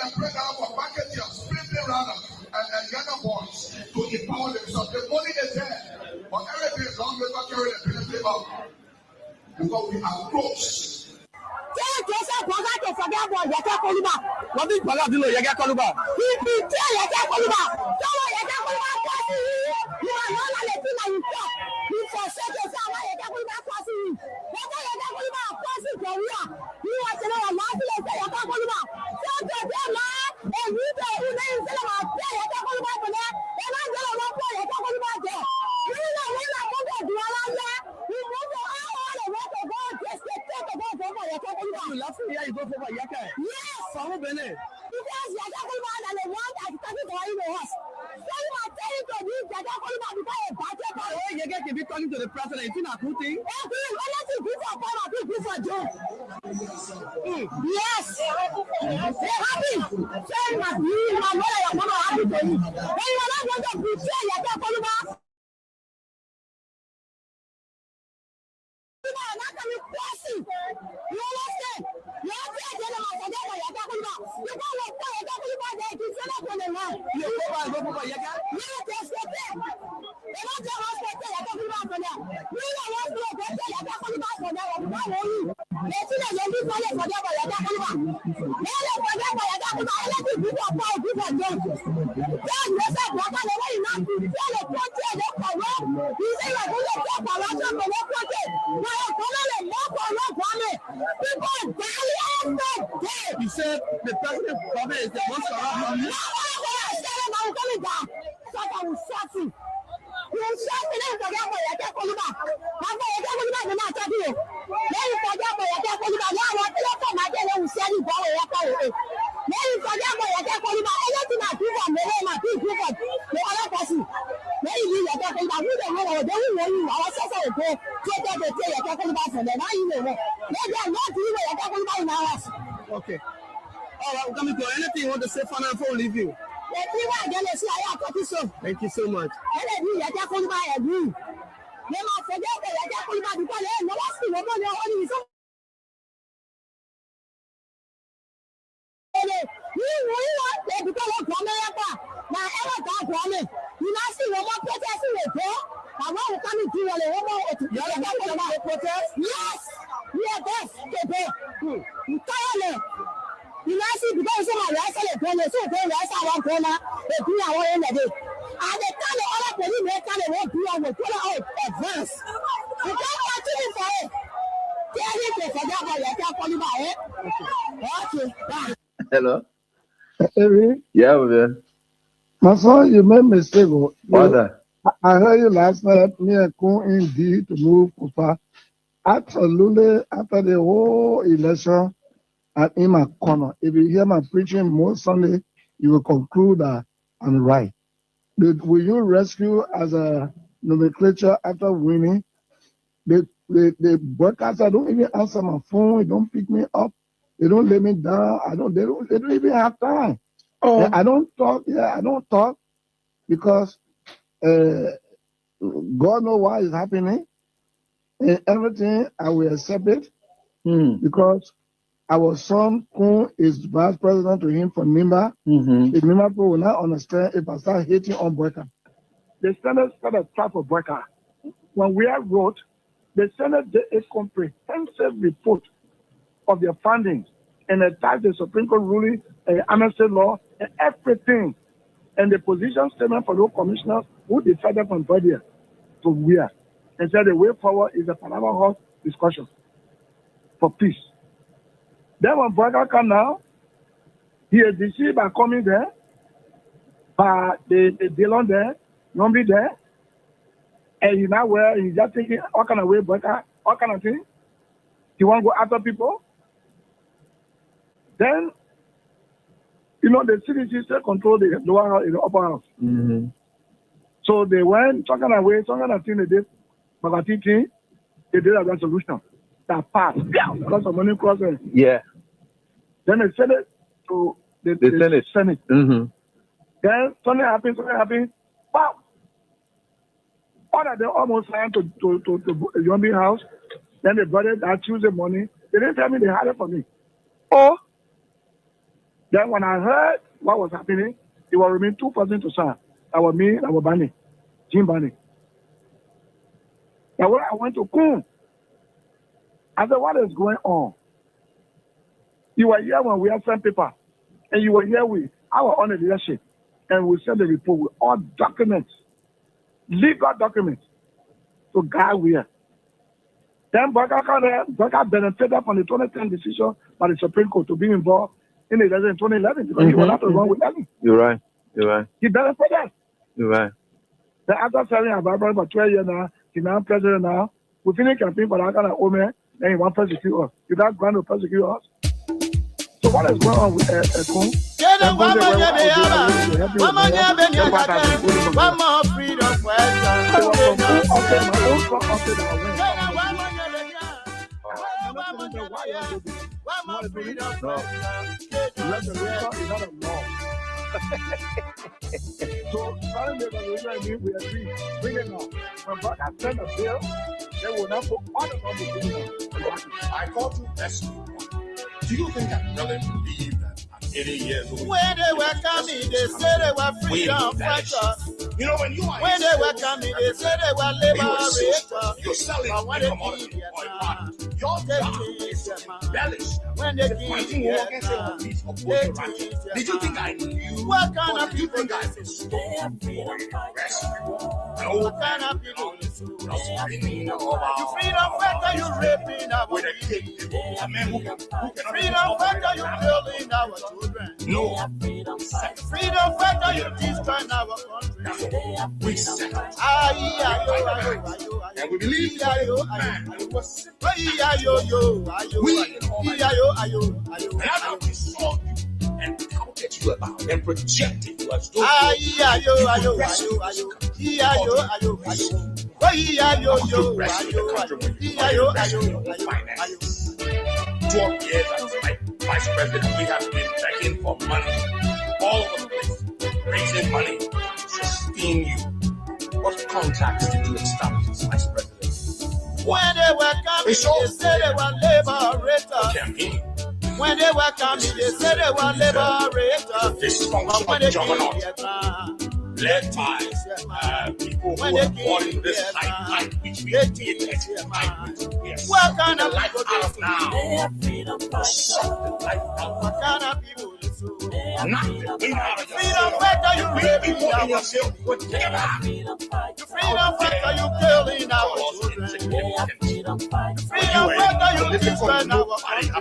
and pray now for marketeers, sprinting runners, and younger boys to empower themselves. The money is there, but everything is long way back carrying the benefit of because we are close. What did Paladino Yaga Koluba? You go for Yaka. Yes. Because Yaka Koluba and the one that is talking to us. So you are telling to me Yaka Koluba because a budget. Oh, Yaga can be talking to the president. It's not a good thing. Yes. They happy. Say my mother, your mother happy to you. When you are not going to betray Yaka Koluba. You understand? You have to tell them about that. You can't work for Yaka Koluba. They can sell up on the line. You go for Yaka? Yes, yes, yes. They don't tell us that Yaka Koluba for them. We don't want to get Yaka Koluba for them. Why won't you? They see that young people for them for Yaka Koluba. They don't for them for Yaka Koluba. I let you give up power, give up them. Then you say, what are they not to tell the country they corrupt? You say you're going to talk corruption for the country. Now you're calling them more corrupt for me. People die every day. You said the president's government is the most corrupt on you? No, I said it, I'm coming down. So I will shut you. You shut me down for them for Yaka Koluba. I'm for Yaka Koluba, I'm not talking to you. Then you forget for Yaka Koluba. Now I want to look for my day, they will sell you for Yaka Koluba. Then you forget for Yaka Koluba. Anything I do for me, I do for the other person. Then you leave Yaka Koluba. Who don't know what they will want you. Our sister will go take them to take Yaka Koluba for them. Now you know what. They are not doing Yaka Koluba in our house. Okay. All right, we're coming to anything you want to say for now before we leave you. Thank you so much. Yes, we are best today. You know, see, because some are so one corner, they do our own day. And they tell the other police, they tell them what do I will pull out advance. You can't continue for it. Tell him to forget about your can't call you by it. Okay, Hello. Eric? Yeah, man. My son, you made mistake. What? I heard you last night. Me and Kun indeed to move Kupa. Absolutely, after the whole election, I'm in my corner. If you hear my preaching most Sunday, you will conclude that I'm right. Will you rescue as a nomenclature after winning? The broadcaster don't even answer my phone. They don't pick me up. They don't let me down. They don't even have time. Oh. I don't talk. Yeah, I don't talk because God knows why it's happening. And everything I will accept it because our son Kun is vice president to him for NIMBA. The NIMBA people will not understand if I start hating on Breaker. The Senate started a trap for Breaker. When we have wrote, the Senate did a comprehensive report of their findings and attached the Supreme Court ruling, amnesty law, and everything. And the position statement for those commissioners who decided from body to where. And said the way forward is a Panama House discussion for peace. Then when Breaker come now, he is deceived by coming there, by the Dillon there, Nombi there, and he now where he's just taking all kind of way Breaker, all kind of thing. He want to go after people. Then, you know, the CDC still control the lower house, the upper house. So they went talking away, talking of thing they did, but they did a resolution that passed because of money crossing. Yeah. Then they sent it to the Senate. Then something happened. Wow. All that they almost signed to Yombi house. Then they brought it that Tuesday morning. They didn't tell me they had it for me. Oh. Then when I heard what was happening, it was remain 2 persons to sign. That was me, that was Barney, Jim Barney. Now when I went to Kun, I said, what is going on? You were here when we had sent paper, and you were here with our own leadership, and we sent the report with all documents, legal documents, to guide where. Then Baka benefited from the 2010 decision by the Supreme Court to be involved in the election in 2011 because he was not to run with Ellen. You're right. He benefited. You're right. Then after serving our Bible for 12 years now, he's now president now. We finished campaign for that kind of woman, then he wants to persecute us. He doesn't grant to persecute us. So what is going on with Kun? One more freedom So, we agree. Bring it now. When Baka send a bill, they will not put all the money in. I called you best. Do you think I really believe that at 80 years old? When they were coming, they said they were freedom fighters. You know, when you are When they were coming, they said they were liberators. you're selling But when a they commodity came or a here, product. Your job is to embellish. when they The came fighting here, war against the police of both the ranches. Did you think I knew? what kind Or of did you people think I this was is? so rescue? No, What kind of people this is? just spinning You over freedom fighter, you raping our with a kid. A man who cannot freedom fighter, you killing our children. No, Freedom fighter, you destroying our country. we settled. And And we believe man was and that's how we saw you and touted you about and projected you as though finances. 12 years as vice president, we have been begging for money all over the place, raising money to sustain you. What contacts did you establish as vice president? When they were coming, they said they were liberators. Campaign. When they were coming, they said they were liberators. This But function when of they juggernaut came here, led by people who are born in this life, which we did yes. what kind of life people out of this now. is? Suck the life out What kind of people this is? of not the wind out of Freedom yourself. fighter, you We raping people in our yourself would take back. freedom fighter, you killing our children. Freedom fighter, you destroying our country.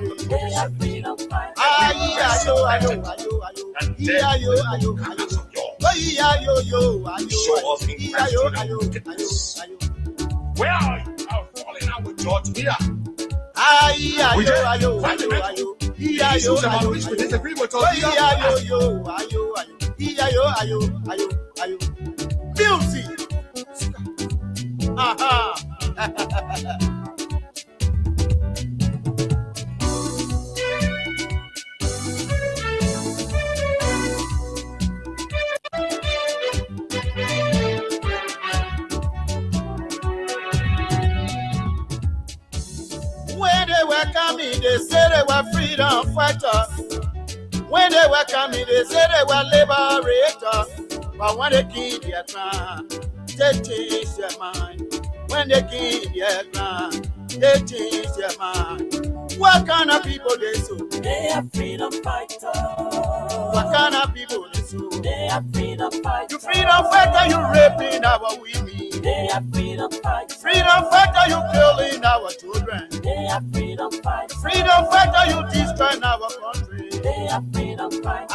Where are you? I'm falling out with George Weah. We disagree with us. Music. When they were coming, they said they were freedom fighters. When they were coming, they said they were liberators. But when they killed their ground, they changed their mind. When they killed their ground, they changed their mind. What kind of people they so? They are freedom fighters. What kind of people they so? They are freedom fighters. You freedom fighter, you raping our women. They are freedom fighters. Freedom fighter, you killing our children. They are freedom fighters. Freedom fighter, you destroying our country. They are freedom fighters.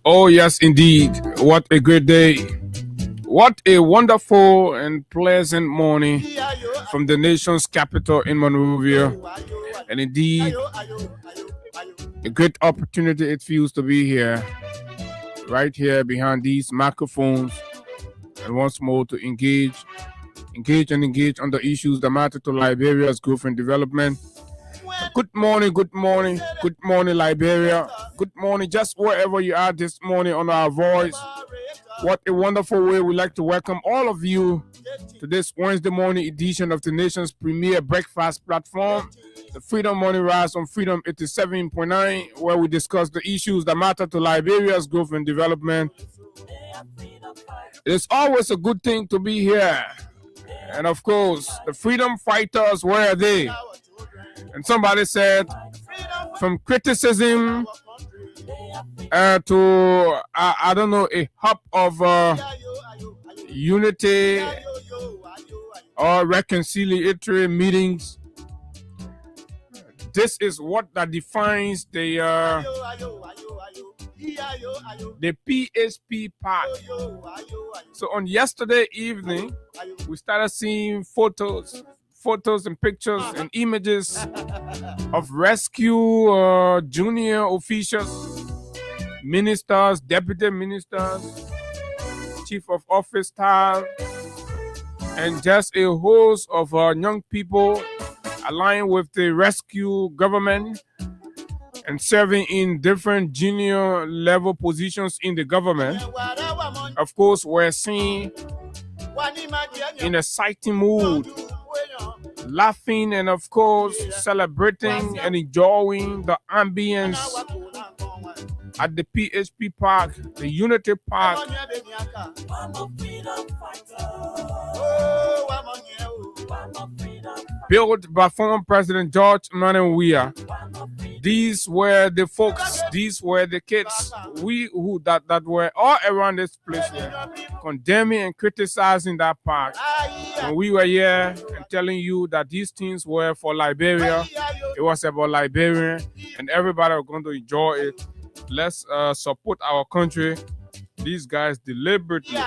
Oh, yes, indeed. What a great day. What a wonderful and pleasant morning from the nation's capital in Monrovia. And indeed, a great opportunity it feels to be here, right here behind these microphones, and once more to engage on the issues that matter to Liberia's growth and development. Good morning, Liberia. Good morning, just wherever you are this morning on our voice. What a wonderful way. We'd like to welcome all of you to this Wednesday morning edition of the nation's premier breakfast platform, the Freedom Morning Rise on Freedom 87.9, where we discuss the issues that matter to Liberia's growth and development. It's always a good thing to be here. And of course, the freedom fighters, where are they? And somebody said, from criticism to, I don't know, a hub of unity or reconciliatory meetings. This is what that defines the PHP Park. So on yesterday evening, we started seeing photos and pictures and images of rescue junior officials, ministers, deputy ministers, chief of office staff, and just a host of young people aligned with the rescue government and serving in different junior level positions in the government. Of course, we're seeing in a exciting mood, laughing and of course celebrating and enjoying the ambience at the PHP Park, the Unity Park. Built by former President George Emmanuel Weah. These were the folks, these were the kids, we who that were all around this place here, condemning and criticizing that park. When we were here and telling you that these things were for Liberia, it was about Liberia, and everybody was going to enjoy it. Let's support our country. These guys deliberately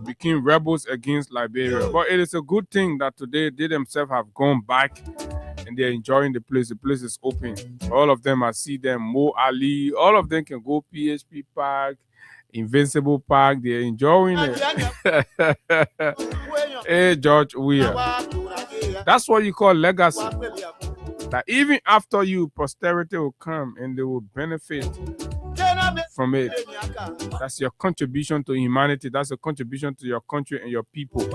became rebels against Liberia. But it is a good thing that today they themselves have gone back and they're enjoying the place. The place is open. All of them, I see them, Mo Ali, all of them can go PHP Park, Invincible Park. They're enjoying it. Hey, George Weah. That's what you call legacy. That even after you, posterity will come and they will benefit from it. That's your contribution to humanity. That's a contribution to your country and your people.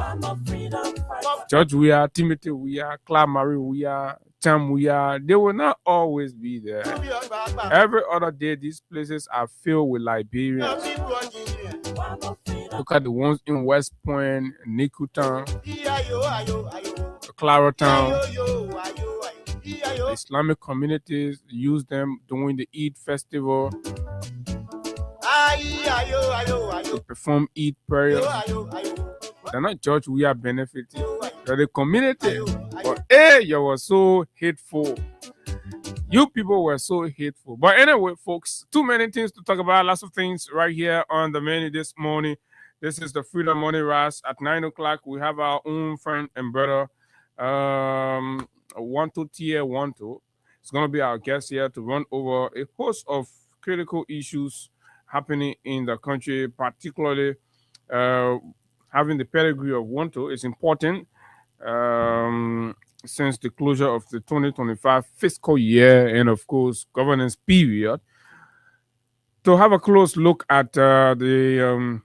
George Weah, Timothy Weah, Claire Marie Weah, Tam Weah, they will not always be there. Every other day, these places are filled with Liberians. Look at the ones in West Point, Nikutan, Claratown. The Islamic communities use them during the Eid festival to perform Eid prayers. They're not George Weah benefiting. They're the community. But hey, you were so hateful. You people were so hateful. But anyway, folks, too many things to talk about. Lots of things right here on the menu this morning. This is the Freedom Morning Rise. At 9 o'clock, we have our own friend and brother, Tier 12. It's going to be our guest here to run over a host of critical issues happening in the country, particularly having the pedigree of 12 is important since the closure of the 2025 fiscal year and, of course, governance period. To have a close look at the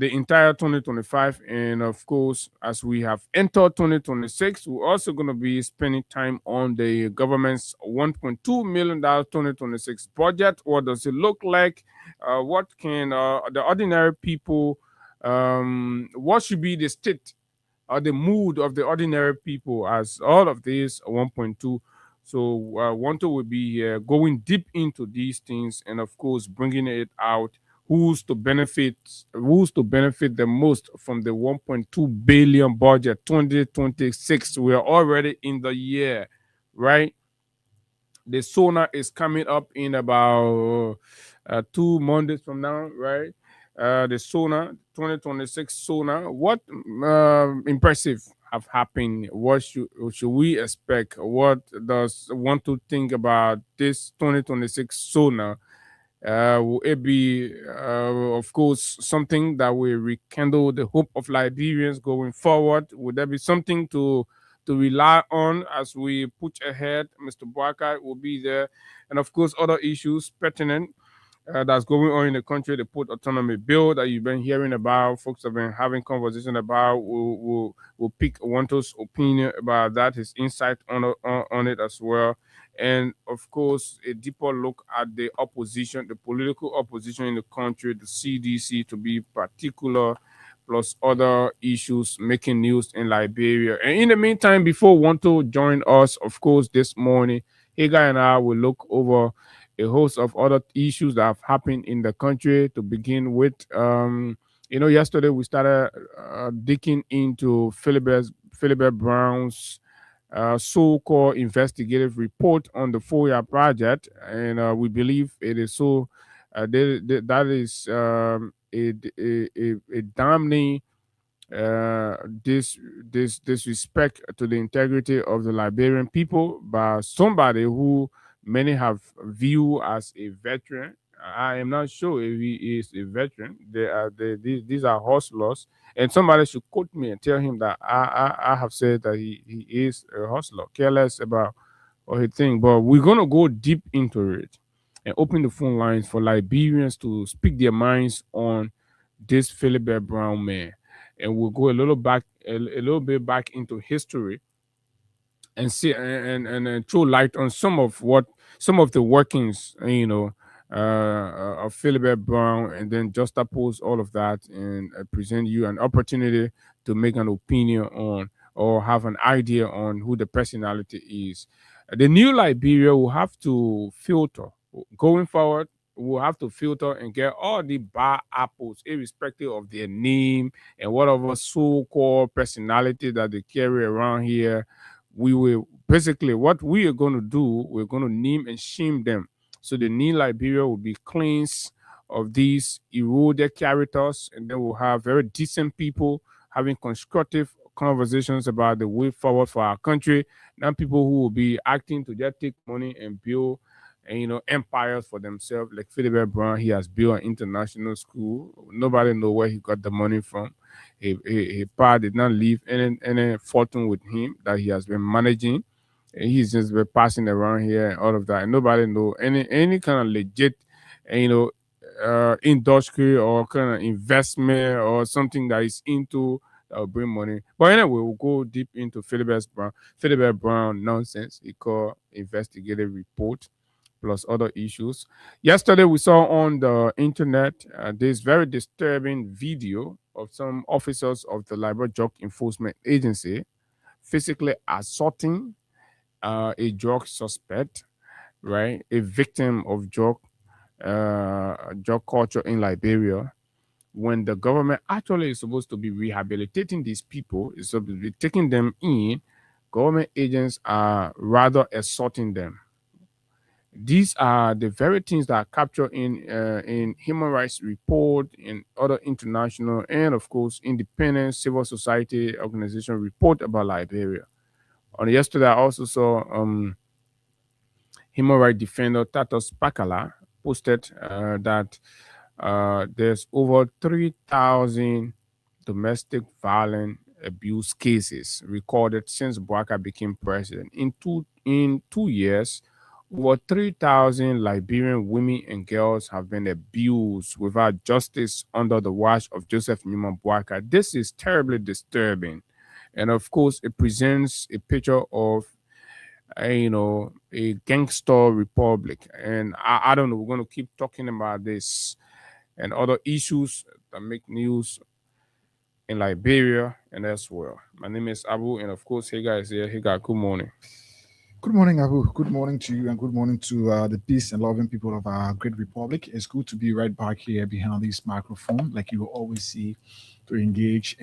entire 2025, and of course, as we have entered 2026, we're also going to be spending time on the government's $1.2 million 2026 budget. What does it look like? What can the ordinary people, what should be the state or the mood of the ordinary people as all of this 1.2? So 1.2 will be going deep into these things and, of course, bringing it out. Who's to benefit the most from the 1.2 billion budget 2026? We are already in the year, right? The SONA is coming up in about 2 Mondays from now, right? The SONA 2026 SONA. What impressive have happened? What should we expect? What does want to think about this 2026 SONA? Will it be, of course, something that will rekindle the hope of Liberians going forward? Would there be something to rely on as we push ahead? Mr. Boakai will be there, and of course, other issues pertinent that's going on in the country, the port autonomy bill that you've been hearing about, folks have been having conversation about. We'll pick Wanto's opinion about that, his insight on it as well. And of course, a deeper look at the opposition, the political opposition in the country, the CDC to be particular, plus other issues making news in Liberia. And in the meantime, before Wanto join us, of course, this morning, Hagar and I will look over a host of other issues that have happened in the country. To begin with, yesterday we started digging into Philibert Brown's so-called investigative report on the FOIA project, and we believe it is so. That is a damning disrespect to the integrity of the Liberian people by somebody who many have viewed as a veteran. I am not sure if he is a veteran. These are hustlers, and somebody should quote me and tell him that I have said that he is a hustler, careless about what he thinks. But we're gonna go deep into it and open the phone lines for Liberians to speak their minds on this Philibert Brown man, and we'll go a little bit back into history and see and throw light on some of the workings, of Philibert Brown, and then juxtapose all of that and present you an opportunity to make an opinion on or have an idea on who the personality is. The new Liberia will have to filter going forward. We'll have to filter and get all the bad apples, irrespective of their name and whatever so-called personality that they carry around here. We will basically, what we are going to do, we're going to name and shame them. So the new Liberia will be cleansed of these eroded characters, and then we'll have very decent people having constructive conversations about the way forward for our country. Not people who will be acting to just take money and build empires for themselves. Like Philibert Brown, he has built an international school. Nobody know where he got the money from. His pa did not leave any fortune with him that he has been managing. And he's just been passing around here and all of that. And nobody know any kind of legit, industry or kind of investment or something that is into that will bring money. But anyway, we'll go deep into Philibert Brown nonsense. He called investigative report plus other issues. Yesterday, we saw on the internet this very disturbing video of some officers of the Liberia Drug Enforcement Agency physically assaulting a drug suspect, right? A victim of drug culture in Liberia, when the government actually is supposed to be rehabilitating these people, is supposed to be taking them in. Government agents are rather assaulting them. These are the very things that are captured in human rights report, in other international and of course independent civil society organization report about Liberia. On yesterday, I also saw human rights defender Tatos Pakala posted that there's over 3,000 domestic violence abuse cases recorded since Bouaka became president. In two years, over 3,000 Liberian women and girls have been abused without justice under the watch of Joseph Newman Bouaka. This is terribly disturbing. And of course, it presents a picture of, a gangster republic. And I don't know, we're going to keep talking about this and other issues that make news in Liberia and elsewhere. My name is Abu, and of course, Hagar is here. Hagar, good morning. Good morning, Abu. Good morning to you, and good morning to the peace and loving people of our great republic. It's good to be right back here behind this microphone, like you will always see, to engage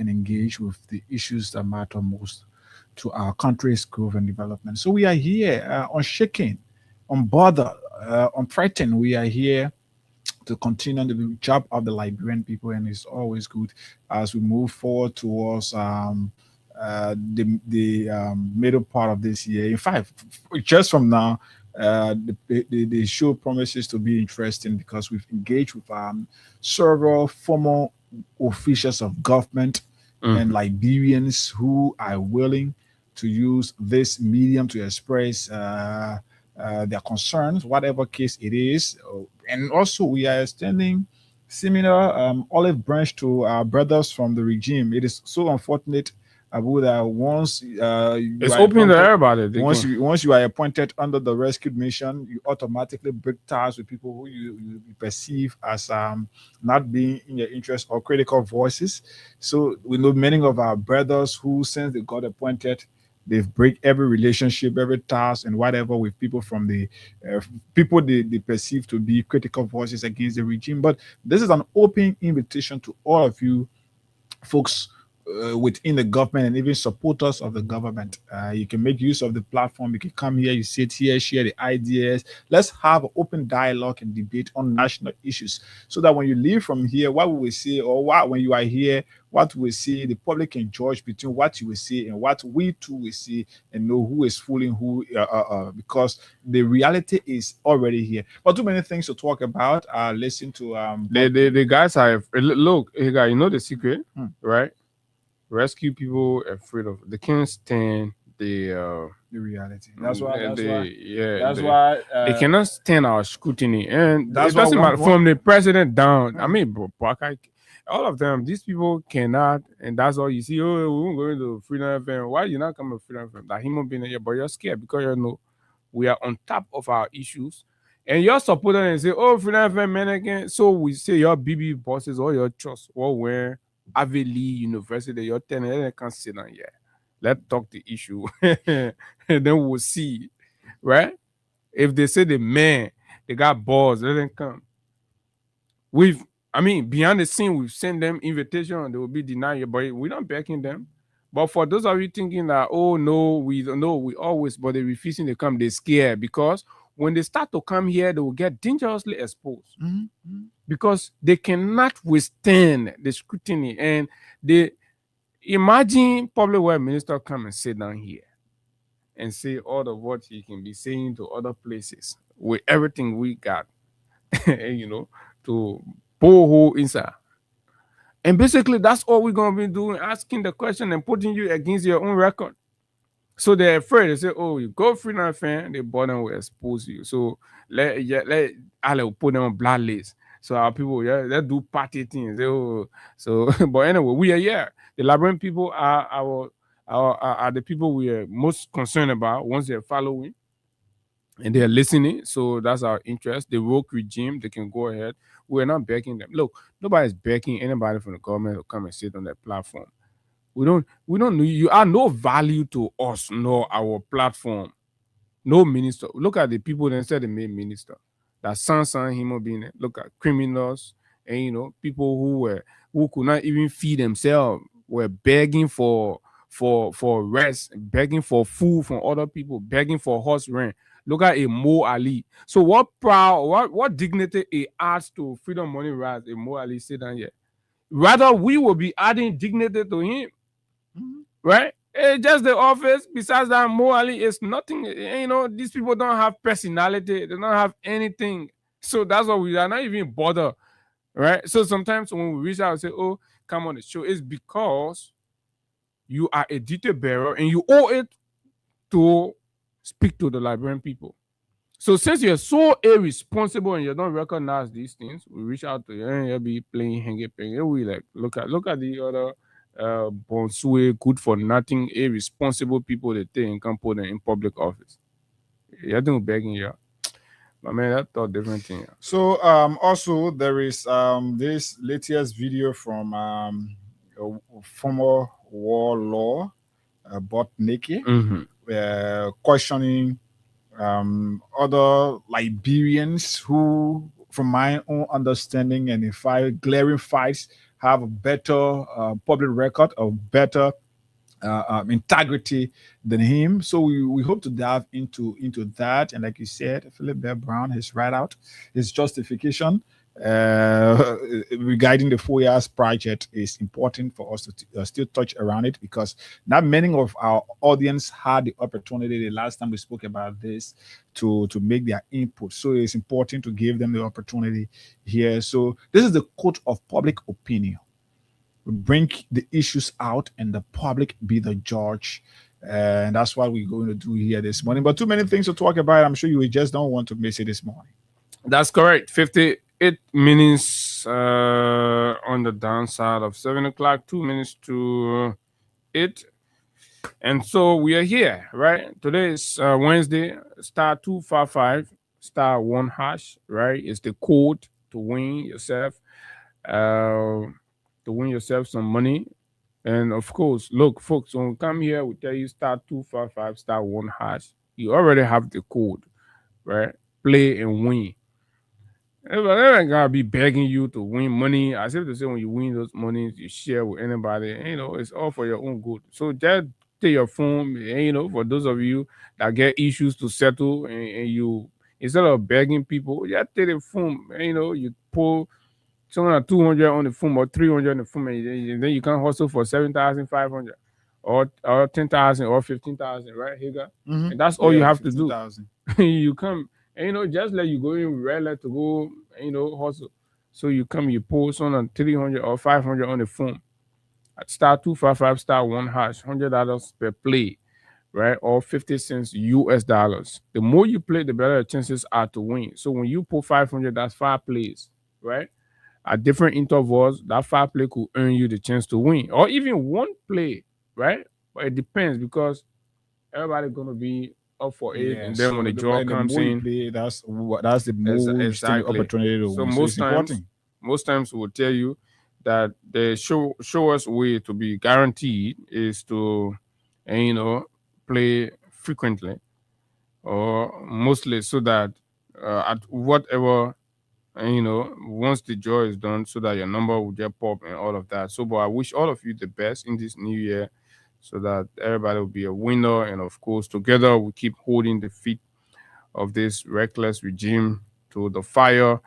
with the issues that matter most to our country's growth and development. So we are here unshaken, unbothered, unthreatened. We are here to continue the job of the Liberian people, and it's always good as we move forward towards the middle part of this year. In fact, just from now, the show promises to be interesting because we've engaged with several former officials of government and Liberians who are willing to use this medium to express their concerns, whatever case it is. And also, we are extending similar olive branch to our brothers from the regime. It is so unfortunate, Abu, that once you It's are open to appointed, everybody. They once can. you are appointed under the rescued mission, you automatically break ties with people who you perceive as not being in your interest or critical voices. So we know many of our brothers who, since they got appointed, they've break every relationship, every task, and whatever with people from the people they perceive to be critical voices against the regime. But this is an open invitation to all of you folks within the government and even supporters of the government. You can make use of the platform. You can come here, you sit here, share the ideas. Let's have an open dialogue and debate on national issues so that when you leave from here, what we will say, or what when you are here, what we see, the public can judge between what you will say and what we too will see and know who is fooling who, because the reality is already here. But too many things to talk about. Listen to The guys are look, hey guy, you know the secret, right? Rescue people afraid of they can't stand the reality. That's why. they cannot stand our scrutiny, and That's it doesn't why matter from the president down. I mean, bro, all of them, these people cannot, and that's all you see. Oh, we won't go into Freedom FM. Why you not coming to Freedom FM? That human being here, but you're scared because you know we are on top of our issues, and you're supporting and say, "Oh, Freedom FM, man, again." So we say your BB bosses or your trust or where Ivy League University, you're telling them they can't sit down here. Let's talk the issue, and then we'll see, right? If they say the man, they got balls, let them come. Behind the scene, we've sent them invitation, they will be denied, but we're not backing them. But for those of you thinking that, oh no, we don't know, we always, but they're refusing to come, they're scared because when they start to come here, they will get dangerously exposed because they cannot withstand the scrutiny. And they imagine public work minister come and sit down here and say all of what he can be saying to other places with everything we got, to pull hole inside. And basically, that's all we're going to be doing, asking the question and putting you against your own record. So they're afraid. They say, oh, you go Freedom FM, the bottom will expose you. So let Ale put them on blood list. So our people, they do party things. So but anyway, we are here. The Liberian people are the people we are most concerned about once they're following and they're listening. So that's our interest. The woke regime, they can go ahead. We're not begging them. Look, nobody's begging anybody from the government to come and sit on that platform. We don't you are no value to us, nor our platform. No minister. Look at the people that said they made minister. That son human being. Look at criminals and people who could not even feed themselves, were begging for rest, begging for food from other people, begging for horse rent. Look at a Mo Ali. So what dignity it adds to Freedom Money Rise, a Mo Ali sit down here. Rather, we will be adding dignity to him. Right? It's just the office. Besides that, Mo Ali is nothing. These people don't have personality. They don't have anything. So that's why we are not even bothered. Right? So sometimes when we reach out and say, oh, come on the show, it's because you are a duty bearer and you owe it to speak to the Liberian people. So since you're so irresponsible and you don't recognize these things, we reach out to you and you'll be playing henge-penge. We look at the other Bonsue, good for nothing, irresponsible people that they can put them in public office. You're doing begging you. But man, that's a different thing. Yeah. So also there is this latest video from a former warlord, Botneke, questioning other Liberians who, from my own understanding and if I glaring fights, have a better public record, a better integrity than him. So we hope to dive into that. And like you said, Philip Bear Brown, his write-out, his justification regarding the 4 years project is important for us to still touch around it, because not many of our audience had the opportunity the last time we spoke about this to make their input. So it's important to give them the opportunity here. So this is the court of public opinion. We bring the issues out and the public be the judge And that's what we're going to do here this morning. But too many things to talk about. I'm sure you just don't want to miss it this morning. That's correct. 58 minutes on the downside of 7 o'clock, 2 minutes to 8. And so we are here, right? Today is Wednesday, star 255, star 1 hash, right? It's the code to win yourself, some money. And of course, look, folks, when we come here, we tell you star 255, star 1 hash. You already have the code, right? Play and win. They're not gonna be begging you to win money. As if to say when you win those monies, you share with anybody. It's all for your own good. So just take your phone, and, for those of you that get issues to settle, and you instead of begging people, just take the phone. You pull someone at 200 on the phone or 300 on the phone, and then you can hustle for 7,500 or 10,000 or 15,000, right, Higa? Mhm. And that's all you have to 15,000. do. You come. And, just let you go in regular to go, hustle. So you come, you post on 300 or 500 on the phone at star 255 star 1 hash, $100 per play, right? Or 50 cents US dollars. The more you play, the better the chances are to win. So when you pull 500, that's 5 plays, right? At different intervals, that 5 play could earn you the chance to win, or even 1 play, right? But it depends because everybody's gonna be up for it, and then when the draw comes more you in, play, that's the more exactly. opportunity to So win. most times we'll tell you that the surest way to be guaranteed is to play frequently or mostly, so that at whatever once the draw is done, so that your number will get pop and all of that. So, but I wish all of you the best in this new year, so that everybody will be a winner. And of course, together we keep holding the feet of this reckless regime to the fire.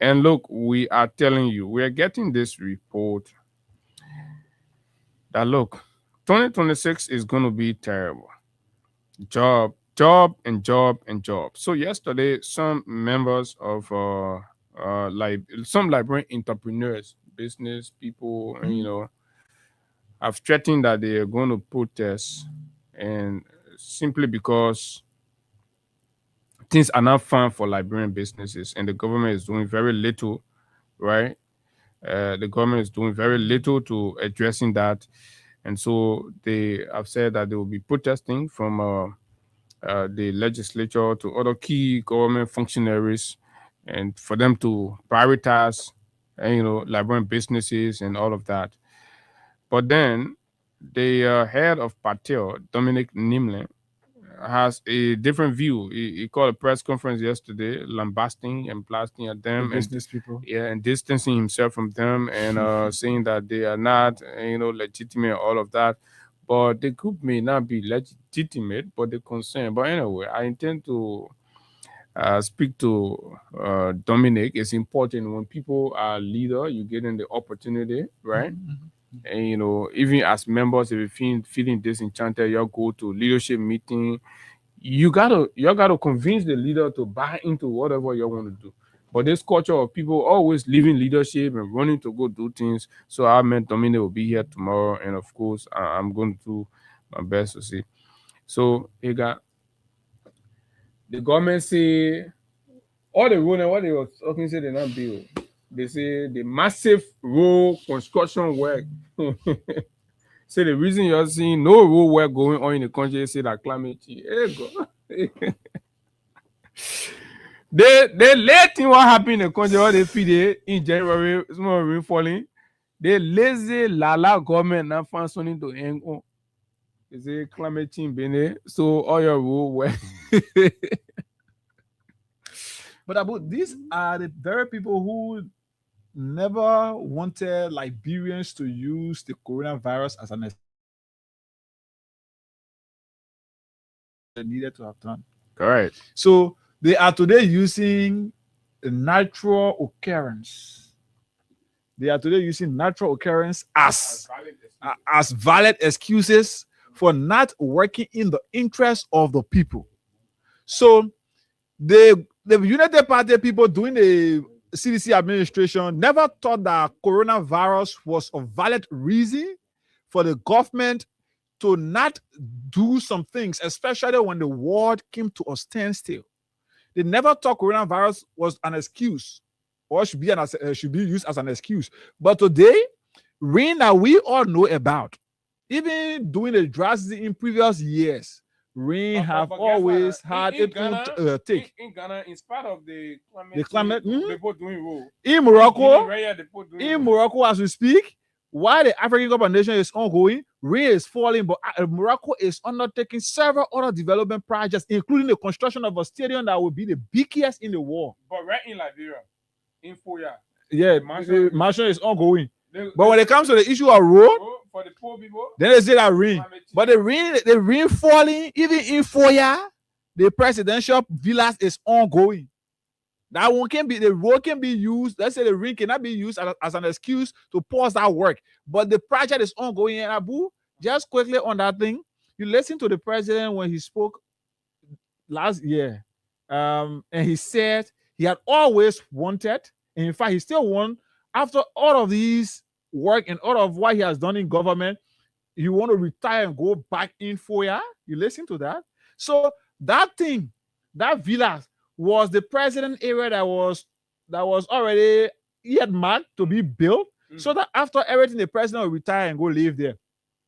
And look, we are telling you, we are getting this report that, look, 2026 is going to be terrible. Job. So yesterday, some members of some Liberian entrepreneurs, business people, have threatened that they are going to protest, and simply because things are not fun for Liberian businesses, and the government is doing very little, right? The government is doing very little to addressing that, and so they have said that they will be protesting from the legislature to other key government functionaries, and for them to prioritize, Liberian businesses and all of that. But then the head of Patel, Dominic Nimlin, has a different view. He called a press conference yesterday, lambasting and blasting at them, The business people. and distancing himself from them, and saying that they are not, legitimate, all of that. But the group may not be legitimate, but they're concerned. But anyway, I intend to speak to Dominic. It's important when people are leader, you get in the opportunity, right? And even as members, if you're feeling disenchanted, you go to leadership meeting. You gotta convince the leader to buy into whatever you want to do. But this culture of people always leaving leadership and running to go do things. So I meant Dominic will be here tomorrow, and of course I'm going to do my best to see. So he got the government say all the road and what they were talking say they not build. They say the massive road construction work. Say the reason you're seeing no road work going on in the country, say that climate change. Hey, God. They letting what happened in the country, what they feed it in January, small rain falling. They lazy lala government now find something to hang on. They say climate change bene, so all your road work. But Abu, these are the very people who never wanted Liberians to use the coronavirus as an they needed to have done. Correct. So they are today using a natural occurrence. They are today using natural occurrence as valid excuses for not working in the interest of the people. So the United Party people doing the CDC administration never thought that coronavirus was a valid reason for the government to not do some things, especially when the world came to a standstill. They never thought coronavirus was an excuse or should be used as an excuse. But today, rain that we all know about, even during the dry season in previous years, rain have always had in Ghana, take. In Ghana, in spite of the climate, people doing road. In Morocco, as we speak, while the African Cup of Nations is ongoing, rain is falling, but Morocco is undertaking several other development projects, including the construction of a stadium that will be the biggest in the world. But right in Liberia, in Foya, the mansion is ongoing. But when it comes to the issue of road, for the poor people, then they say that rain. But the rain falling, even in Foya, the presidential villas is ongoing. That one can be, the road can be used. Let's say the rain cannot be used as an excuse to pause that work. But the project is ongoing. And Abu, just quickly on that thing, you listen to the president when he spoke last year. And he said he had always wanted, and in fact, he still won, after all of these work and all of what he has done in government, you want to retire and go back in Foya. You listen to that. So that thing, that villa was the president area that was already earmarked to be built, so that after everything, the president will retire and go live there.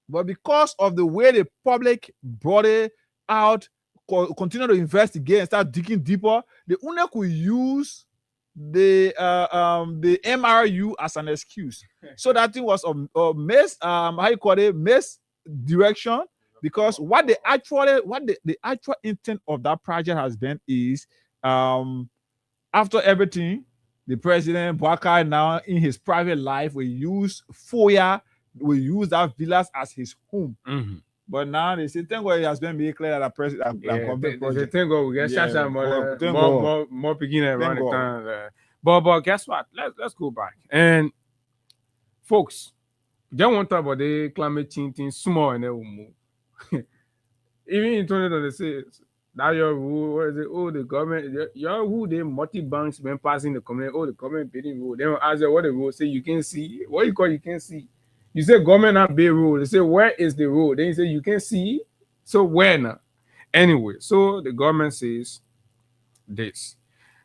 But because of the way the public brought it out, continue to investigate and start digging deeper, the owner could use the MRU as an excuse. So that thing was a misdirection, because what the actual intent of that project has been is, after everything, the president Bouakai now in his private life will use Foya, will use that villas as his home. But now they say, thank God it has been made clear that the president, thank God we get more beginning around the time. But guess what? Let's go back. And folks, don't want to talk about the climate change thing small and then we'll move. Even in 2026, now your rule, what is it? Oh, the government, your rule, the multi-banks been passing the comment, the government bidding rule. They don't ask you what the rule say, you can see. What you call you can see? You say government not big rule. They say, where is the rule? Then you say, you can see. So where now? Anyway, so the government says this.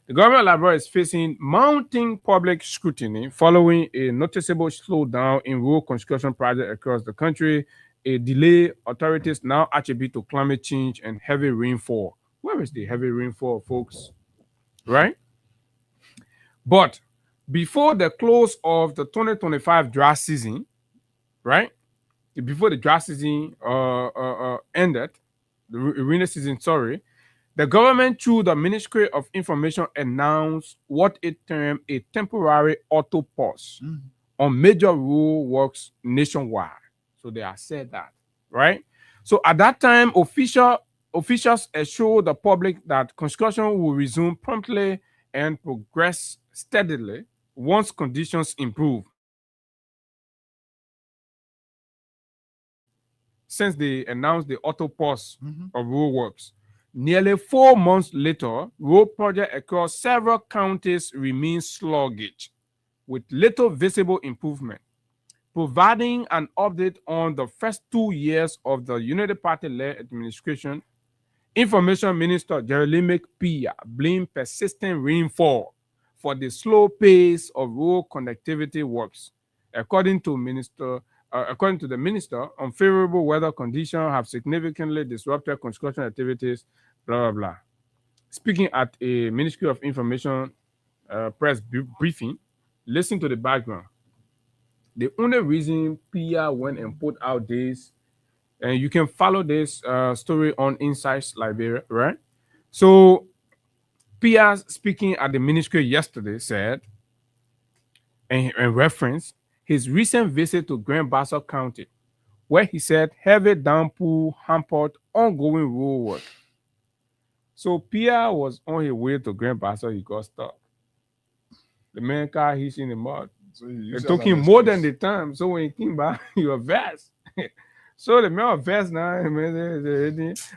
The government library is facing mounting public scrutiny following a noticeable slowdown in road construction projects across the country, a delay authorities now attribute to climate change and heavy rainfall. Where is the heavy rainfall, folks? Right? But before the close of the 2025 dry season, right? Before the dry season ended, the rainy season, sorry, the government, through the Ministry of Information, announced what it termed a temporary auto pause on major road works nationwide. So they have said that, right? So at that time, officials assured the public that construction will resume promptly and progress steadily once conditions improve. Since they announced the auto pause of road works, nearly 4 months later, road projects across several counties remain sluggish, with little visible improvement. Providing an update on the first 2 years of the United Party-led administration, Information Minister Jeremy Pia blamed persistent rainfall for the slow pace of road connectivity works. According to the minister, unfavorable weather conditions have significantly disrupted construction activities, blah, blah, blah. Speaking at a Ministry of Information press briefing, listen to the background. The only reason Pia went and put out this, and you can follow this story on Insights Liberia, right? So Pia, speaking at the ministry yesterday, said, and referenced his recent visit to Grand Bassa County, where he said heavy downpour hampered ongoing road work. So Pia was on his way to Grand Bassa, he got stuck. The main car hit in the mud. So it took him more than the time. So when he came back, he was vexed. So the man was vexed now.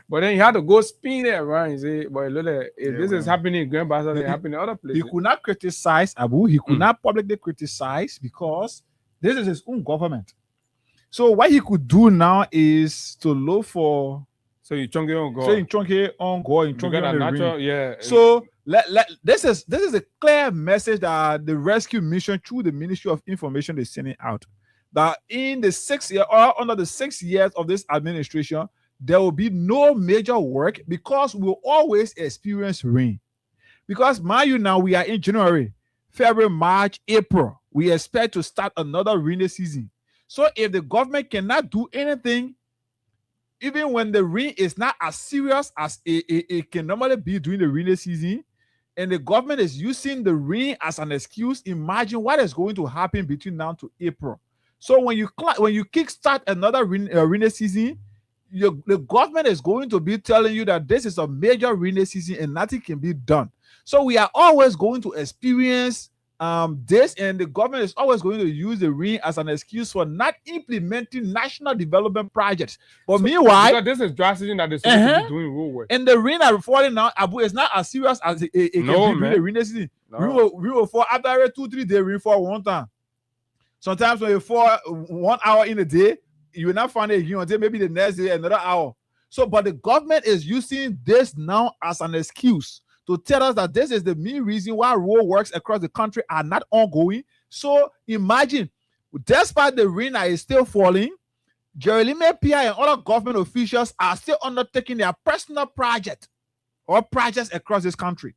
But then he had to go spin it around. He said, "Boy, look at if this is happening in Grand Bassa, it happening in other places." He could not criticize Abu. He could not publicly criticize because this is his own government. So what he could do now is to look for So you chunk it on God. so in Chonke on go in You Chonke got a on the natural, ring. yeah. So this is a clear message that the rescue mission through the Ministry of Information is sending out. That in the 6 year or under the 6 years of this administration, there will be no major work because we'll always experience rain. Because mind you, now we are in January, February, March, April. We expect to start another rainy season. So if the government cannot do anything, even when the rain is not as serious as it can normally be during the rainy season, and the government is using the rain as an excuse, imagine what is going to happen between now to April. So when you kickstart another rainy season, the government is going to be telling you that this is a major rainy season and nothing can be done. So we are always going to experience this, and the government is always going to use the rain as an excuse for not implementing national development projects. But meanwhile, because this is dry season that they're supposed to be doing road work. and the rain are falling now, Abu, it's not as serious as it can be during the rainy season. No. We will fall after every 2-3 days, rain fall one time. Sometimes when you fall 1 hour in a day, you will not find it again until maybe the next day, another hour. So, but the government is using this now as an excuse to tell us that this is the main reason why road works across the country are not ongoing. So imagine, despite the rain that is still falling, Jeremy Pia and other government officials are still undertaking their personal project or projects across this country.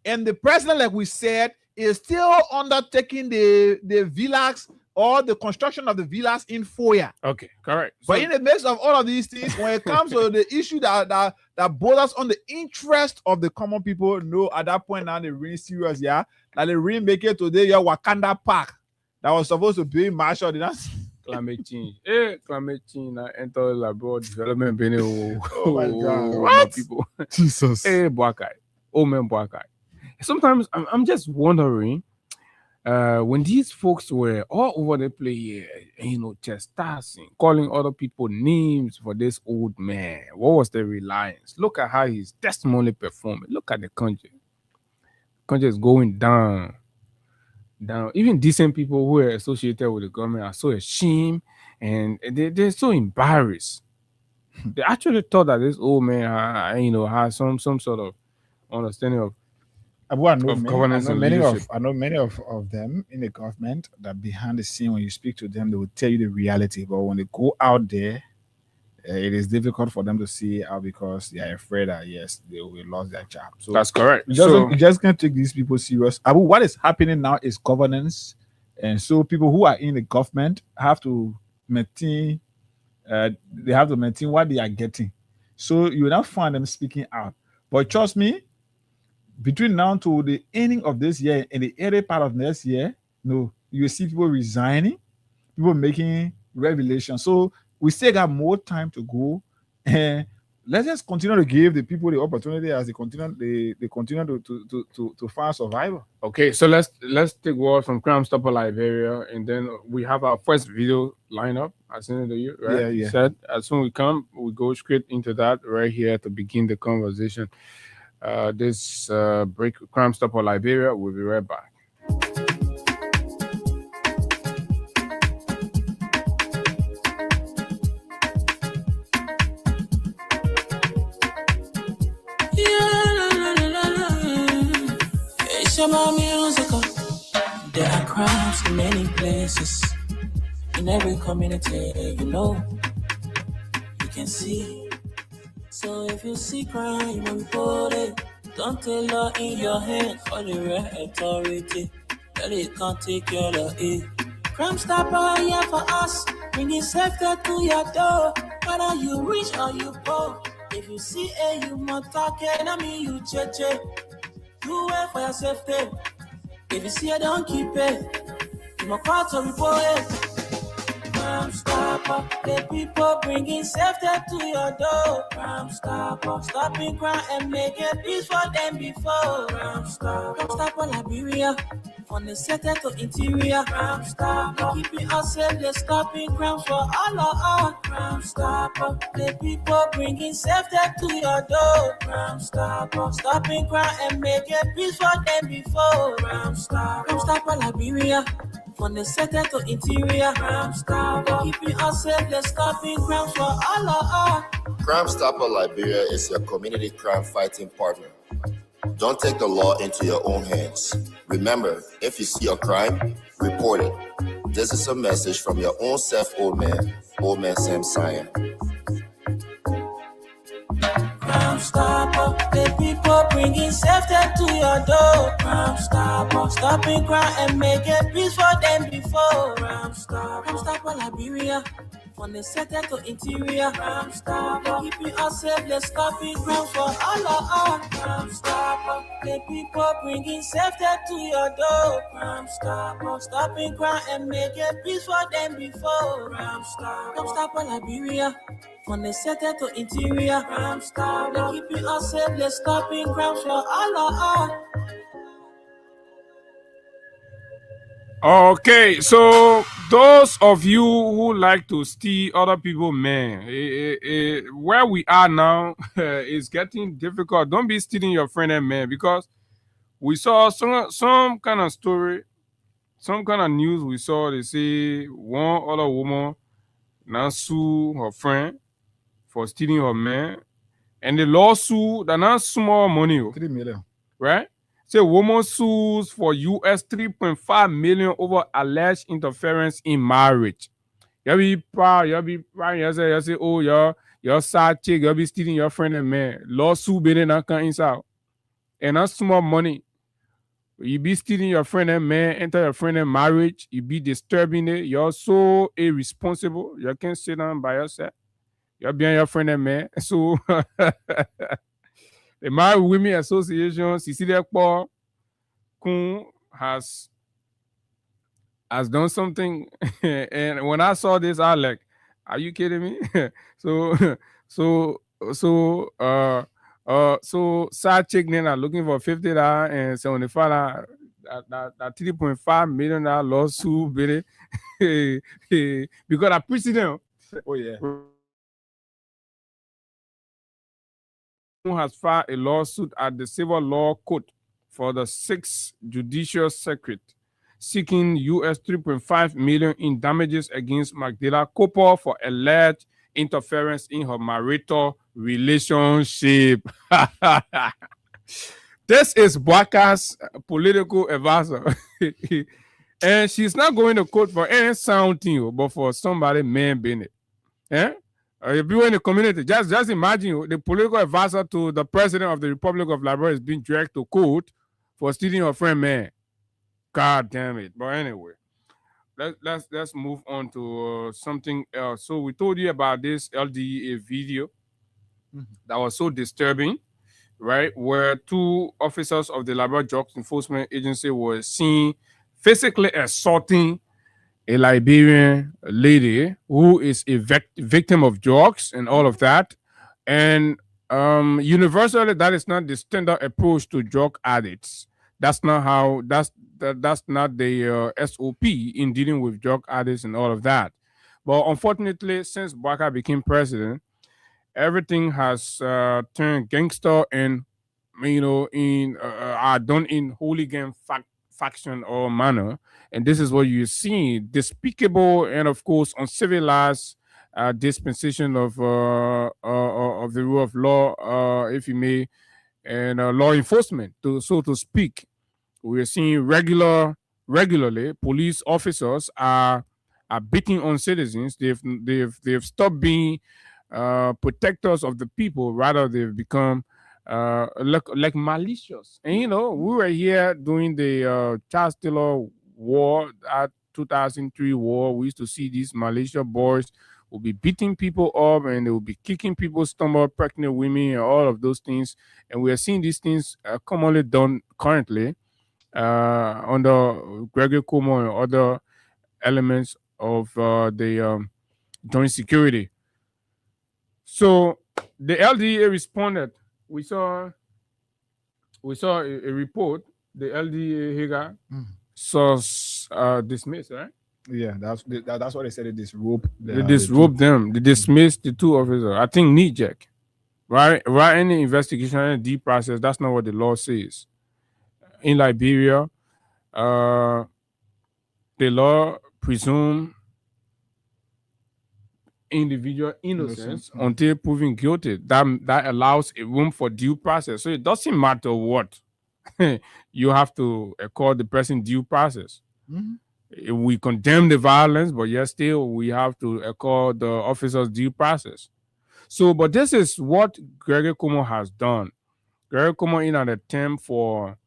And the president, like we said, is still undertaking the villas or the construction of the villas in Foya. Okay, correct. But in the midst of all of these things, when it comes to the issue that borders on the interest of the common people, no, at that point now the rain serious, yeah. Like the rain make it today, your Wakanda Park that was supposed to be Marshall, did not. Climate change. Climate change now enter labor development. Oh my God. What? People. Jesus. Boakai. Old man Boakai. Sometimes I'm just wondering, when these folks were all over the place, chastising, calling other people names for this old man, what was the reliance? Look at how his testimony performing. Look at the country. The country is going down. Even decent people who are associated with the government are so ashamed and they're so embarrassed. They actually thought that this old man, has some sort of understanding of governance and leadership. I know many of them in the government that behind the scene, when you speak to them, they will tell you the reality. But when they go out there, it is difficult for them to see out because they are afraid that yes, they will lose their job. So that's correct. You just can't take these people serious. Abu, what is happening now is governance, and so people who are in the government have to maintain. They have to maintain what they are getting. So you will not find them speaking out. But trust me, between now to the ending of this year and the early part of next year, you will see people resigning, people making revelations. So we still got more time to go, and let's just continue to give the people the opportunity as they continue to find survival. Okay, so let's take word from Crime Stopper Liberia, and then we have our first video lineup as soon as you right? Yeah. Said as soon as we come, we go straight into that right here to begin the conversation. This break, Crime Stopper Liberia. We'll be right back. It's about musical. There are crimes in many places, in every community, you can see. So if you see crime, report it. Don't take law in your hand for the right authority. That it can't take care of it. Crime Stopper here for us, bringing safety to your door. Whether you rich or you poor, if you see a human talking, you cheche. Do it for your safety. If you see it, don't keep it. You must call to report it. Crime Stopper, the people bringing safety to your door. Crime Stopper, stopping crime and making peace for them before. Crime Stopper Liberia, from the center to interior. Crime Stopper, keeping us safe, they're stopping crimes for all of us. Crime Stopper, the people bringing safety to your door. Crime Stopper, stopping crime and making peace for them before. Crime Stopper Liberia, From the center to interior, Crime Stopper. Keeping us safe, let's stopping crimes for all of us. Crime Stopper Liberia is your community crime fighting partner. Don't take the law into your own hands. Remember, if you see a crime, report it. This is a message from your own self, Old Man Sam Cyan. Crime Stopper, the people bringing safety to your door. Crime Stopper, stopping crime and making peace for them before. Crime Stopper Liberia. From the center to interior, Crime Stopper. Keeping us safe, let's stopping crimes for all of us. Crime Stopper, the people bringing safety to your door. Crime Stopper, stopping crime and making peace for them before. Crime Stopper Liberia. From the center to interior, Crime Stopper. Keeping us safe, let's stopping crimes for all of us. Okay, so those of you who like to steal other people, man, where we are now is getting difficult. Don't be stealing your friend and man, because we saw some kind of story, some kind of news we saw. They say one other woman now sue her friend for stealing her man, and the lawsuit that not small money, 3 million. right? Say woman sues for US 3.5 million over alleged interference in marriage. You be proud, you say, oh, your side chick, you be stealing your friend and man. Lawsuit bidding that come inside. And that's small money. You be stealing your friend and man, enter your friend and marriage, you be disturbing it. You're so irresponsible. You can't sit down by yourself. You're being your friend and man. So the Married Women Association, Cecilia Paul Kun has done something. And when I saw this, I like, are you kidding me? So side chick then are looking for $50 and $75. That $3.5 million lawsuit, baby. Because I president. Oh, yeah. Has filed a lawsuit at the Civil Law Court for the 6th Judicial Circuit, seeking US 3.5 million in damages against Magdalena Cooper for alleged interference in her marital relationship. This is Bwaka's political advisor. And she's not going to court for any sound thing, but for somebody man being it. Eh? If you in the community, just imagine the political advisor to the president of the Republic of Liberia is being dragged to court for stealing your friend man. God damn it! But anyway, let's move on to something else. So we told you about this LDA video that was so disturbing, right? Where two officers of the Liberia Drugs Enforcement Agency were seen physically assaulting a Liberian lady who is a victim of drugs and all of that. And universally, that is not the standard approach to drug addicts. That's not how, that's not the SOP in dealing with drug addicts and all of that. But unfortunately, since Bwaka became president, everything has turned gangster and, are done in hooligan faction or manner. And this is what you see: despicable and, of course, uncivilized dispensation of the rule of law, if you may, and law enforcement, so to speak. We are seeing regularly police officers are beating on citizens. They've stopped being protectors of the people. Rather, they've become like malicious. And we were here during the Charles Taylor War, at 2003 war. We used to see these malicious boys will be beating people up, and they will be kicking people's stomach, pregnant women, and all of those things. And we are seeing these things commonly done currently under Gregory Cuomo and other elements of the joint security. So the LDA responded. We saw a report. The LDA Higa dismissed, right? Yeah, that's what they said. They disrobed. They disrobed them. They dismissed the two officers. I think NEJAC, right? Any investigation, any due process. That's not what the law says. In Liberia, the law presume individual innocence until proven guilty. That allows a room for due process. So it doesn't matter what you have to accord the person due process. We condemn the violence, but yet still we have to accord the officers due process. So, but this is what Gregory Cuomo has done. Gregory Cuomo, in an attempt for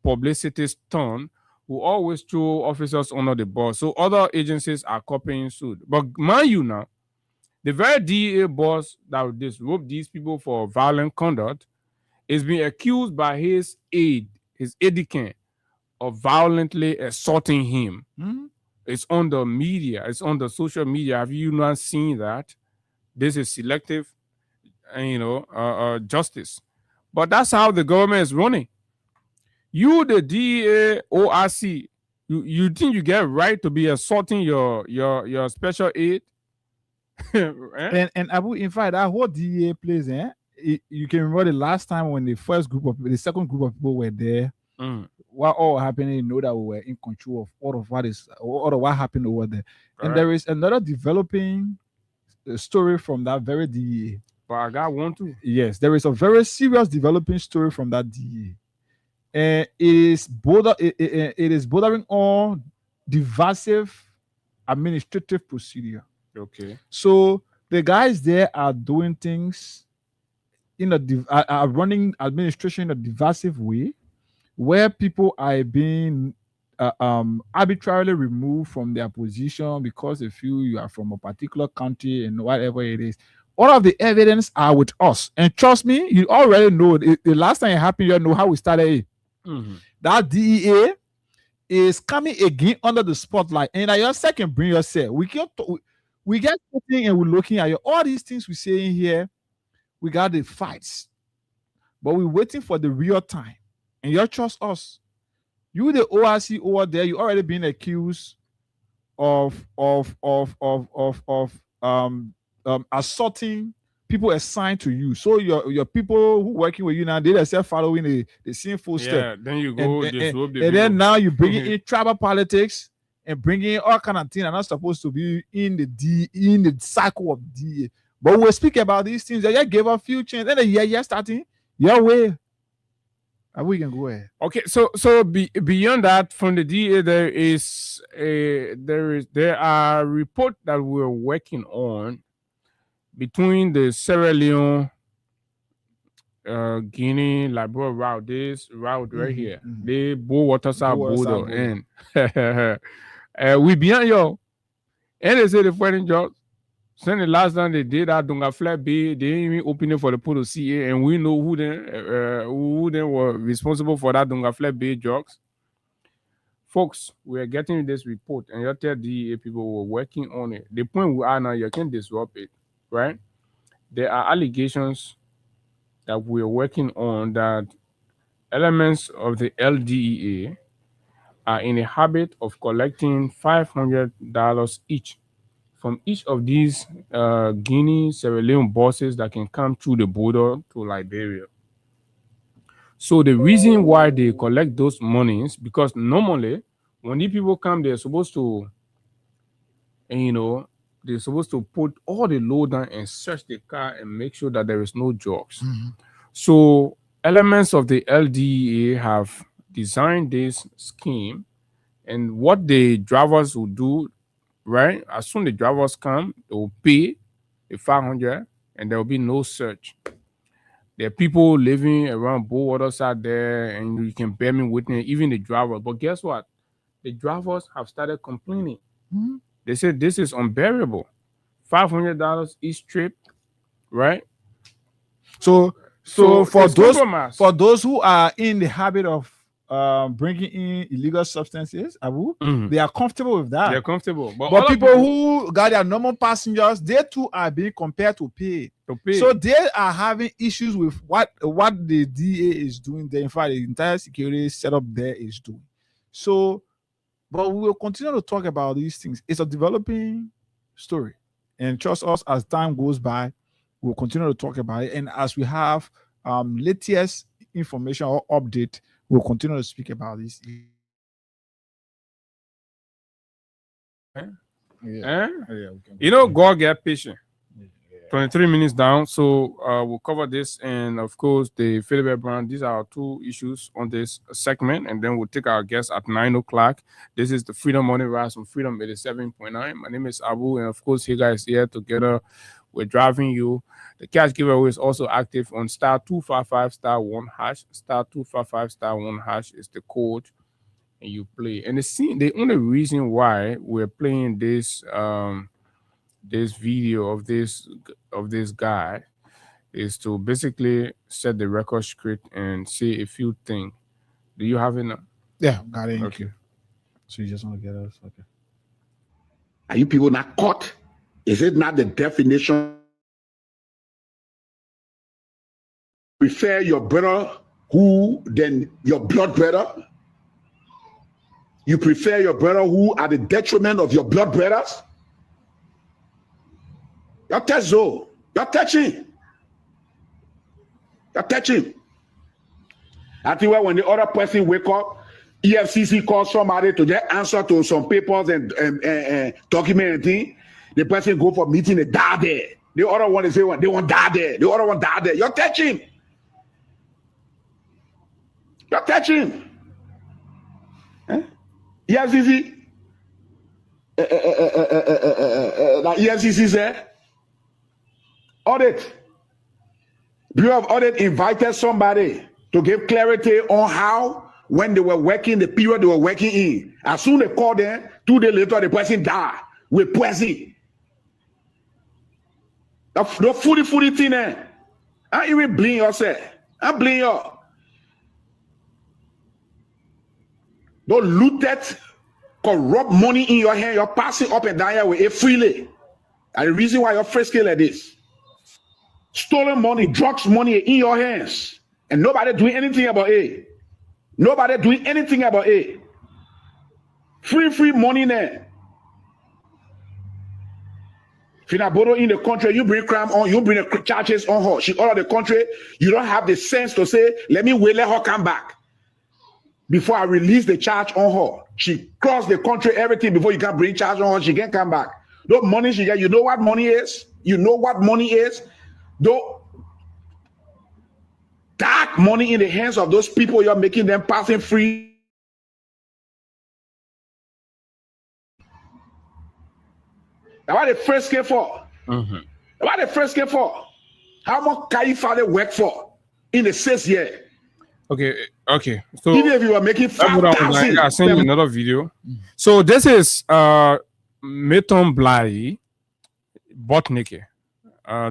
publicity stunt, will always throw officers under the bus. So other agencies are copying suit. But mind you now, the very DEA boss that disrobed these people for violent conduct is being accused by his aide, his aide-de-camp, of violently assaulting him. It's on the media. It's on the social media. Have you not seen that? This is selective, justice. But that's how the government is running. You, the DEA, ORC, you think you get right to be assaulting your special aide? And Abu, in fact, that whole DEA place, you can remember the last time when the second group of people were there. What all happening? You know that we were in control of all of what happened over there. And there is another developing story from that very DEA. But I got one too. Yes, there is a very serious developing story from that DEA. And it is bordering on divisive administrative procedure. Okay. So the guys there are doing things are running administration in a divisive way, where people are being arbitrarily removed from their position because they feel you are from a particular country and whatever it is. All of the evidence are with us. And trust me, you already know the last time it happened, you know how we started. That DEA is coming again under the spotlight. And I just second bring yourself. We get something and we're looking at all these things we're saying here. We got the fights, but we're waiting for the real time. And you trust us. You, the ORC over there, you already been accused of assaulting people assigned to you. So your people who working with you now, they themselves following the sinful step. Yeah, then you go and then now you bring in tribal politics and bringing all kind of things that are not supposed to be in the cycle of DA. But we'll speak about these things. They gave a few changes. And then you're starting your way. And we can go ahead. Okay, so beyond that, from the DA, there are reports that we're working on between the Sierra Leone, Guinea, Liberia route. This route right here, the Waterside border, and we beyond yo, and they say the fighting jobs. Since the last time they did that Dunga Flat Bay, they didn't even open it for the people to see it, and we know who then were responsible for that Dunga Flat Bay drugs. Folks, we are getting this report, and you tell DEA people were working on it. The point we are now, you can disrupt it, right? There are allegations that we are working on that elements of the LDEA are in the habit of collecting $500 each from each of these Guinea, Sierra Leone bosses that can come through the border to Liberia. So the reason why they collect those monies, because normally when these people come, they're supposed to, they're supposed to put all the load down and search the car and make sure that there is no drugs. So elements of the LDEA have designed this scheme, and what the drivers will do, right? As soon as the drivers come, they will pay the $500 and there will be no search. There are people living around Bowaters out there, and you can bear me witness, even the drivers. But guess what? The drivers have started complaining. They said this is unbearable. $500 each trip, right? So for those who are in the habit of bringing in illegal substances, Abu, they are comfortable with that. They're comfortable. But people who got their normal passengers, they too are being compared to pay. So they are having issues with what the DA is doing there. In fact, the entire security setup there is doing. So, but we will continue to talk about these things. It's a developing story. And trust us, as time goes by, we'll continue to talk about it. And as we have latest information or update, we'll continue to speak about this. Eh? We can You know, God get patient. 23 minutes down, so we'll cover this, and of course the Philip Brown. These are our two issues on this segment, and then we'll take our guest at 9 o'clock. This is the Freedom Morning Rise on Freedom 87.9. My name is Abu, and of course you guys here together. We're driving you. The cash giveaway is also active on *255*1#. *255*1# is the code, and you play. And the only reason why we're playing this this video of this guy is to basically set the record straight and say a few things. Do you have it now? Yeah, got it. Okay. So you just want to get us? Okay. Are you people not caught? Is it not the definition? Prefer your brother who than your blood brother? You prefer your brother who at the detriment of your blood brothers? You're touching. You're touching. You're touching. I think when the other person wake up, EFCC calls somebody to just answer to some papers and document and thing. The person go for meeting, they die there. The other one is say they want die there. The other one die there. You're touching. You're touching. EFCC. Like EFCC said. Audit. Bureau of Audit invited somebody to give clarity on how, when they were working, the period they were working in. As soon as they called them, 2 days later, the person died with poison. The fully thing there. I even blame yourself. I blame you. Don't loot that corrupt money in your hand. You're passing up and down here with it freely. And the reason why you're frisky like this. Stolen money, drugs money in your hands. And nobody doing anything about it. Nobody doing anything about it. Free money there. If you're not borrow in the country, you bring crime on, you bring the charges on her. She out of the country, you don't have the sense to say, let her come back. Before I release the charge on her. She crossed the country, everything, before you can bring charge on her, she can come back. The money she get, you know what money is? You know what money is? Though dark money in the hands of those people, you're making them passing free. That's what they first came for. That's what they first came for. How much can you father work for in the 6th year? Okay. So even if you were making 5,000, I sent you another video. So this is Meton Bly Botnicki.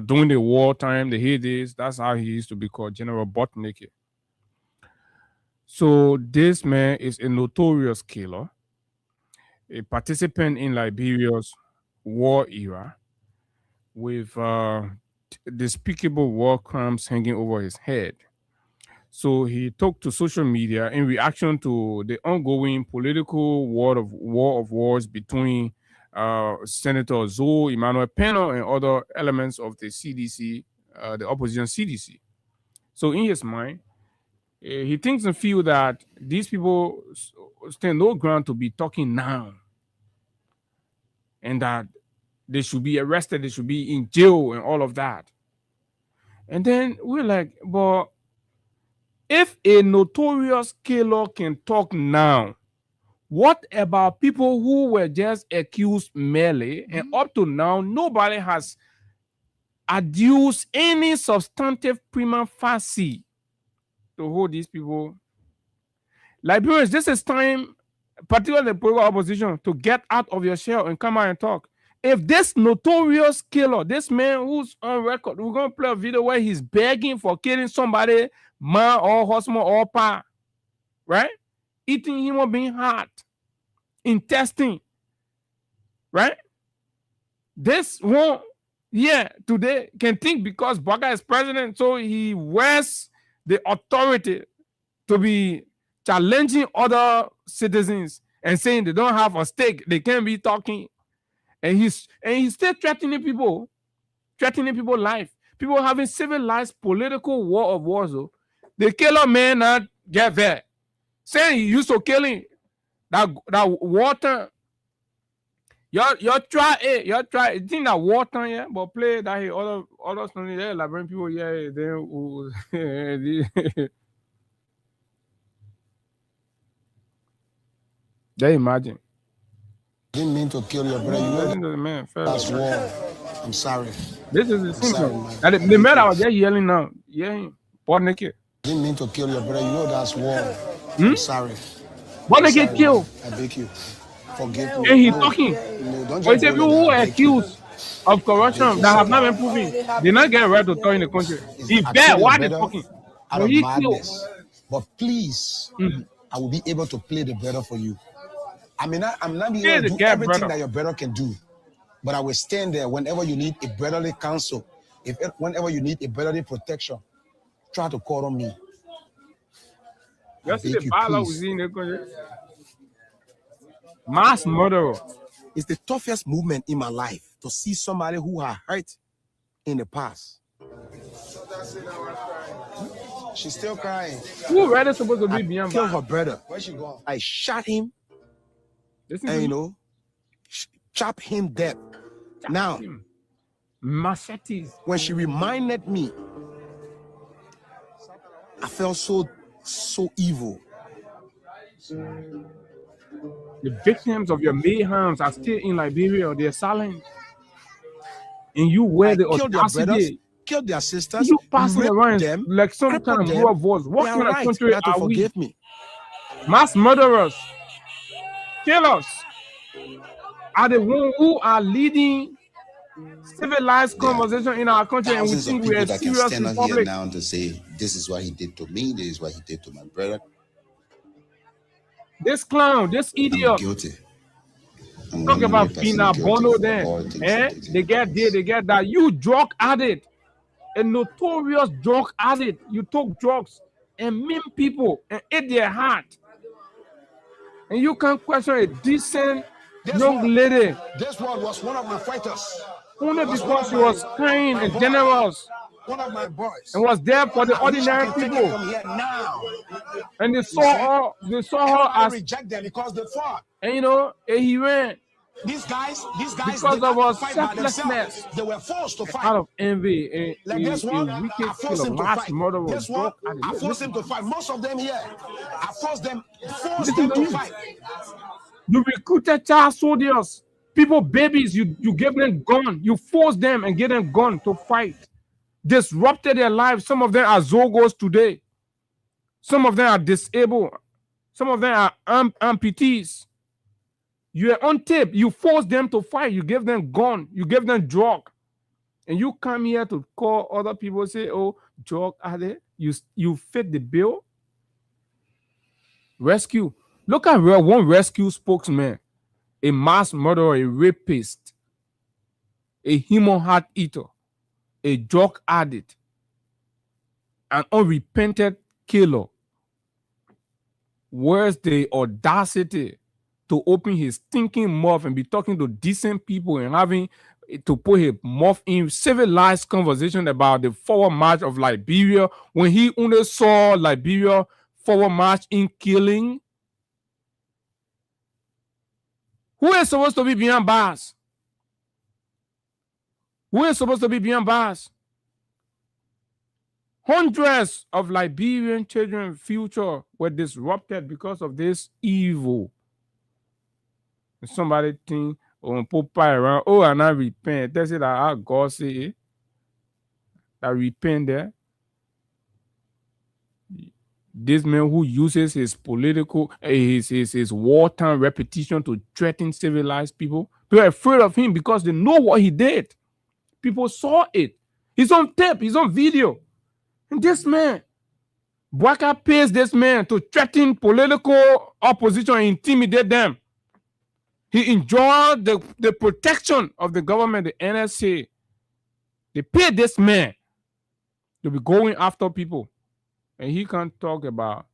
During the wartime, the heydays, that's how he used to be called, General Botnicki. So this man is a notorious killer, a participant in Liberia's war era, with despicable war crimes hanging over his head. So he took to social media in reaction to the ongoing political war of wars between Senator Zoe Emmanuel Peno and other elements of the CDC, the opposition CDC. So in his mind, he thinks and feels that these people stand no ground to be talking now, and that they should be arrested, they should be in jail and all of that. And then we're like, but if a notorious killer can talk now, what about people who were just accused merely, and up to now, nobody has adduced any substantive prima facie to hold these people? Liberians, this is time, particularly the political opposition, to get out of your shell and come out and talk. If this notorious killer, this man who's on record, we're going to play a video where he's begging for killing somebody, man or husband or pa, right? Eating human being heart, intestine, right? This one, today can think because Baka is president, so he wears the authority to be challenging other citizens and saying they don't have a stake, they can't be talking, and he's still threatening people life. People having civilized political war of wars. The killer man not get there. Saying he used to killing that water. Y'all try it. Y'all try it. It's in that war time, yeah, but play that here. Other stuff there, like when people, yeah, then they imagine. Didn't mean to kill your brother. You know Listen to the man first. that's war. I'm sorry. This is the sorry, symptom. man. And the man I was just yelling now. Yeah, butt naked. Didn't mean to kill your brother. You know that's war. Hmm? I'm sorry. Butt I'm naked sorry, kill. man. I beg you. Forgive me. And he's No, talking. no, don't But he just said go people there. who I are beg you. accused of corruption that have not been proven, they not get right to talk in the country. He I bad. killed your Why they brother talking? out But of he killed. madness. But please, I will be able to play the brother for you. I'm not be Play able the to do guy, everything brother. that your brother can do. But I will stand there whenever you need a brotherly counsel. Whenever you need a brotherly protection, try to call on me. You see beg the you, battle please. we see in the country? Mass murderer. It's the toughest movement in my life to see somebody who had hurt in the past. She's still crying. Who really supposed to be I beyond killed bars? her brother. Where she gone? I shot him Listen and to you me. know, chop him dead. Now, Machetes. when she reminded me, I felt so evil. The victims of your mayhems are still in Liberia. They're silent. And you wear I the killed their brothers, audacity. killed their sisters, You passing raped around them, like some kind crippled of them. raw voice. What They are kind of right. country They have to are we? forgive me. Mass murderers, killers are the ones who are leading civilized conversation in our country, and we Thousands of think we are people a that can serious stand on here republic. now to say, this is what he did to me, this is what he did to my brother. This clown, this I'm idiot, guilty. I'm talk about 100% Fina guilty Bono for then. all things Eh? I did. They get there, they get that. You drug addict, a notorious drug addict. You took drugs and mean people and ate their heart. And you can't question a decent young lady This one was one of my fighters. only because she was kind and generous One of my boys. and was there for the I wish I ordinary can take it people. from here now. And they saw her as, Reject them because they fought. and you know, and he ran These guys because did of not our fight by themselves. selflessness, They were forced to fight. out of envy, Like this a one, wicked I forced killer, him to mass fight. murderer, This one, drug I addict. forced him to fight. Most of them here, I forced them Listen to to you. fight. You recruited child soldiers, people, babies. You gave them gun. You forced them and gave them gun to fight. Disrupted their lives. Some of them are Zogos today. Some of them are disabled. Some of them are amputees. You are on tape. You forced them to fight. You gave them gun. You gave them drug. And you come here to call other people, say, oh, drug addict. You fit the bill. Rescue. Look at one rescue spokesman. A mass murderer, a rapist, a human heart eater, a drug addict, an unrepentant killer. Where's the audacity to open his stinking mouth and be talking to decent people and having to put his mouth in civilized conversation about the forward march of Liberia when he only saw Liberia forward march in killing? Who is supposed to be beyond bars? Who is supposed to be beyond bars? Hundreds of Liberian children's future were disrupted because of this evil. And somebody think, oh, Popeye around, oh, and I repent. That's it, that God say it. I repent there. This man who uses his political, his wartime repetition to threaten civilized people, people are afraid of him because they know what he did. People saw it. He's on tape, he's on video. And this man, Bwaka pays this man to threaten political opposition and intimidate them. He enjoyed the protection of the government, the NSA. They pay this man to be going after people. And he can't talk about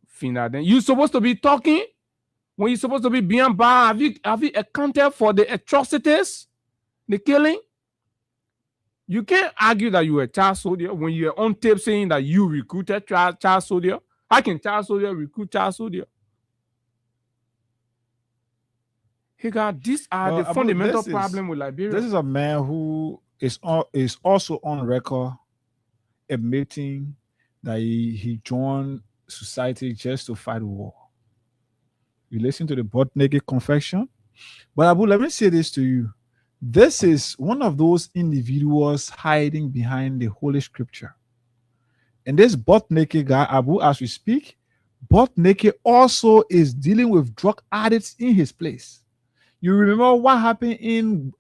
Fina. Then you're supposed to be talking when you're supposed to be beyond bar. Have you accounted for the atrocities, the killing? You can't argue that you were a child soldier when you're on tape saying that you recruited child soldier. How can child soldier recruit child soldier? He got these are the Abu, fundamental this is- problem with Liberia. This is a man who is also on record admitting that he joined society just to fight war. You listen to the butt naked confession. But Abu, let me say this to you. This is one of those individuals hiding behind the Holy Scripture. And this butt naked guy, Abu, as we speak, butt naked also is dealing with drug addicts in his place. You remember what happened in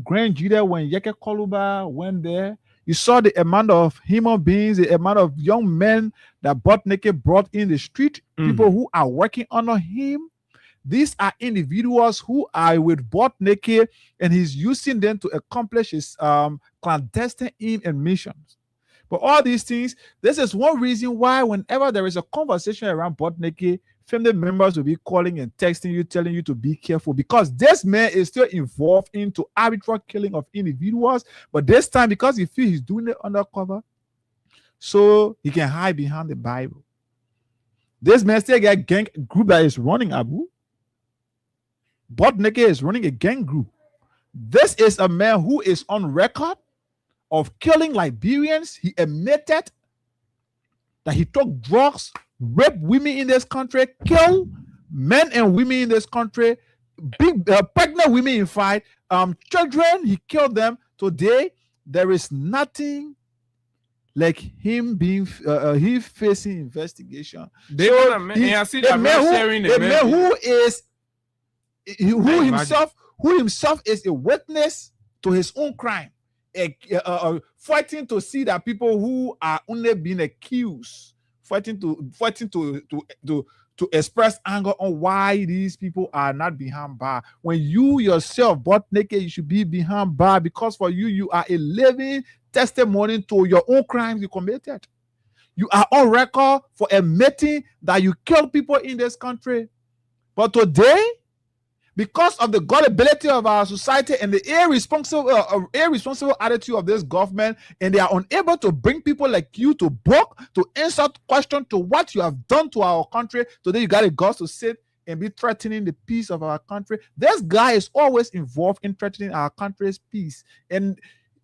Grand Judah when Yeke Koluba went there? You saw the amount of human beings, the amount of young men that butt naked brought in the street, people who are working under him. These are individuals who are with butt naked, and he's using them to accomplish his clandestine aim and missions. But all these things, this is one reason why whenever there is a conversation around butt naked, family members will be calling and texting you, telling you to be careful, because this man is still involved into arbitrary killing of individuals. But this time, because he feels he's doing it undercover, so he can hide behind the Bible. This man still got a gang group that is running, Abu. Butt naked is running a gang group. This is a man who is on record of killing Liberians. He admitted that he took drugs, raped women in this country, killed men and women in this country, big pregnant women in fact, children, he killed them. Today, there is nothing like him being he facing investigation. They So want to he- I see a that man man sharing who, the a man man. who himself is a witness to his own crime, fighting to see that people who are only being accused, fighting to express anger on why these people are not behind bar. When you yourself butt naked, you should be behind bar, because for you are a living testimony to your own crimes you committed. You are on record for admitting that you killed people in this country. But today, because of the gullibility of our society and the irresponsible attitude of this government, and they are unable to bring people like you to book to answer question to what you have done to our country, today you got a guts to sit and be threatening the peace of our country. This guy is always involved in threatening our country's peace, and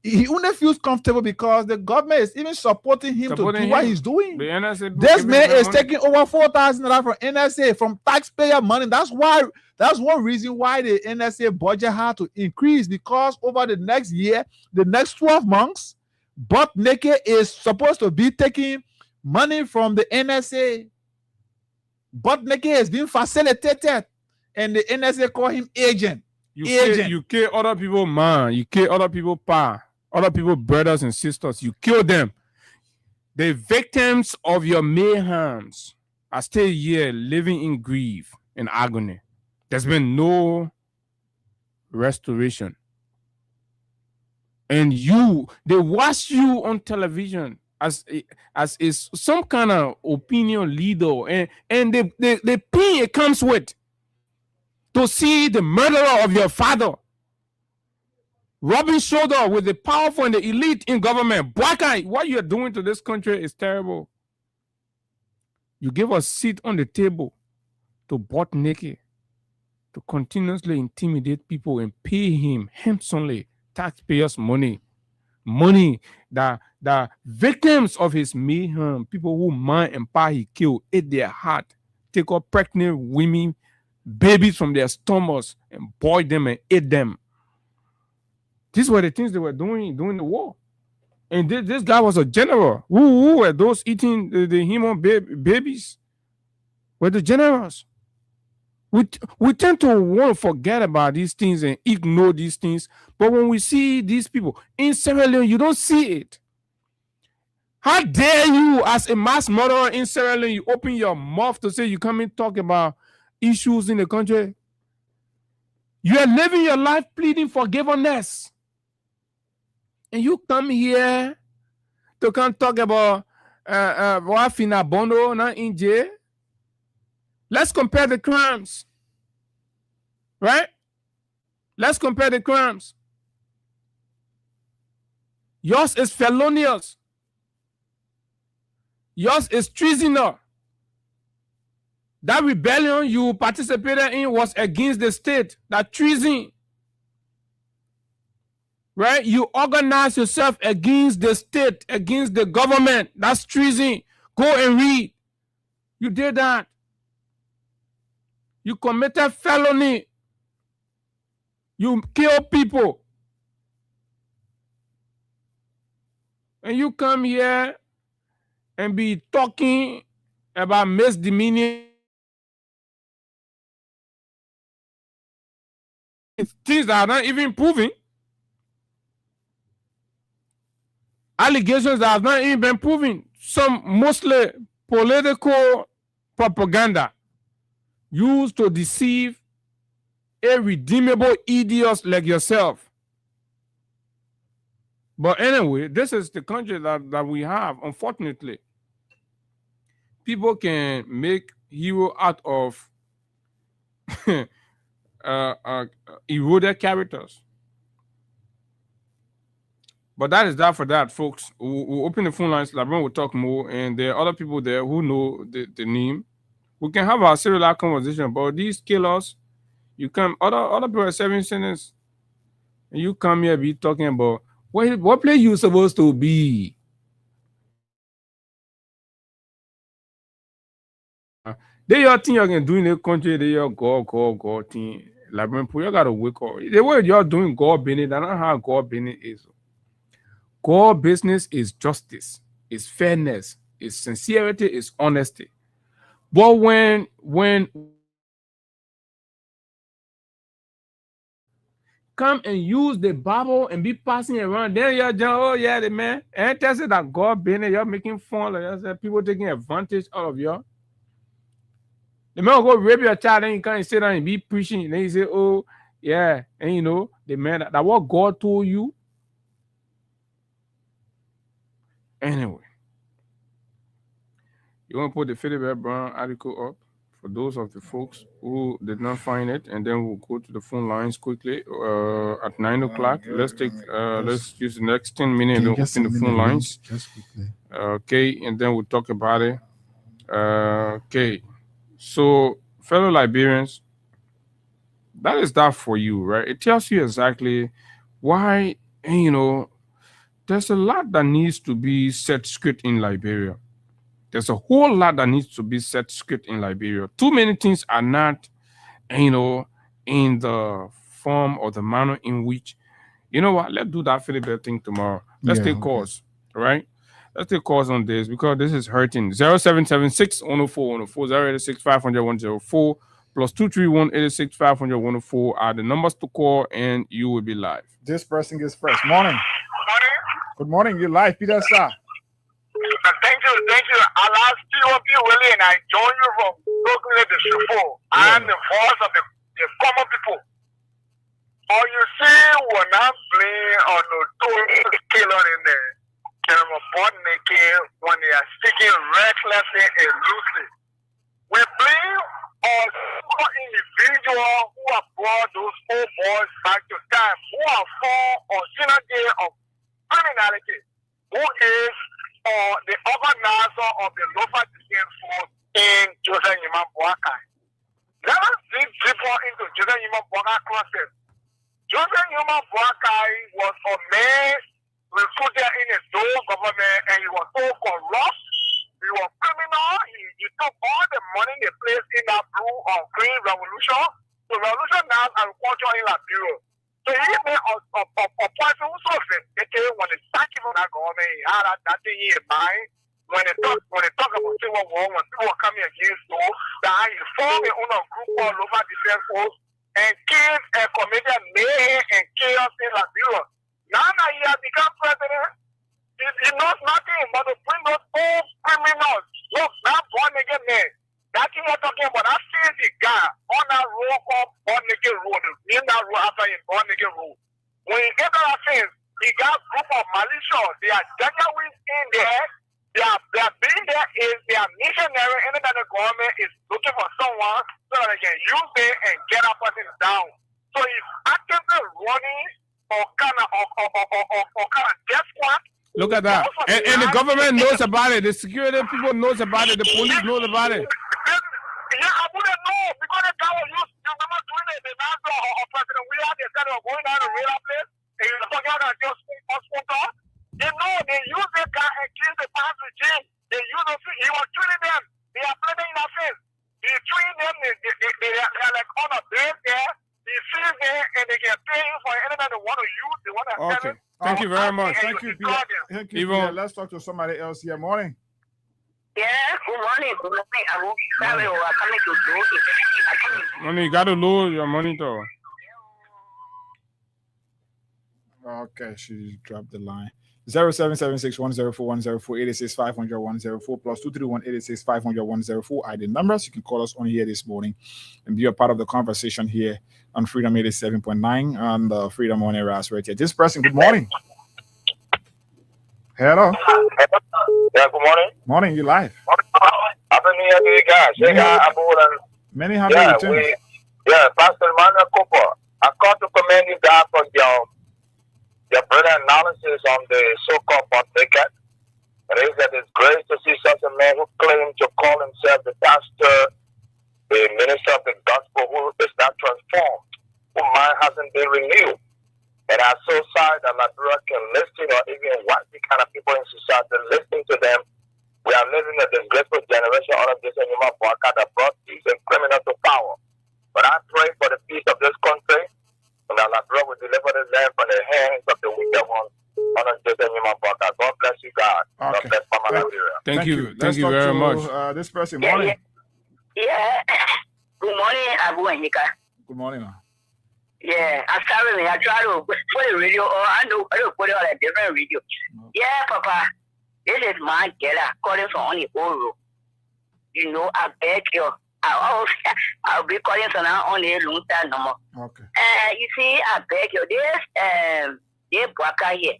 he only feels comfortable because the government is even supporting him to do what he's doing. The NSA This man is money. taking over $4,000 from NSA, from taxpayer money. That's one reason why the NSA budget had to increase, because over the next year, the next 12 months, butt naked is supposed to be taking money from the NSA. Butt naked is being facilitated, and the NSA call him agent. You kill other people, man. You kill other people, other people, brothers and sisters. You kill them. The victims of your mayhems are still here living in grief and agony. There's been no restoration. And they watch you on television as is some kind of opinion leader, and the pain it comes with to see the murderer of your father rubbing shoulder with the powerful and the elite in government. Black eye, what you're doing to this country is terrible. You give a seat on the table to butt naked, to continuously intimidate people and pay him handsomely taxpayers' money that victims of his mayhem, people who mind and power he killed, ate their heart, take up pregnant women, babies from their stomachs, and boiled them and ate them. These were the things they were doing during the war. And this guy was a general. Who were those eating the human babies? Were the generals. We tend to want to forget about these things and ignore these things. But when we see these people in Sierra Leone, you don't see it. How dare you, as a mass murderer in Sierra Leone, you open your mouth to say you come and talk about issues in the country? You are living your life pleading forgiveness. And you come here to come talk about Wafina Bondo, not in jail. Let's compare the crimes. Right? Let's compare the crimes. Yours is felonious. Yours is treasonous. That rebellion you participated in was against the state. That treason. Right? You organize yourself against the state, against the government. That's treason. Go and read. You did that. You committed felony. You killed people. And you come here and be talking about misdemeanor things that are not even proven. Allegations that have not even been proven. Some mostly political propaganda used to deceive irredeemable idiots like yourself. But anyway, this is the country that we have, unfortunately. People can make hero out of eroded characters. But that is that for that, folks. We'll open the phone lines. LeBron will talk more, and there are other people there who know the name. We can have our serial conversation about these killers. You come, other people are serving sentence, and you come here be talking about what place you supposed to be. They your thing you can do in the country. They your God thing. LeBron, you gotta wake up. The way you're doing God business, that's not how God business is. God business is justice, is fairness, is sincerity, is honesty. But when come and use the Bible and be passing around, then you're just, oh yeah, the man, and tell you that God business, you're making fun of yourself, people taking advantage out of you. The man will go rape your child, and you can't sit down and be preaching, and then you say, oh yeah, and you know, the man that what God told you. Anyway, you want to put the Philip Brown article up for those of the folks who did not find it, and then we'll go to the phone lines quickly at 9 o'clock. Let's use the next 10 minutes and open the phone lines. Just quickly. Okay, and then we'll talk about it. Okay, so fellow Liberians, that is that for you, right? It tells you exactly why, you know, there's a lot that needs to be set straight in Liberia. There's a whole lot that needs to be set straight in Liberia. Too many things are not, you know, in the form or the manner in which, you know what, let's do that Philip thing tomorrow. Let's take calls, right? Let's take calls on this because this is hurting. 0776 104 104 086 500 104 plus 231 86 500 104 are the numbers to call, and you will be live. This person gets first. Morning. Good morning. You're live, Peter Sir. Thank you. I love TOP Willie, and I join you from Brooklyn to Shufo. I am the voice of the common people. Or you see, we're not playing on the killer in the camera button when they are speaking recklessly and loosely. We blame on some individual who have brought those old boys back to time, who are for or synergy of criminality, who is the organizer of the Lofa Defense Force in Joseph Yimam Boakai. Let us dig deeper into Joseph Yimam Boakai process. Joseph Yimam Boakai was a man recruited in his own government, and he was so corrupt, he was criminal, he took all the money they placed in that blue or green revolution to revolutionize agriculture in Liberia. So he made a point who something. When they start giving that government, he had that thing in mind. When they talk about civil war, when people are coming against you, that he formed a group called Lofa Defense Force and killed and committed mayhem and chaos in Liberia. Now that he has become president, he knows nothing but to bring those old criminals. Look, now born again man. That thing we're talking about, that crazy guy on that road called Born Again Road, in that road after him, Born Again Road. When he get that thing, he got a group of malicious. They are genuine in there. They are being there is they are missionary, and then the government is looking for someone so that they can use it and get that person down. So he's actively running or kind of death squad. Look at that. And the government knows about it. The security people knows about it. The police knows about it. Yeah, you very much. Thank you, Pierre. Thank you, Pierre. Let's talk to somebody else here. Morning. Yeah, good morning. Good morning. I will sorry, we're coming to do it. Money, you got to lower your monitor. Okay, she dropped the line. 0776-104-104-886-500-104 plus 231-886-500-104 ID numbers. You can call us on here this morning and be a part of the conversation here on Freedom 87.9 on the Freedom on Air right here. This person, good morning. Hello. Yeah, good morning. Morning, you live. Happy New Year to you guys. Many happy returns. Pastor Emmanuel Cooper, I call to commend you guys for your better analysis on the so-called pontificate. It is a disgrace to see such a man who claims to call himself the pastor, the minister of the gospel, who is not transformed, whose mind hasn't been renewed. And I'm so sorry that Liberia can listen, or even white kind of people in society listening to them. We are living a disgraceful generation out of this animal podcast that brought these criminals to power. But I pray for the peace of this country, and that Liberia will deliver the land from the hands of the wicked one. On this animal podcast. God bless you, God. God bless Mama Liberia. Thank you. Thank you very much. This person, morning. Yeah. Good morning, Abu Anika. Good morning, ma. Yeah, I'm sorry, I try to put a radio, or I don't put it on a different radio. Yeah, Papa, this is my girl calling from on the old road. You know, I beg you. I'll be calling from now on the long time no more. Okay. You see, I beg you, this Bwaka here.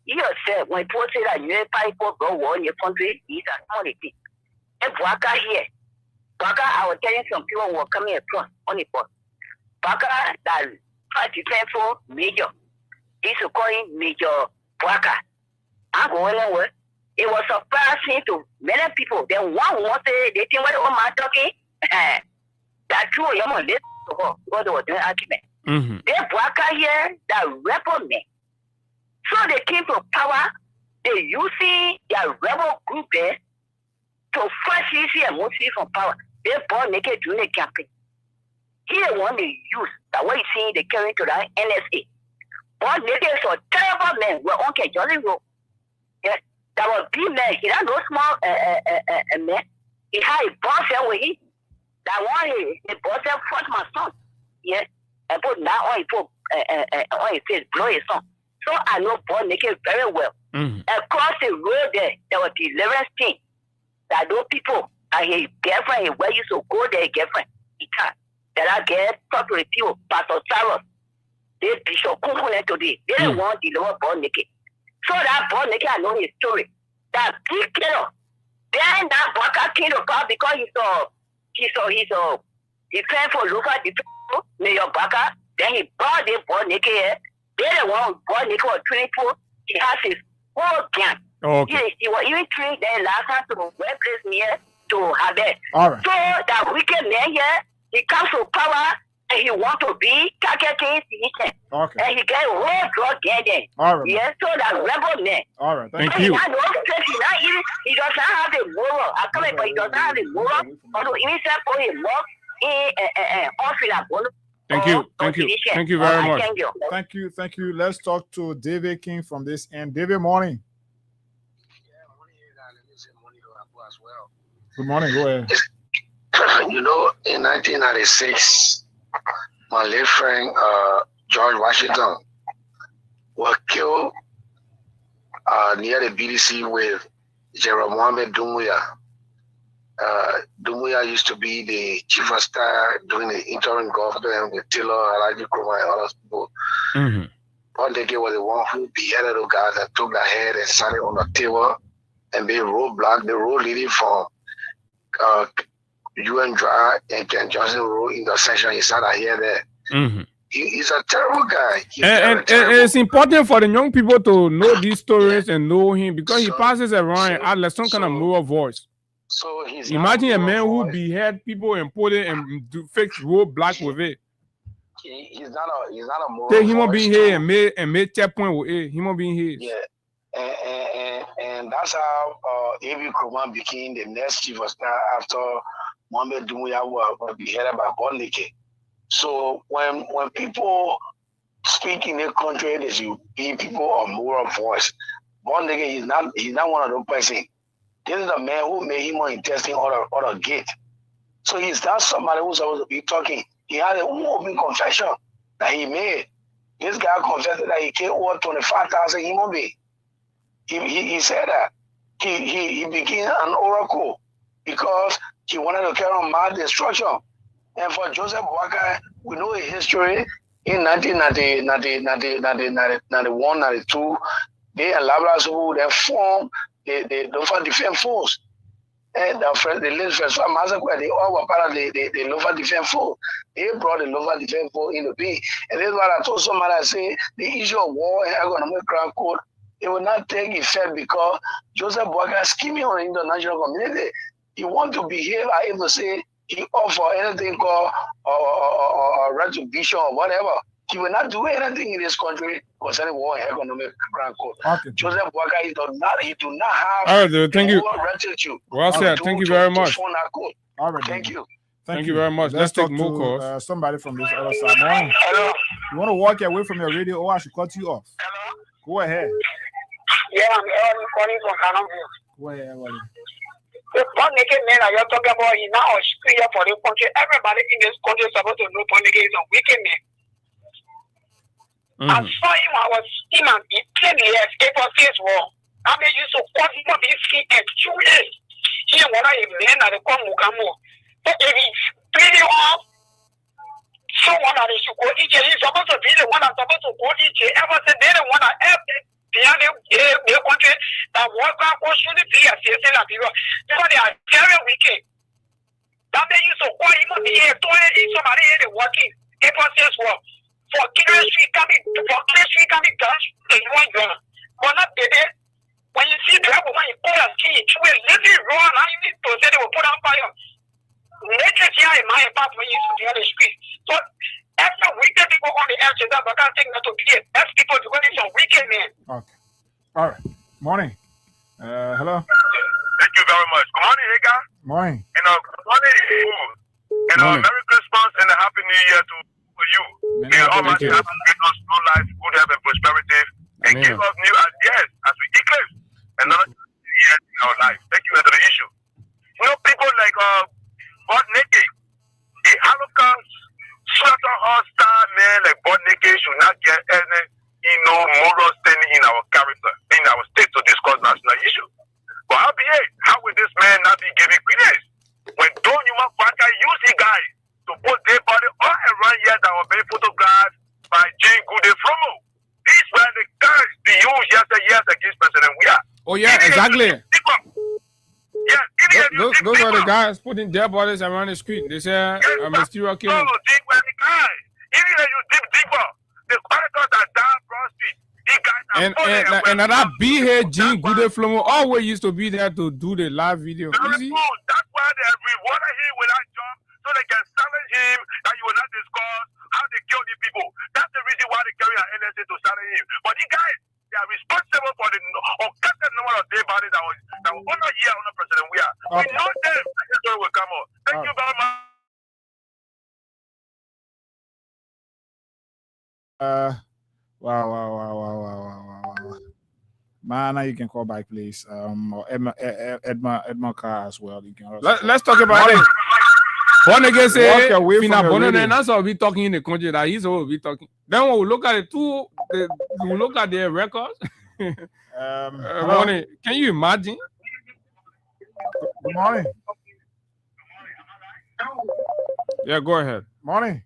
You said when people say that you people go war in your country, these are only things. And Bwaka here. Bwaka, I was telling some people who were coming across on the board. Bwaka that fight defense for Major. This is calling Major Bwaka. I'm going away. It was surprising to many people. Then one wanted, they think what am I talking? That true, you know, this what they were doing argument. They Bwaka here, that rebel men. So they came to power, they using their rebel group there to fight CC and Moses from power. They bought naked doing a campaign. Here one they use that way see they carry to the NSA. But naked so terrible men were on Jolly Road. Yeah, that was big man. He had no small man. He had a boss with him. That one he boss fought my son. Yeah. And put now on his face, blow his son. So I know Paul naked very well. Across the road there was the deliverance team. That those people and his girlfriend, where you so go there, girlfriend, he can't. That I get talk to the people, Pastor Saros. They Bishop Kumpule today. They don't want to deliver Paul naked. So that Paul naked, I know his story. That big killer. Then that Bwaka came to power because he came for local defense, Mayor Bwaka. Then he brought the Paul naked here. They're the one Paul naked was 24. He has his whole gang. Okay. He was even trained there last time to workplace near to Habet. All right. So that wicked man here, he comes to power and he wants to be targeting citizen. Okay. And he get a whole drug gang there. All right. Yeah, so that rebel man. All right. Thank so you. He does not have the moral. I come but he does not have the moral. Although even say for him work in Thank you. Thank you. Thank you very much. Thank you. Thank you. Let's talk to David King from this end. David, morning. Good morning. Go ahead. You know, in 1996, my late friend George Washington was killed near the BDC with General Mohammed Doumbouya. Doumbouya used to be the chief of staff during the interim government with Taylor, Alaji Nkrumah, and other people. Pondeke was the one who beheaded those guys and took their head and sat it on the table and made roadblock, the road leading from UN Drive and Ken Johnson Road intersection. He sat here there. He's a terrible guy. And it's important for the young people to know these stories and know him because he passes around and adds some kind of moral voice. So imagine a man who behead people and put it and fix roadblock with it. He's not a moral Take human voice being here and make checkpoint with it. Human being here. Yeah. And that's how A.B. Nkrumah became the next chief of staff after Mohammed Doumbouya was beheaded by Bondeke. So when people speak in a country that you give people a moral voice. One nigga, he's not one of those person. This is a man who made him more interesting or a gate. So he's not somebody who's supposed to be talking. He had an open confession that he made. This guy confessed that he killed over 25,000 human beings. He said that he became an oracle because he wanted to carry on mass destruction. And for Joseph Boakai, we know his history. In 1991, 92, they and Labrador who they formed the Lofa Defense Force. And the Lynch First Massacre, they all were part of the Lofa Defense Force. They brought the Lofa Defense Force into being. And this is what I told somebody, I say, the issue of war and economic crime code, it will not take effect because Joseph Boakai is scheming on the international community. He wants to behave, I even say, he offer anything called retribution or whatever. He will not do anything in this country concerning war and economic crime code. Okay. Joseph Boakai, he do not have all right, thank you. restitute. Well said. Thank you very much. All right, thank you. Thank you very much. Let's take more calls. Somebody from this other side. Morning. Hello. You want to walk away from your radio or I should cut you off? Hello. Go ahead. Yeah, I'm calling from Canada. Go ahead, Wally. The born again man you're talking about is now a screen for the country. Everybody in this country is supposed to know born again is a wicked man. I saw him, I was him and he 10 years, it was his war. I mean, you so call him up his feet and 2 years. He and one of his men at the Komukamo. But if he's pretty off, someone that should go DJ, he's supposed to be the one that's supposed to go DJ. Ever since they don't want to help the country that work out shouldn't be a citizen of people. Because they are very wicked. That means you so call him up here, somebody here working. It was his war. For Kingsley Street coming, guns, they want you. But not baby. When you see the woman, you put a key, you will let it run. I need to say they will put on fire. Nature here in my apartment when you see the street. So, after wicked people on the edge, but I can't think that to be it. That's people because it's a wicked man. Okay. All right. Morning. Hello. Thank you very much. Good morning, Hagar. Morning. Good morning. Merry Christmas and a Happy New Year to you. May Almighty have given us long life, good health, and prosperity, and give us new ideas as we eclipse another year in our life. Thank you. Another issue. You know, people like Bob Nicky, the Holocaust, slaughterhouse-style man like Bob Nicky should not get any, moral standing in our character, in our state to discuss national issues. But how will this man not be giving credence when Don Yuma Kwaka use the guy to put their body all around here that were being photographed by Jean Goode Fromo? These were the guys they used years against President Weah. Oh yeah, exactly. Those are the guys putting their bodies around the street. They say a mysterious killing. So deep were the guys. Even if you dig deeper, the characters that died Broad Street, these guys are and that big head Jean Goode Fromo always used to be there to do the live video. Very cool. That's why they rewarded him with that job. So they can challenge him that you will not discuss how they kill these people. That's the reason why they carry an NSA to challenge him. But these guys, they are responsible for the uncounted number of dead bodies that was under here under President Weah. We know them. The history will come out. Thank you very much. Wow. Mana, you can call back, please. Or Edma Carr as well. You can also let's talk about it. One again say, that's all we talking in the country that he's all we talking. Then when we look at we look at their records. Morning. Can you imagine? Good morning. Yeah, go ahead. Morning.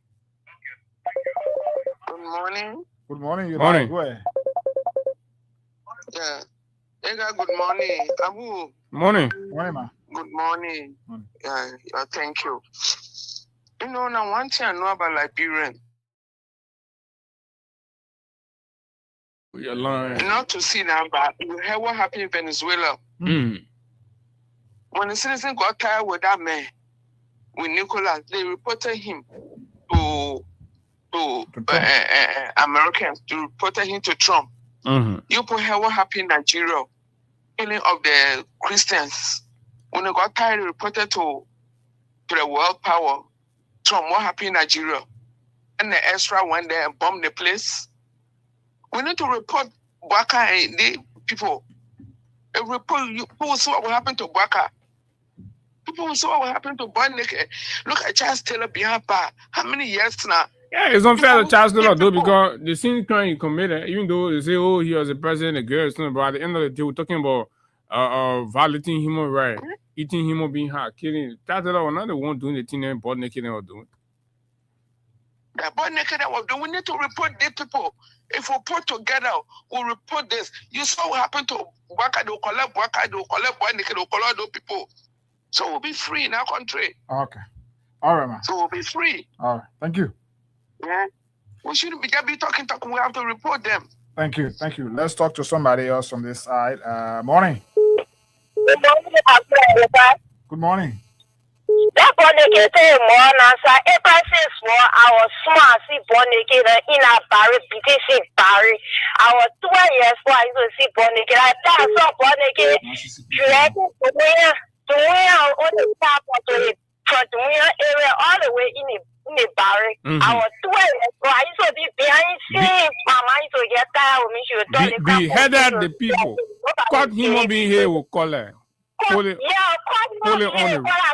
Good morning. Good morning. Morning. Go ahead. Yeah. Ega, good morning. Abu. Morning. Morning, ma. Good morning. Yeah, thank you. Now one thing I know about Liberian. You're lying. Not to see now, but you heard what happened in Venezuela. When the citizen got tired with that man, with Nicolas, they reported him to Americans, to reported him to Trump. You put hear what happened in Nigeria, killing of the Christians. When they got tired, they reported to the world power, Trump, what happened in Nigeria. And the extra went there and bombed the place. We need to report Bwaka and the people. People will see what will happen to Bwaka. People will see what will happen to Boneke. Look at Charles Taylor behind bar. How many years now? Yeah, it's unfair to Charles Taylor though, because the same crime he committed, even though they say, oh, he was a president, a girl, something, but at the end of the day, we're talking about violating human rights, eating human being heart, killing. Charles Taylor was not the one doing the thing that Boneke was doing. That Boneke that was doing. We need to report these people. If we put together, we'll report this. You saw what happened to Bwaka, they'll collect Bwaka, they'll collect Boneke, they'll collect those people. So we'll be free in our country. Okay. All right, man. So we'll be free. All right. Thank you. Yeah. We shouldn't be just be talking. We have to report them. Thank you. Thank you. Let's talk to somebody else from this side. Morning. Good morning. That Boneke say more answer. If I say small, I was small. See Boneke in a Barry, BTC Barry. I was 12 years for I to see Boneke. I saw Boneke creating to where on the top of the area all the way in the Barry. I was 12 years for I used to be behind scenes. Mama used to get tired with me. She would beheaded the people. Cut human being here will call her. Pull it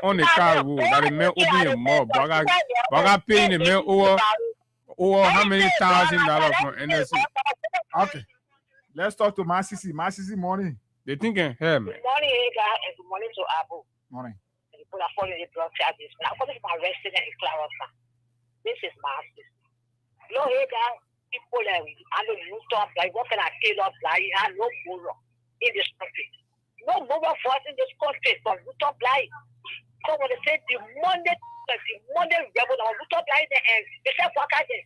on the car road. That the man open your mouth. Baga paying the man over how many $1,000 from NSC. Okay. Let's talk to Masisi. Masisi, morning. They thinking, hey, man. Good morning, Ega, and good morning to Abu. Morning. People are following the drug charges. Now, what is my resident in Clarissa? This is my sister. No, Ega, people I don't use top like what can I kill up like I no more in this country. No more for us in this country, but we top like. So when they say the Monday rebel, we top like and they say what I did.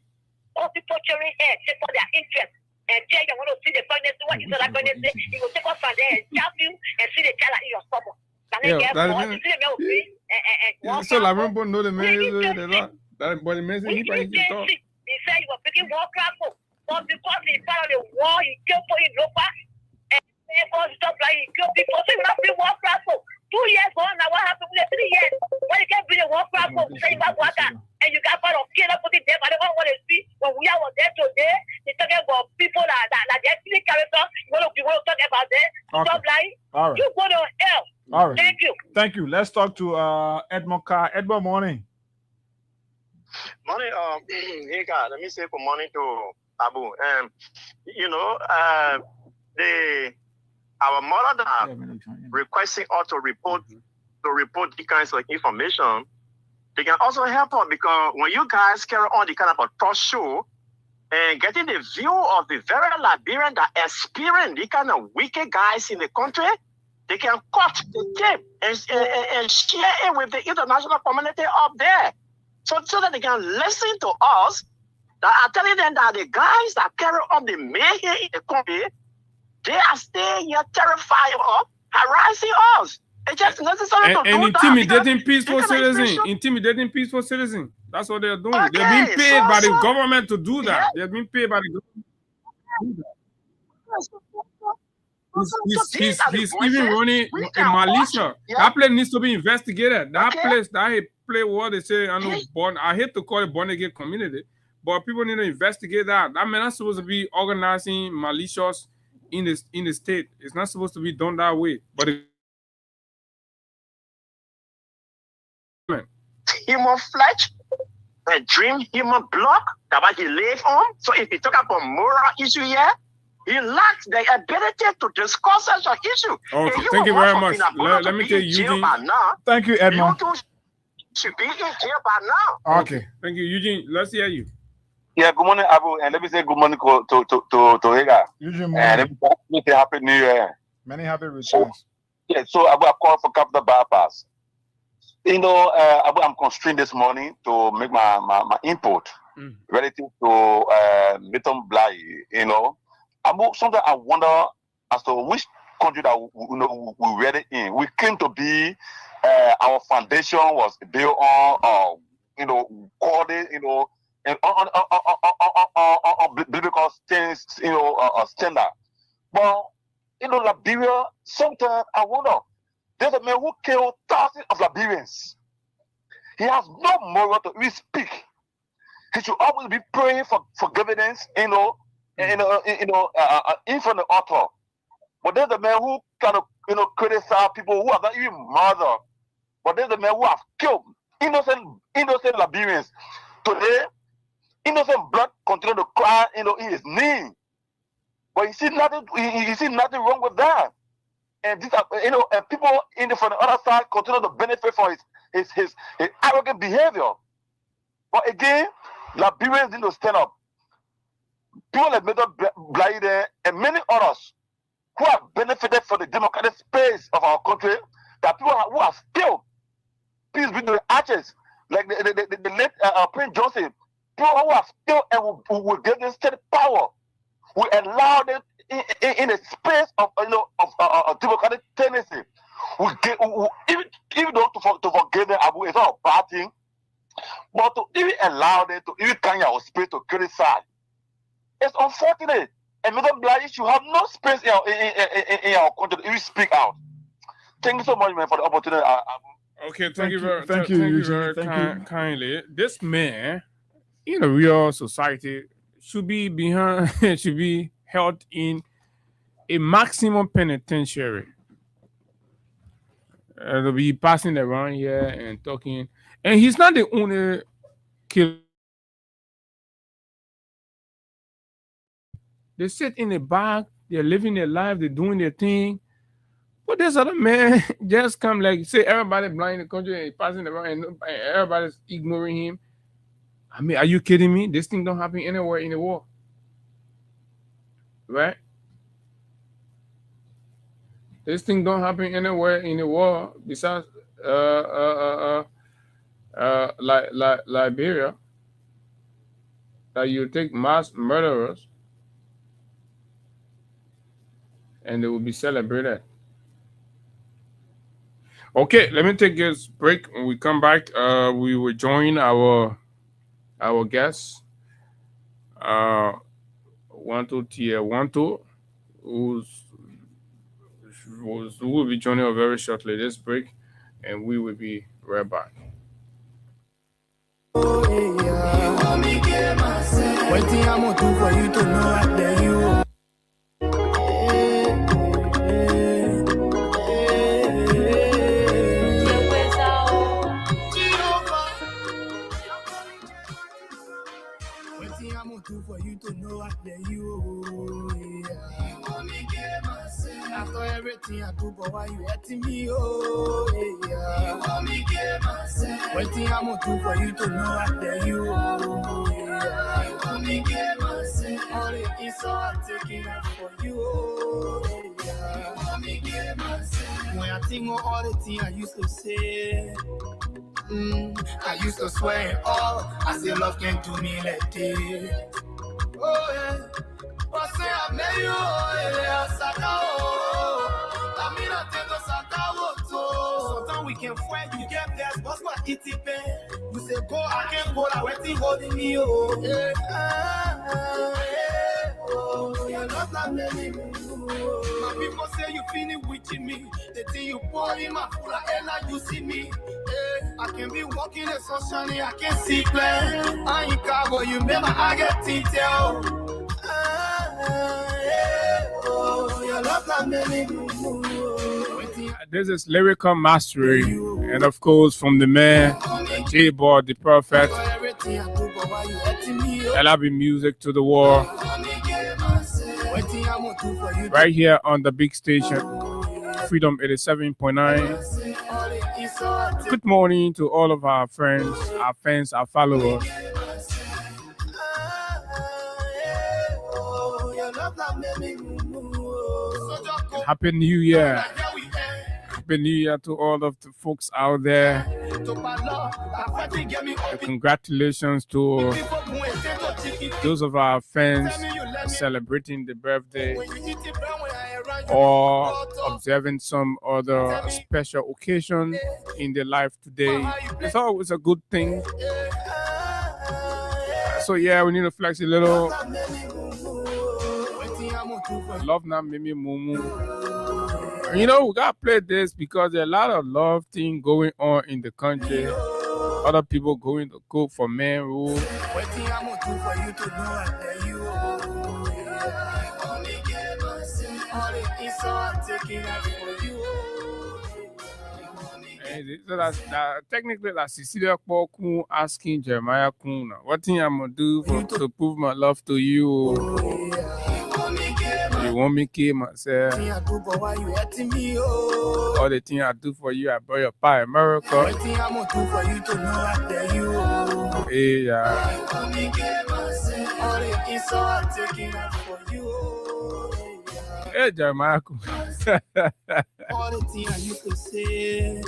All people cheering head, take for their interest. And tell you want to see the pregnancy, what is that pregnancy? He will take us from there and jump you and see the child in your stomach. So I remember know the man is but the man he probably can talk. He said he was picking war crap, but because he found the war, he killed for his local and because stop like he killed people, so he must be war crap. 2 years on now, what happened with 3 years? When you can't bring a war crap, say about water, and you got part of kill up put it there, but I don't want to see when we are there today, they're talking about people that they actually character, you want to talk about them, stop like All right. You go to hell. All right. Thank you. Thank you. Let's talk to Edmond Carr. Edmond, morning. Morning, hey God, let me say good morning to Abu. You know, our mother requesting us to report the kinds of information. They can also help us because when you guys carry on the kind of a talk show and getting the view of the very Liberian that experience the kind of wicked guys in the country, they can cut the tape and share it with the international community up there. So that they can listen to us that are telling them that the guys that carry on the mayhem in the country, they are staying here terrifying us, harassing us. It's just necessary to do that. Intimidating peaceful citizens. Intimidating peaceful citizens. That's what they're doing. They're being paid by the government to do that. They're being paid by the government to do that. He's even running a militia. That place needs to be investigated. That place, that play what they say, I hate to call it born again community, but people need to investigate that. That man not supposed to be organizing militias in the state. It's not supposed to be done that way. But human flesh, a dream human block that what he live on. So if you talk about moral issue here, he lacks the ability to discuss such an issue. Okay, thank you very much. Let me tell you, Eugene. Thank you, Edmond. Should be in jail by now. Okay. Thank you, Eugene. Let's hear you. Yeah, good morning, Abu, and let me say good morning to Hega. Eugene, and let me say happy New Year. Many happy returns. So Abu, I called for capital bypass. You know, Abu, I'm constrained this morning to make my input relative to Milton Bly. You know, Abu, sometimes I wonder as to which country that we read it in. We claim to be our foundation was built on, called it, and on biblical things, standard. But Liberia, sometimes I wonder. There's a man who killed thousands of Liberians. He has no moral to speak. He should always be praying for forgiveness, in front of the author. But there's the man who kind of criticize people who have not even murdered. But there's the man who have killed innocent Liberians. Today, innocent blood continue to cry in his knee. But you see nothing wrong with that. And these are, and people from the other side continue to benefit from his arrogant behavior. But again, Liberians need to stand up. People like Mr. Blaide and many others who have benefited from the democratic space of our country, that people who are still, peace be to the arches, like the late Prince Johnson, people who are still and will give them state power, will allow them in a space of democratic tendency. Even though to forgive them, it's not a bad thing, but to even allow them to even carry our space to criticize. It's unfortunate. And Mr. Blair should have no space in our country to even speak out. Thank you so much, man, for the opportunity. Okay, thank you very kindly. This man in a real society should be should be held in a maximum penitentiary. They'll be passing around here and talking, and he's not the only killer. They sit in the back, they're living their life, they're doing their thing. But this other man just come like say everybody blind in the country and passing around and everybody's ignoring him. I mean, are you kidding me? This thing don't happen anywhere in the world. Right? This thing don't happen anywhere in the world besides Liberia. That you take mass murderers and they will be celebrated. Okay, let me take this break. When we come back, we will join our guest, Wanto Tia Wanto, who will be joining us very shortly. This break, and we will be right back. What thing I'm gonna do for you to know that you. For you to know I let you. After everything I do, but why you letting me? Oh, yeah. You want me get myself. One thing I'm gonna do for you to know I let you. Yeah. You want me get myself. All the things I'm taking out for you. Oh, yeah. You want me get myself. When I think of all the things I used to say. I used to swear it all. I say love can't do me like this. Oh yeah, but say I made you. Yeah, sometimes we can fight. You get blessed, but what it depends. You say go, I can't go. I waiting holding me. Oh yeah, oh you're not like me. My people say you finish with me. They think you pour in my food and now you see me. I can be walking in sunshine, I can see clear. I ain't cargo, you remember I get detail. Oh, your love like me. This is lyrical mastery, and of course from the man J-Boy, the prophet. LRB music to the war. Right here on the big station, Freedom 87.9. Good morning to all of our friends, our fans, our followers. Happy New Year. Happy New Year to all of the folks out there. Congratulations to those of our fans celebrating the birthday or observing some other special occasion in their life today. It's always a good thing. So yeah, we need to flex a little. Love Now Mimi Mumu. You know, we gotta play this because there's a lot of love thing going on in the country. Other people going to go for man rule. So that's technically that's Cecilia Kun asking Jeremiah Kun, what thing I'm gonna do to prove my love to you? You want me kill myself? All the things I do for you, I brought your pie America. Yeah. Hey, Jeremiah. All the things I used to say,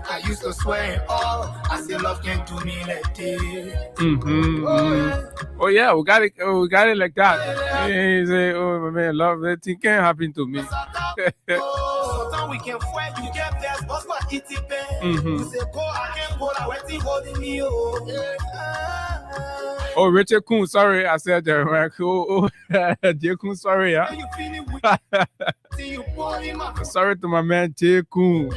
I used to swear all. I say love can't do me like this. Oh yeah, we got it like that. He say, oh my man, love that thing can't happen to me. Sometimes we can fight, you get best, but what it depends. You say go, I can't go, I waiting holding me. Oh, Richard Kun, sorry, I said Jeremiah. Oh, J Kun, sorry, yeah. Sorry to my man J Kun.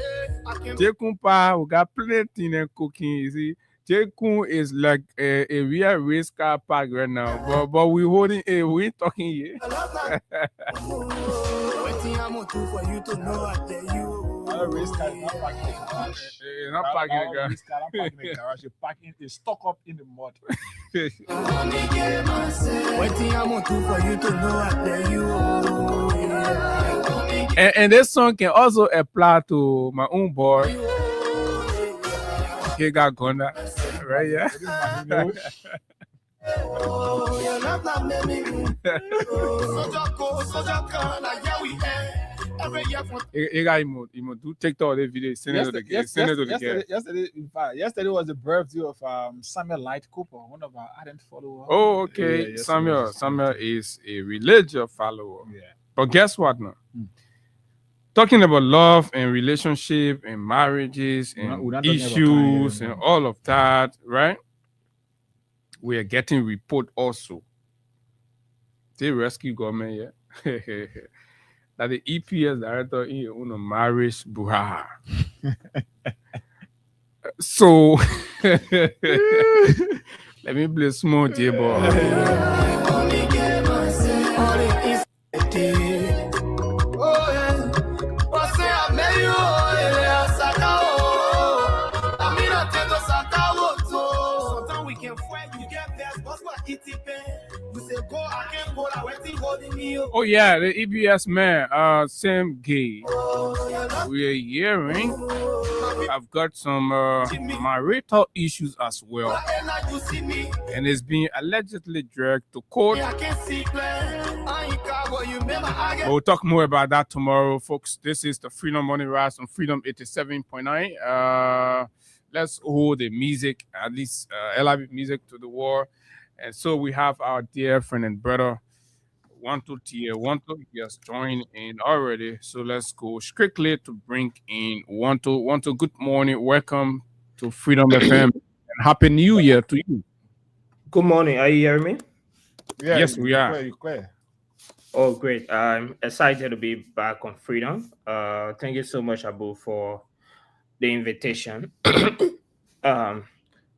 J Kun pa, we got plenty in cooking. You see, J Kun is like a real race car park right now. But we holding a, we ain't talking here. Waiting, I'm gonna do for you to know I tell you. Race car is not parking in the garage. Not parking in the garage. Race car not parking in the garage. You're parking, it's stuck up in the mud. Waiting, I'm gonna do for you to know I tell you. And this song can also apply to my own boy. He got Gonda, right? Yeah. Oh, you're not that many. You got him do TikTok the video, send it to the guest. Yesterday was the birthday of Samuel Light Cooper, one of our ardent followers. Oh, okay. Yeah, Samuel is a religious follower. Yeah. But guess what now? Talking about love and relationship and marriages and issues and all of that, right? We are getting report also. The rescue government, yeah. That the EPS director in a marriage buha. So let me play small table. Oh yeah, the EBS man, Sam Gay. We are hearing I've got some marital issues as well, and it's being allegedly dragged to court. We'll talk more about that tomorrow, folks. This is the Freedom Morning Rise on Freedom 87.9. Let's hold the music, at least LIB music, to the war. And so we have our dear friend and brother, Wanto Tier. Wanto, he has joined in already. So let's go strictly to bring in Wanto. Wanto, good morning. Welcome to Freedom FM. And Happy New Year to you. Good morning. Are you hearing me? Yeah, yes, we are. You're clear. Oh, great. I'm excited to be back on Freedom. Thank you so much, Abu, for the invitation.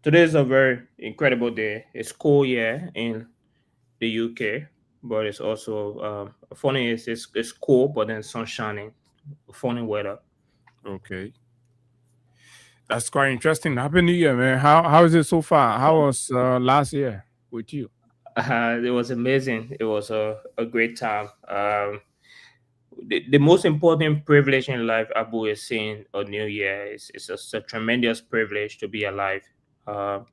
Today is a very incredible day. It's cool year in the UK, but it's also funny. It's cool, but then sun shining, funny weather. Okay, that's quite interesting. Happy New Year, man. How is it so far? How was last year with you? It was amazing. It was a great time. The most important privilege in life, Abu, is seeing a new year. It's a tremendous privilege to be alive. And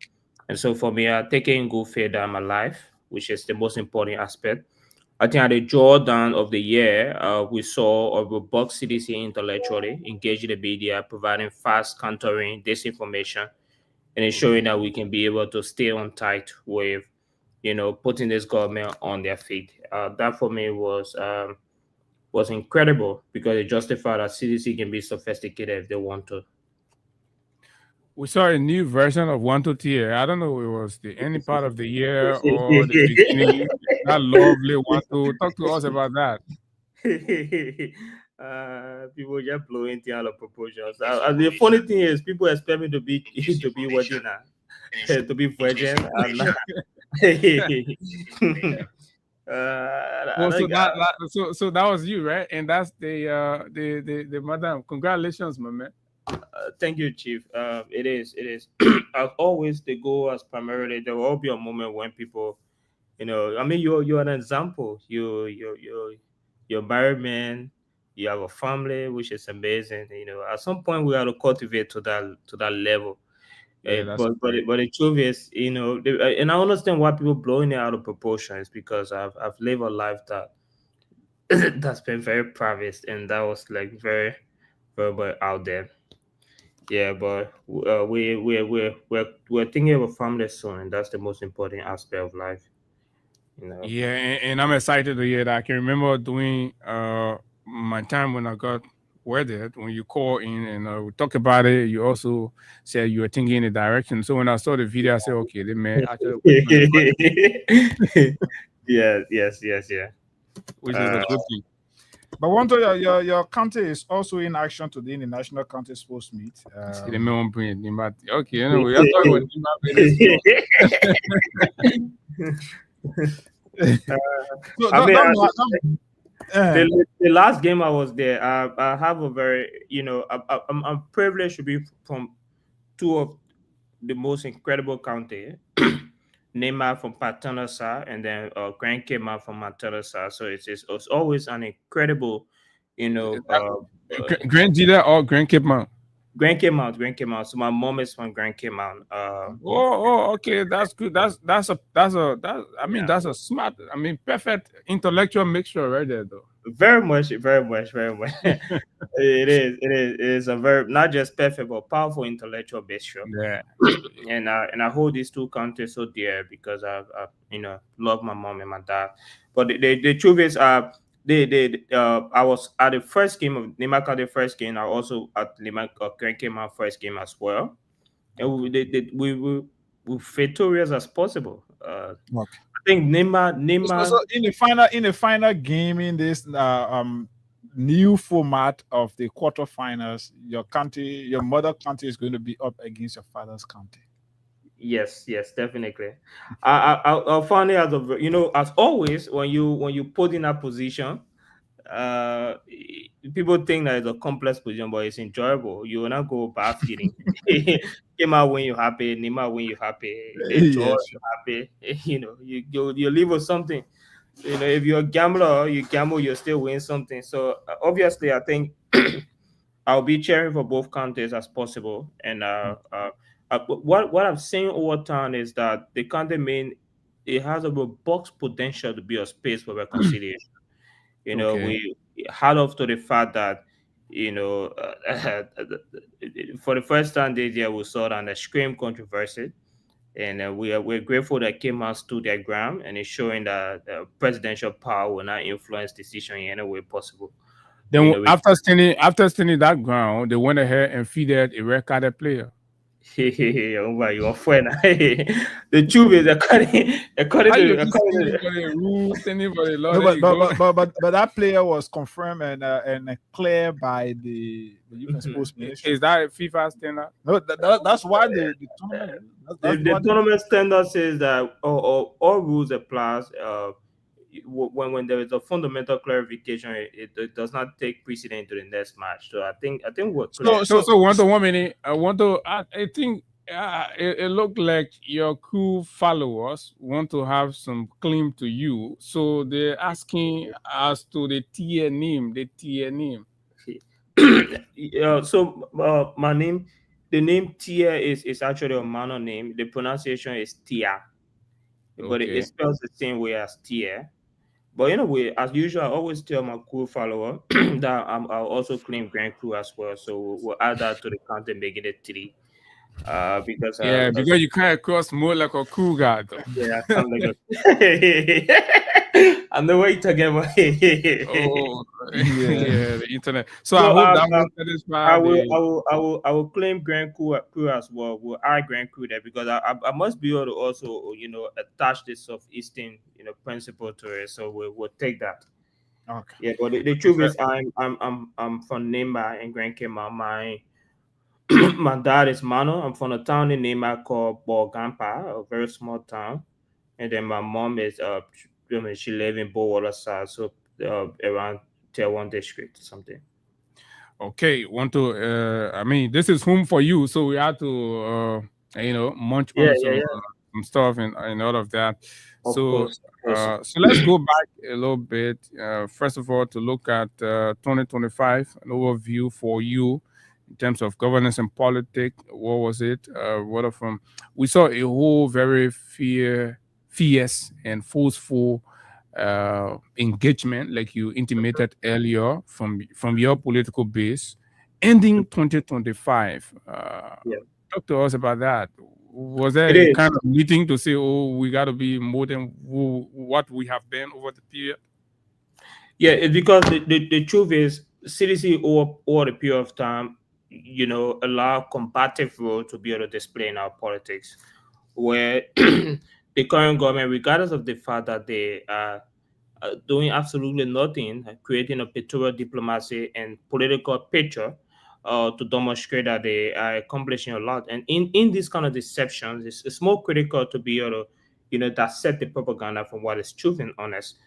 so for me, I take it in good faith that I'm alive, which is the most important aspect. I think at the drawdown of the year, we saw a robust CDC intellectually engaging the media, providing fast countering disinformation, and ensuring that we can be able to stay on tight with, putting this government on their feet. That for me was incredible because it justified that CDC can be sophisticated if they want to. We saw a new version of Wanto Tier. I don't know if it was the end part of the year or the beginning. That lovely Wanto. Talk to us about that. People just blowing things out of proportions. The funny thing is, people expect me to be virgin, to be virgin. Well, so that was you, right? And that's the madam. Congratulations, my man. Thank you, Chief. It is. As always, the goal as primarily there will all be a moment when people, I mean, you're an example. You're married man. You have a family, which is amazing. At some point we have to cultivate to that level. Yeah, but the truth is, and I understand why people blowing it out of proportion is because I've lived a life that that's been very private, and that was like very, very out there. Yeah, but we're thinking of a family soon, and that's the most important aspect of life. Yeah, and I'm excited to hear that. I can remember doing my time when I got wedded, when you call in and we talk about it. You also said you were thinking in a direction. So when I saw the video, I said, okay, the man actually. Yeah. Which is a good thing. But Wonto, your county is also in action today in the National County Sports Meet. Okay, anyway, I'm talking about the last game I was there, I have a very, I'm privileged to be from two of the most incredible county. Neymar from paternal side, and then Grand Kema from maternal side. So it's always an incredible, Grand Dida or Grand Kema? Grand Kema. So my mom is from Grand Kema. Okay, that's good. That's a smart, perfect intellectual mixture right there, though. Very much. It is a very not just perfect but powerful intellectual mixture. Yeah. And I hold these two countries so dear because I love my mom and my dad. But the truth is, I was at the first game of Neymar County first game. I also at Neymar Grand Kema first game as well, and we were victorious as possible. Okay. I think Neymar. So in the final game in this new format of the quarterfinals, your mother county is going to be up against your father's county. Yes, definitely. I find it as always when you put in that position, people think that it's a complex position, but it's enjoyable. You will not go bad feeling. Came out when you're happy, Nima when you're happy, enjoy you're happy. You live with something. If you're a gambler, you gamble, you still win something. So obviously, I think I'll be cheering for both counties as possible. And what I'm saying over time is that the county it has a robust potential to be a space for reconciliation. We had off to the fact that for the first time this year we saw an extreme controversy, and we're grateful that Kema stood their ground, and it's showing that presidential power will not influence decision in any way possible. Then after standing that ground, they went ahead and feeded a red-carded player. Your friend. The truth is, according to the rules, but that player was confirmed and cleared by the U.S. Sports Ministry. Is that a FIFA standard? No, that's why the tournament. The tournament standard says that all rules apply. When there is a fundamental clarification, it does not take precedent to the next match. So I think what. So 1 minute. I think it looked like your crew followers want to have some claim to you. So they're asking as to the tier name. So my name, the name Tia is actually a Mano name. The pronunciation is Tia, but it spells the same way as Tia. But anyway, as usual, I always tell my crew follower that I'll also claim Grand Crew as well. So we'll add that to the content, making it 3. Because you kind of cross more like a cool guy, though. Yeah, I sound like I'm the way talking about. The internet. So I hope that will satisfy. I will claim Grand Crew as well. We'll add Grand Crew there because I must be able to also attach this Southeastern principle to it. So we'll take that. Okay. Yeah, but the truth is I'm from Neymar and Grand Kema. My dad is Mano. I'm from a town in Neymar called Borgampa, a very small town. And then my mom is she live in Bowater South, so around Tier 1 district or something. Okay, want to? I mean, this is home for you, so we have to, munch on some stuff and all of that. Of So, course. so let's go back a little bit. First of all, to look at 2025, an overview for you in terms of governance and politics. What was it? We saw a whole very fierce and forceful engagement, like you intimated earlier, from your political base, ending 2025. Talk to us about that. Was there a kind of meeting to say, oh, we got to be more than what we have been over the period? Yeah, it's because the truth is, CDC over the period of time, allow combative role to be able to display in our politics, where the current government, regardless of the fact that they are doing absolutely nothing, creating a pictorial diplomacy and political picture to demonstrate that they are accomplishing a lot. And in this kind of deceptions, it's more critical to be able to, dissect the propaganda from what is truth and honest.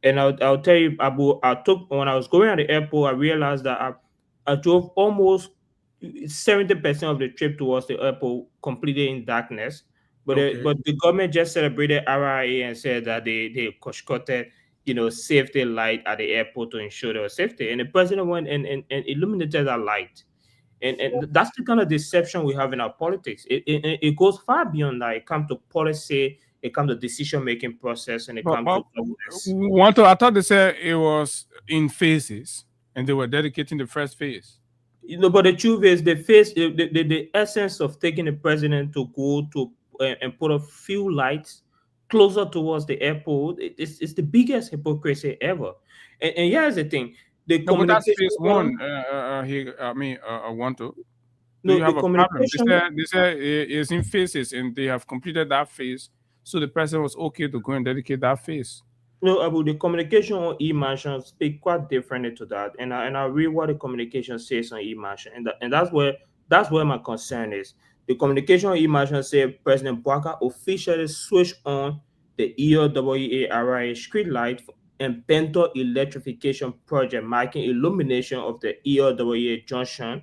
And I'll tell you, Abu, when I was going at the airport, I realized that I drove almost 70% of the trip towards the airport completely in darkness. But the government just celebrated RIA and said that they constructed, safety light at the airport to ensure there was safety. And the president went and illuminated that light. And that's the kind of deception we have in our politics. It goes far beyond that. It comes to policy, it comes to decision-making process, and it comes to governance. I thought they said it was in phases, and they were dedicating the first phase. But the truth is, the essence of taking the president to go to and put a few lights closer towards the airport, it's the biggest hypocrisy ever. And here's the thing: but that's phase one. I want to. Do you have a problem? They said it's in phases, and they have completed that phase. So the president was okay to go and dedicate that phase. No, about the communication on e-mansion speak quite differently to that, and I read what the communication says on e-mansion, and that's where my concern is. The communication on e-mansion said President Bouaka officially switched on the ELWA RIA street light and Bento electrification project, marking illumination of the ELWA junction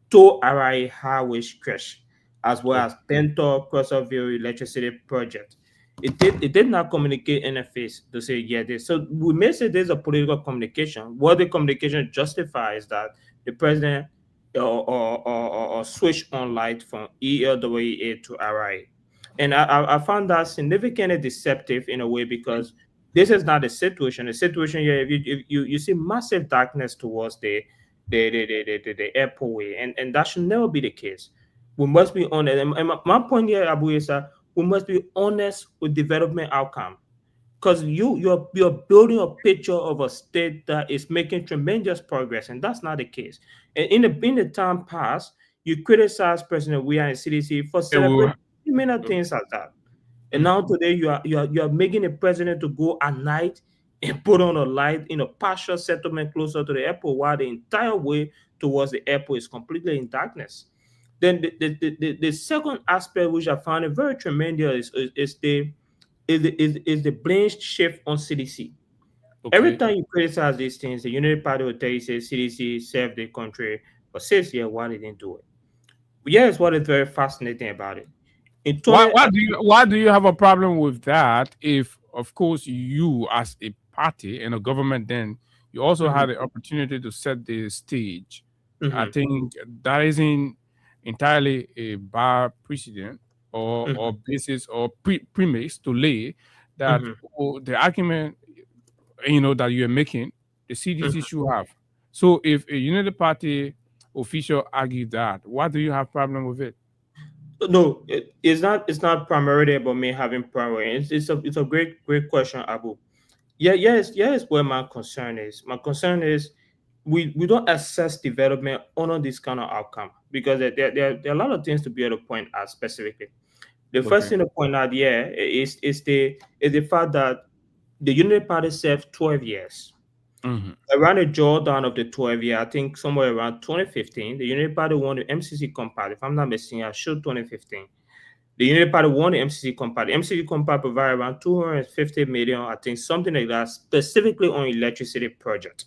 to RIA highway stretch, as well as Bento Crossville electricity project. It did not communicate interface to say this. So we may say there's a political communication. What the communication justifies that the president or switch on light from ELWA to RIA. And I found that significantly deceptive in a way, because this is not the situation. The situation here, if you see massive darkness towards the airport way, and that should never be the case. We must be honest. And my point here, Abu, is that we must be honest with development outcome, because you're building a picture of a state that is making tremendous progress, and that's not the case. And in the time past, you criticize President Weah and CDC for celebrating many things like that, and now today you are making the president to go at night and put on a light in a partial settlement closer to the airport, while the entire way towards the airport is completely in darkness. Then the second aspect, which I found it very tremendous, is the blame shift on CDC. Okay. Every time you criticize these things, the Unity Party will tell you, say CDC saved the country for 6 years. Why they didn't do it? But here's what is very fascinating about it. Why do you have a problem with that? If, of course, you as a party and a government, then you also had the opportunity to set the stage. I think that isn't entirely a bad precedent or basis or premise to lay that the argument that you're making, the CDC should have. So if a Unity Party official argued that, why do you have problem with it? No, it's not primarily about me having power. It's a great question, Abu. Yes, where my concern is. My concern is we don't assess development on this kind of outcome, because there are a lot of things to be able to point out specifically. The first thing to point out is the fact that the Unity Party served 12 years. Around the drawdown of the 12 years, I think somewhere around 2015, the Unity Party won the MCC compact. If I'm not mistaken, I showed 2015. The Unity Party won the MCC Compact. The MCC Compact provided around 250 million, I think, something like that, specifically on electricity project.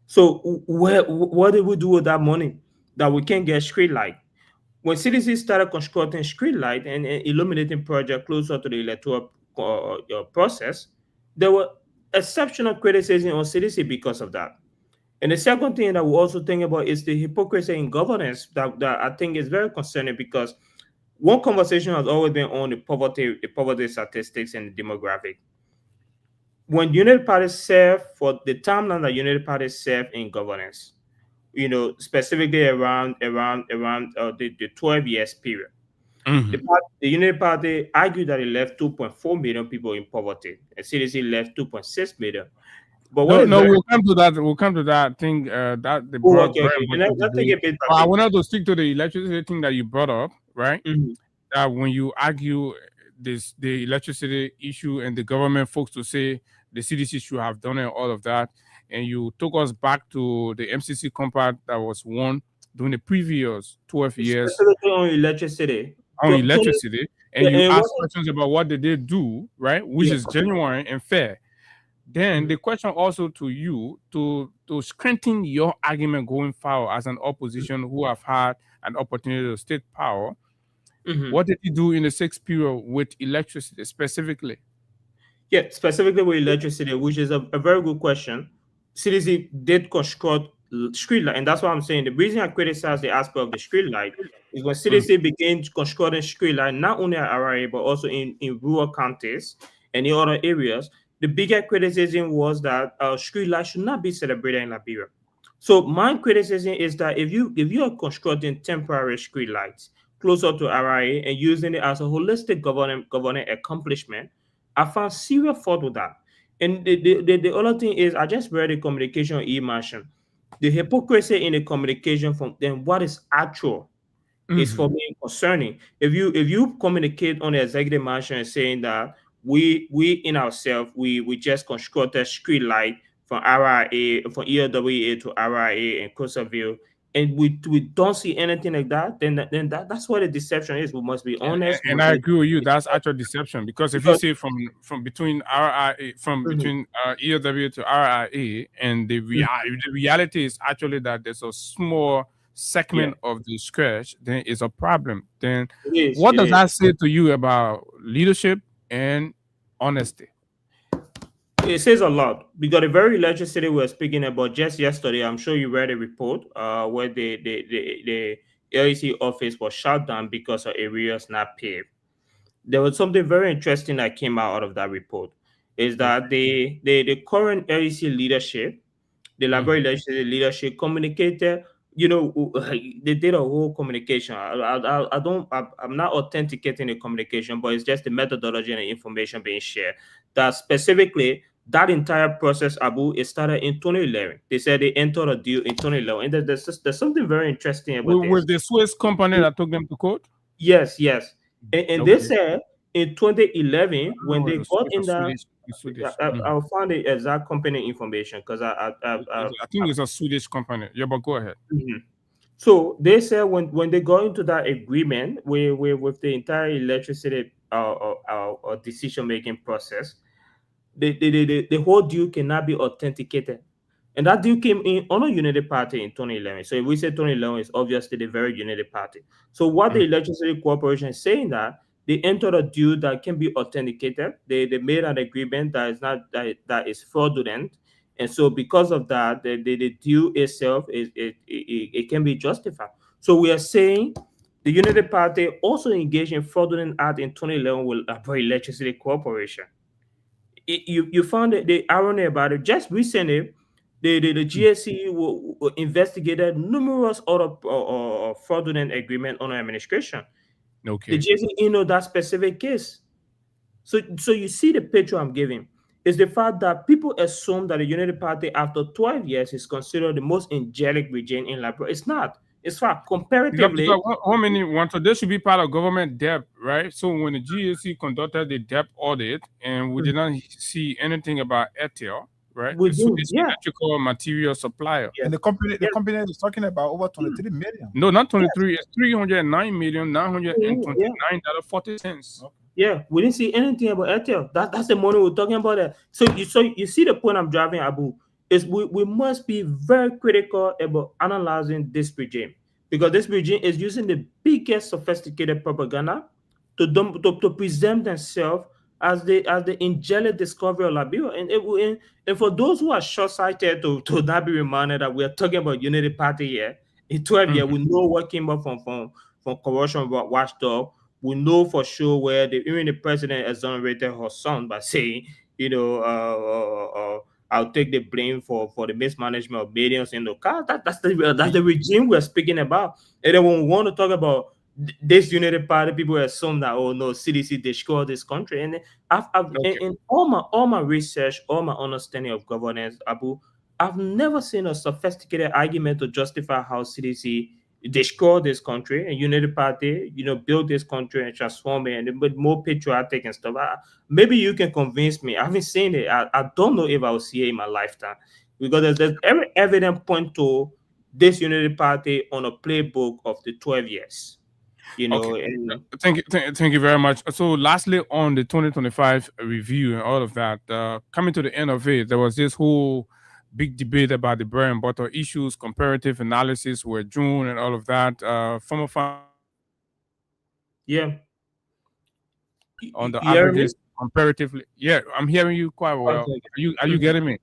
So what did we do with that money that we can't get street light? When CDC started constructing street light and illuminating project closer to the electoral process, there were exceptional criticism on CDC because of that. And the second thing that we also think about is the hypocrisy in governance that I think is very concerning, because one conversation has always been on the poverty statistics and the demographic. When Unity Party served for the timeline that Unity Party served in governance, you know, specifically around the 12 years period, the Unity Party argued that it left 2.4 million people in poverty, and CDC left 2.6 million. But we'll come to that. We'll come to that thing. That the broad. I wanted to stick to the electricity thing that you brought up, right? That when you argue the electricity issue and the government folks to say the CDC should have done it, all of that, and you took us back to the MCC Compact that was won during the previous 12 years on electricity. And you asked questions about what did they do, right? Which is genuine and fair. Then the question also to you to strengthen your argument going forward as an opposition who have had an opportunity to state power. What did you do in the 6th period with electricity specifically? Yeah, specifically with electricity, which is a very good question. CDC did construct street light, and that's what I'm saying. The reason I criticize the aspect of the street light is when CDC began constructing street light, not only at RIA, but also in rural counties and in other areas. The bigger criticism was that street light should not be celebrated in Liberia. So my criticism is that if you are constructing temporary street lights closer to RIA and using it as a holistic governing accomplishment, I found serious fault with that. And the other thing is, I just read the communication e-mention. The hypocrisy in the communication from then what is actual is for me concerning. If you communicate on the executive mansion saying that we in ourselves we just constructed street light from RIA, from ELWA to RIA and Coastal, and we don't see anything like that, then that's what the deception is. We must be honest. And I agree with you. That's actual deception, because if you say from between RIA, between ELWA to RIA, and the reality is actually that there's a small segment of the scratch, then it's a problem. Then what does that say to you about leadership and honesty? It says a lot, because the very electricity we're speaking about just yesterday, I'm sure you read a report where the LEC office was shut down because of areas not paved. There was something very interesting that came out of that report, is that the current LEC leadership, the Liberia electricity leadership, communicated. You know, they did a whole communication. I'm not authenticating the communication, but it's just the methodology and the information being shared. That specifically, that entire process, Abu, it started in 2011. They said they entered a deal in 2011. And there's something very interesting about with the Swiss company that took them to court? Yes. And they said in 2011, when they got in that, I'll find the exact company information, because I think it's a Swedish company. Yeah, but go ahead. So they said when they got into that agreement with the entire electricity decision-making process, the whole deal cannot be authenticated. And that deal came in on a Unity Party in 2011. So if we say 2011, it's obviously the very Unity Party. So what the Electricity Corporation is saying, that they entered a deal that can be authenticated. They made an agreement that is not that is fraudulent, and so because of that, the deal itself it can be justified. So we are saying the Unity Party also engaged in fraudulent act in 2011 with Liberia Electricity Corporation. You found the irony about it. Just recently, the GSC investigated numerous other fraudulent agreement on administration. Okay. The GSC that specific case. So you see the picture I'm giving is the fact that people assume that the Unity Party after 12 years is considered the most angelic regime in Liberia. It's not. It's fact. Comparatively, how many want to? They should be part of government debt, right? So when the GSC conducted the debt audit and we did not see anything about ETL, right? We So do, it's yeah. electrical material supplier. And the company is talking about over 23 million. No, not 23. It's $309,929.40. Yeah, we didn't see anything about Airtel. That's the money we're talking about. There. So you see the point I'm driving, Abu, is we must be very critical about analyzing this regime, because this regime is using the biggest sophisticated propaganda to present themselves as the angelic discovery of Liberia. And for those who are short-sighted to not be reminded that we are talking about Unity Party here, in 12 years, we know what came up from corruption watchdog. We know for sure where even the president exonerated her son by saying, I'll take the blame for the mismanagement of billions in the car. That's the regime we're speaking about. And then when we want to talk about this Unity Party, people assume that, oh no, CDC destroyed this country. And in all my research, all my understanding of governance, Abu, I've never seen a sophisticated argument to justify how CDC destroyed this country, and Unity Party, build this country and transform it and but more patriotic and stuff. Maybe you can convince me. I haven't seen it. I don't know if I will see it in my lifetime, because there's every evident point to this Unity Party on a playbook of the 12 years. Thank you very much. So lastly, on the 2025 review and all of that, coming to the end of it, there was this whole big debate about the bread and butter issues, comparative analysis were June and all of that. On the averages comparatively. Yeah, I'm hearing you quite well. Are you getting me?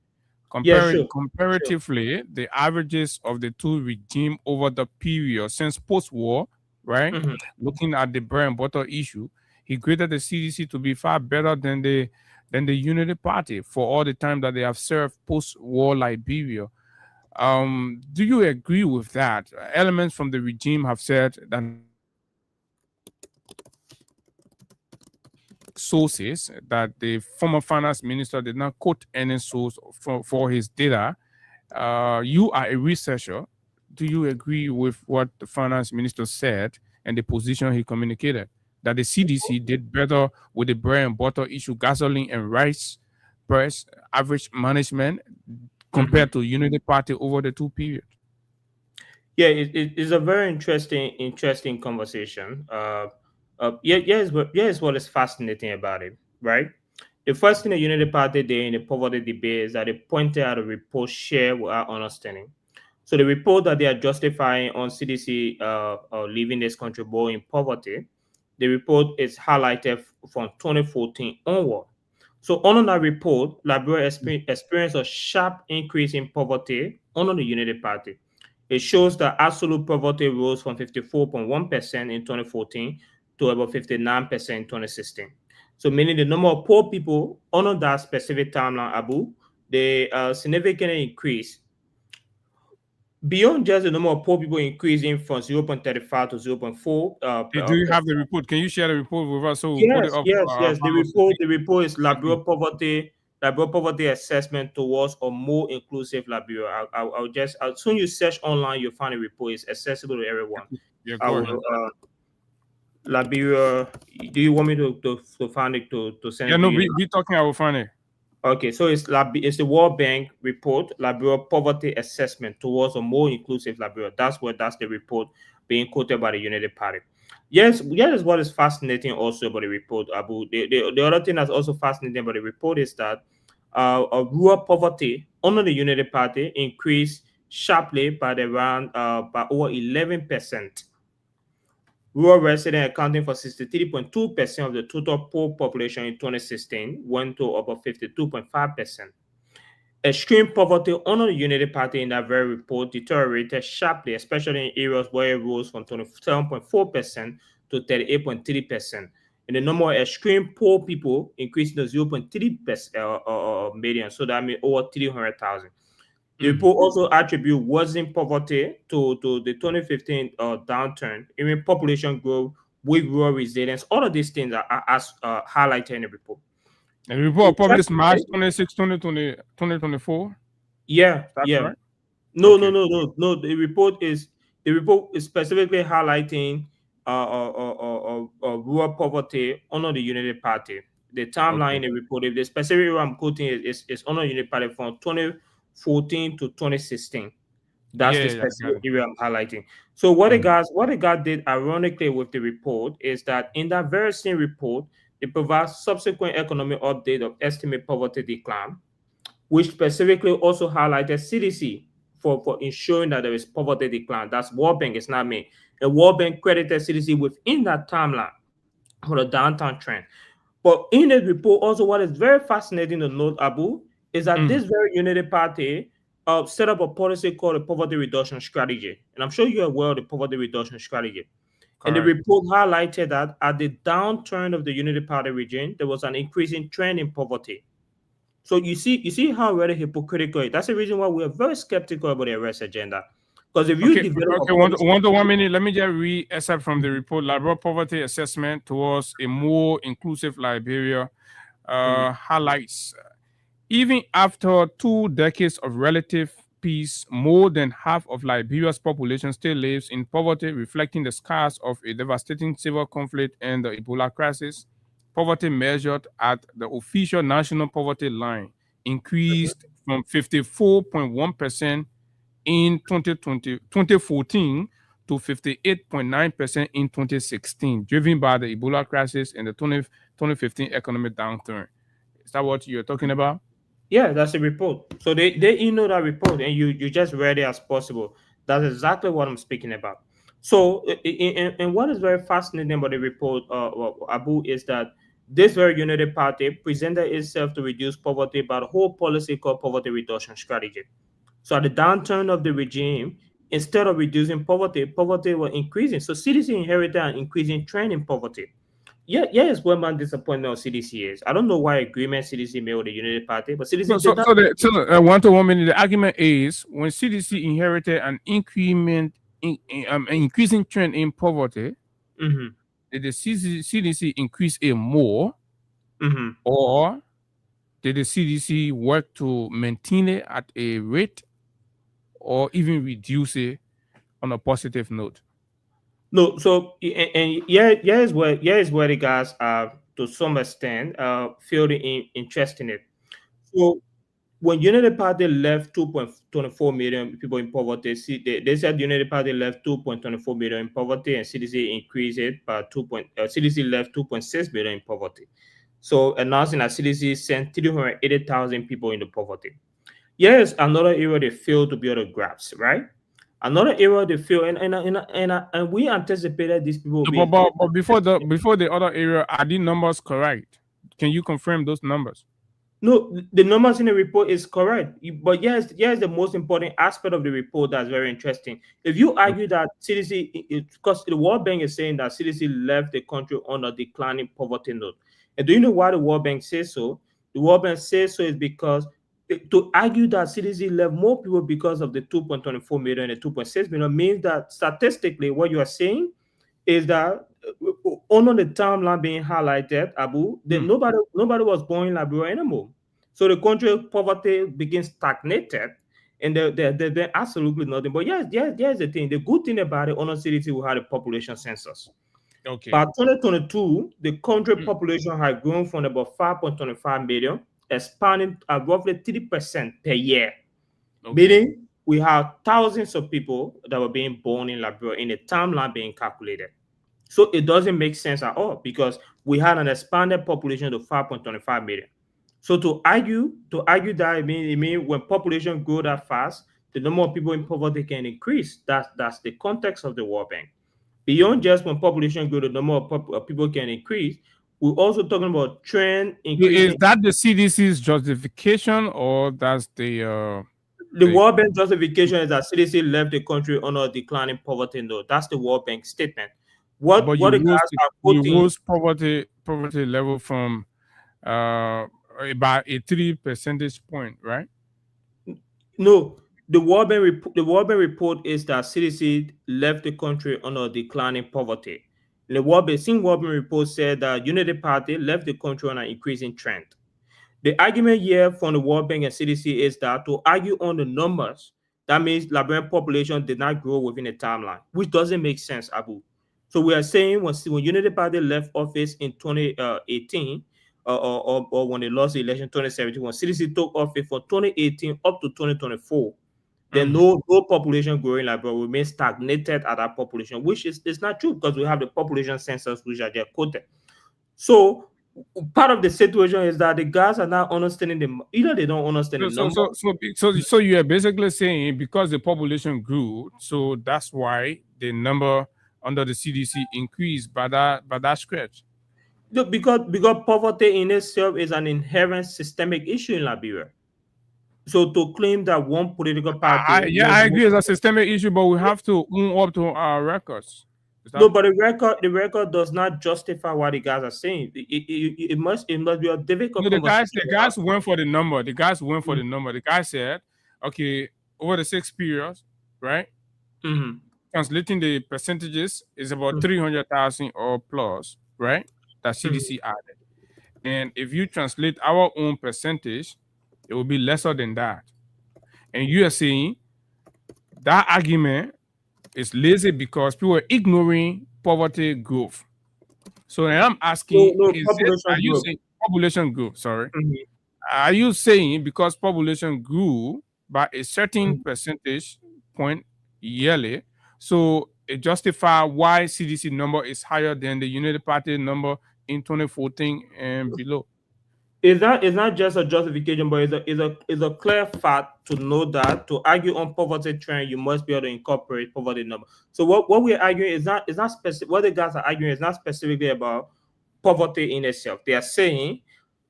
Comparatively, the averages of the two regime over the period since post-war, right? Looking at the bread and butter issue, he graded the CDC to be far better than the Unity Party for all the time that they have served post-war Liberia. Do you agree with that? Elements from the regime have said that sources that the former finance minister did not quote any source for his data. You are a researcher. Do you agree with what the finance minister said and the position he communicated, that the CDC did better with the bread and butter issue, gasoline and rice price average management compared to Unity Party over the two periods? Yeah, it's a very interesting conversation. Here's what is fascinating about it, right? The first thing the Unity Party did in the poverty debate is that they pointed out a report shared with our understanding. So the report that they are justifying on CDC leaving this country more in poverty, the report is highlighted from 2014 onward. So under that report, Liberia experienced a sharp increase in poverty under the Unity Party. It shows that absolute poverty rose from 54.1% in 2014 to about 59% in 2016. So meaning the number of poor people under that specific timeline, Abu, they significantly increased. Beyond just the number of poor people increasing from 0.35 to 0.4. Do you have the report? Can you share the report with us? So yes. The report is Liberia poverty assessment towards a more inclusive Liberia. I'll soon you search online, you'll find a report. It's accessible to everyone. Liberia. Do you want me to find it to send? Yeah, no, we talking. I will find it. Okay, so it's the World Bank report, Liberia poverty assessment towards a more inclusive Liberia. That's the report being quoted by the Unity Party. Yes, what is fascinating also about the report, Abu. The other thing that's also fascinating about the report is that rural poverty under the Unity Party increased sharply by over 11%. Rural residents accounting for 63.2% of the total poor population in 2016 went to about 52.5%. Extreme poverty under the Unity Party in that very report deteriorated sharply, especially in areas where it rose from 27.4% to 38.3%. And the number of extreme poor people increased to 0.3 million, so that means over 300,000. The report also attribute worsening poverty to the 2015 downturn, even population growth, weak rural resilience. All of these things are highlighted in the report. And the report published March 26, 2024? Yeah. Right? No. The report is specifically highlighting rural poverty under the Unity Party. The timeline in the report, if the specific area I'm quoting is Honor Unity Party from 2014 to 2016. That's the specific area I'm highlighting. So what the guys did ironically with the report is that in that very same report, they provide subsequent economic update of estimate poverty decline, which specifically also highlighted CDC for ensuring that there is poverty decline. That's World Bank, it's not me. The World Bank credited CDC within that timeline for the downtown trend. But in the report, also what is very fascinating to note, Abu, is that this very Unity Party set up a policy called a poverty reduction strategy. And I'm sure you're aware of the poverty reduction strategy. Correct. And the report highlighted that at the downturn of the Unity Party regime, there was an increasing trend in poverty. So you see how very hypocritical it is. That's the reason why we are very skeptical about the arrest agenda. Because if you develop 1 minute, let me just read excerpt from the report. Liberia Poverty Assessment Towards a More Inclusive Liberia highlights even after 2 decades of relative peace, more than half of Liberia's population still lives in poverty, reflecting the scars of a devastating civil conflict and the Ebola crisis. Poverty measured at the official national poverty line increased from 54.1% in 2014 to 58.9% in 2016, driven by the Ebola crisis and the 2015 economic downturn. Is that what you're talking about? Yeah, that's the report. So they that report, and you just read it as possible. That's exactly what I'm speaking about. So, and what is very fascinating about the report, Abu, is that this very Unity Party presented itself to reduce poverty by the whole policy called poverty reduction strategy. So at the downturn of the regime, instead of reducing poverty was increasing. So CDC inherited an increasing trend in poverty. Yeah, it's one man disappointment of CDC is. I don't know why agreement CDC made with the Unity Party, but CDC so 1 to 1 minute. The argument is when CDC inherited an increasing trend in poverty, did the CDC increase it more, or did the CDC work to maintain it at a rate, or even reduce it on a positive note? No, so here's where the guys to some extent feel the interest in it. So when Unity Party left 2.24 million people in poverty, they said Unity Party left 2.24 million in poverty, and CDC increased it by CDC left 2.6 million in poverty. So announcing that CDC sent 380,000 people into poverty. Yes, another area they failed to be able to grasp, right? Another area they feel, and we anticipated these people. But before the other area, are the numbers correct? Can you confirm those numbers? No, the numbers in the report is correct. But yes, the most important aspect of the report that's very interesting. If you argue that CDC, because the World Bank is saying that CDC left the country on a declining poverty note, and do you know why the World Bank says so? The World Bank says so is because to argue that CDC left more people because of the 2.24 million and 2.6 million means that statistically what you are saying is that on the timeline being highlighted, Abu, nobody was born in Liberia anymore. So the country poverty begins stagnated, and there's absolutely nothing. But yes, the thing. The good thing about it, on CDC, we had a population census. Okay. By 2022, the country population had grown from about 5.25 million, expanding at roughly 3% per year. Okay. Meaning we have thousands of people that were being born in Liberia in the timeline being calculated. So it doesn't make sense at all because we had an expanded population to 5.25 million. So to argue that it mean when population grow that fast, the number of people in poverty can increase. That's the context of the World Bank. Beyond just when population grow, the number of people can increase. We're also talking about trend increasing. Is that the CDC's justification, or that's the World Bank justification is that CDC left the country on a declining poverty note? That's the World Bank statement. What the guys are quoting, you lose poverty level from about a 3 percentage point, right? No, the World Bank report is that CDC left the country on a declining poverty. The World Bank report said that Unity Party left the country on an increasing trend. The argument here from the World Bank and CDC is that to argue on the numbers, that means Liberian population did not grow within a timeline, which doesn't make sense, Abu. So we are saying when Unity Party left office in 2018, or when they lost the election 2017, when CDC took office for 2018 up to 2024, then no population growing like but remain stagnated at that population, which is not true because we have the population census which are just quoted. So part of the situation is that the guys are not understanding either they don't understand the number. So you are basically saying because the population grew, so that's why the number under the CDC increased by that stretch. Look, because poverty in itself is an inherent systemic issue in Liberia. So to claim that one political party, I agree, it's a systemic issue, but we have to own up to our records. No, but the record does not justify what the guys are saying. It must be a difficult. No, the guys went for the number. The guys went for the number. The guy said, okay, over the 6 periods, right? Translating the percentages is about 300,000 or plus, right? That CDC added. And if you translate our own percentage, it will be lesser than that. And you are saying that argument is lazy because people are ignoring poverty growth. So I'm asking, are you saying population growth? Sorry. Are you saying because population grew by a certain percentage point yearly, so it justify why CDC number is higher than the United Party number in 2014 and below? It's not just a justification, but it's a clear fact to know that to argue on poverty trend, you must be able to incorporate poverty number. So what we're arguing is not specific. What the guys are arguing is not specifically about poverty in itself. They are saying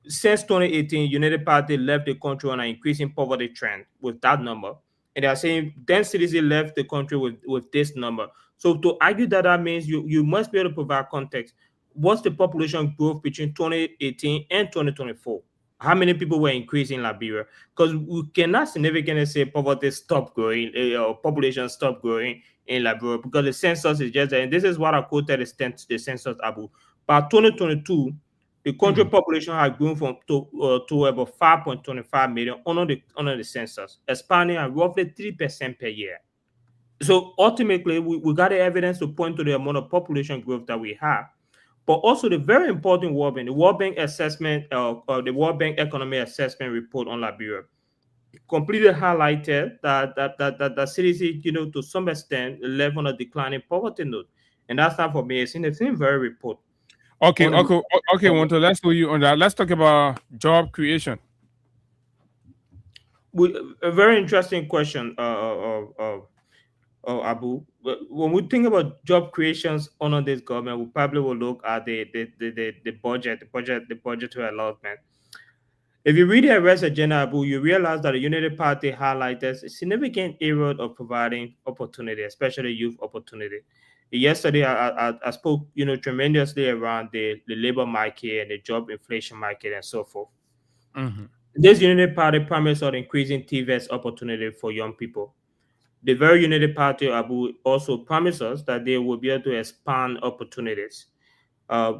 since 2018, United Party left the country on an increasing poverty trend with that number, and they are saying then CDC left the country with this number. So to argue that means you must be able to provide context. What's the population growth between 2018 and 2024? How many people were increasing in Liberia? Because we cannot significantly say poverty stopped growing or population stopped growing in Liberia because the census is just there. And this is what I quoted the census, Abu. By 2022, the country population had grown to about 5.25 million under the census, expanding at roughly 3% per year. So ultimately, we got the evidence to point to the amount of population growth that we have. But also the very important the World Bank assessment, the World Bank Economic Assessment Report on Liberia, completely highlighted that CDC, to some extent, left on a declining poverty note, and that's not for me. It's in the same very report. Okay, Wanto, let's go you on that. Let's talk about job creation. A very interesting question, Abu. When we think about job creations under this government, we probably will look at the budgetary allotment. If you read the arrest agenda, Abu, you realize that the Unity Party highlights a significant area of providing opportunity, especially youth opportunity. Yesterday, I spoke, tremendously around the labor market and the job inflation market and so forth. This Unity Party promised on increasing TVET opportunity for young people. The very United Party, Abu, also promised us that they will be able to expand opportunities,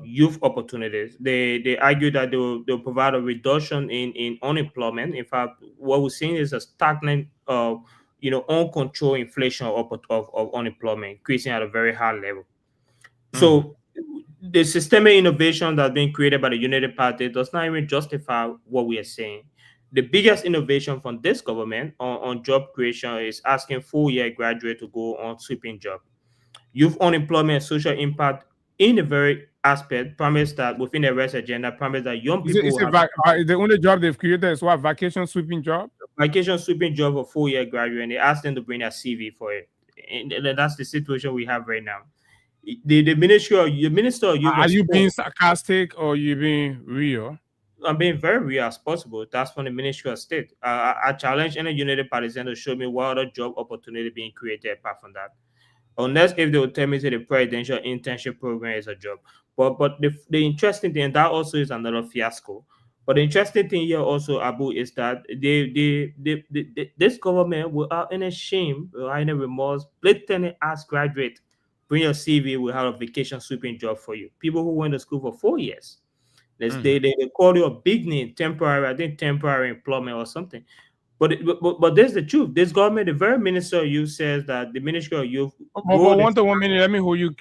youth opportunities. They argue that they'll provide a reduction in unemployment. In fact, what we're seeing is a stagnant, uncontrolled inflation of unemployment, increasing at a very high level. So the systemic innovation that's been created by the United Party does not even justify what we are saying. The biggest innovation from this government on job creation is asking full-year graduate to go on sweeping job. Youth unemployment and social impact in the very aspect promise that within the rest agenda promise that young people the only job they've created is what, vacation sweeping job? Vacation sweeping job for full-year graduate, and they ask them to bring their CV for it. And that's the situation we have right now. The minister of youth. Are you being sarcastic or you being real? I'm being very real as possible. That's from the Ministry of State. I challenge any United Partisan to show me what other job opportunity being created apart from that. Unless if they will tell me that the presidential internship program is a job. But the interesting thing, that also is another fiasco. But the interesting thing here also, Abu, is that this government, without any shame, without any remorse, blatantly ask graduate, bring your CV, we'll have a vacation sweeping job for you. People who went to school for 4 years. They call you a big name, temporary employment or something. But there's the truth. This government, the very Minister of Youth says that the Ministry of Youth. One minute, let me hold you.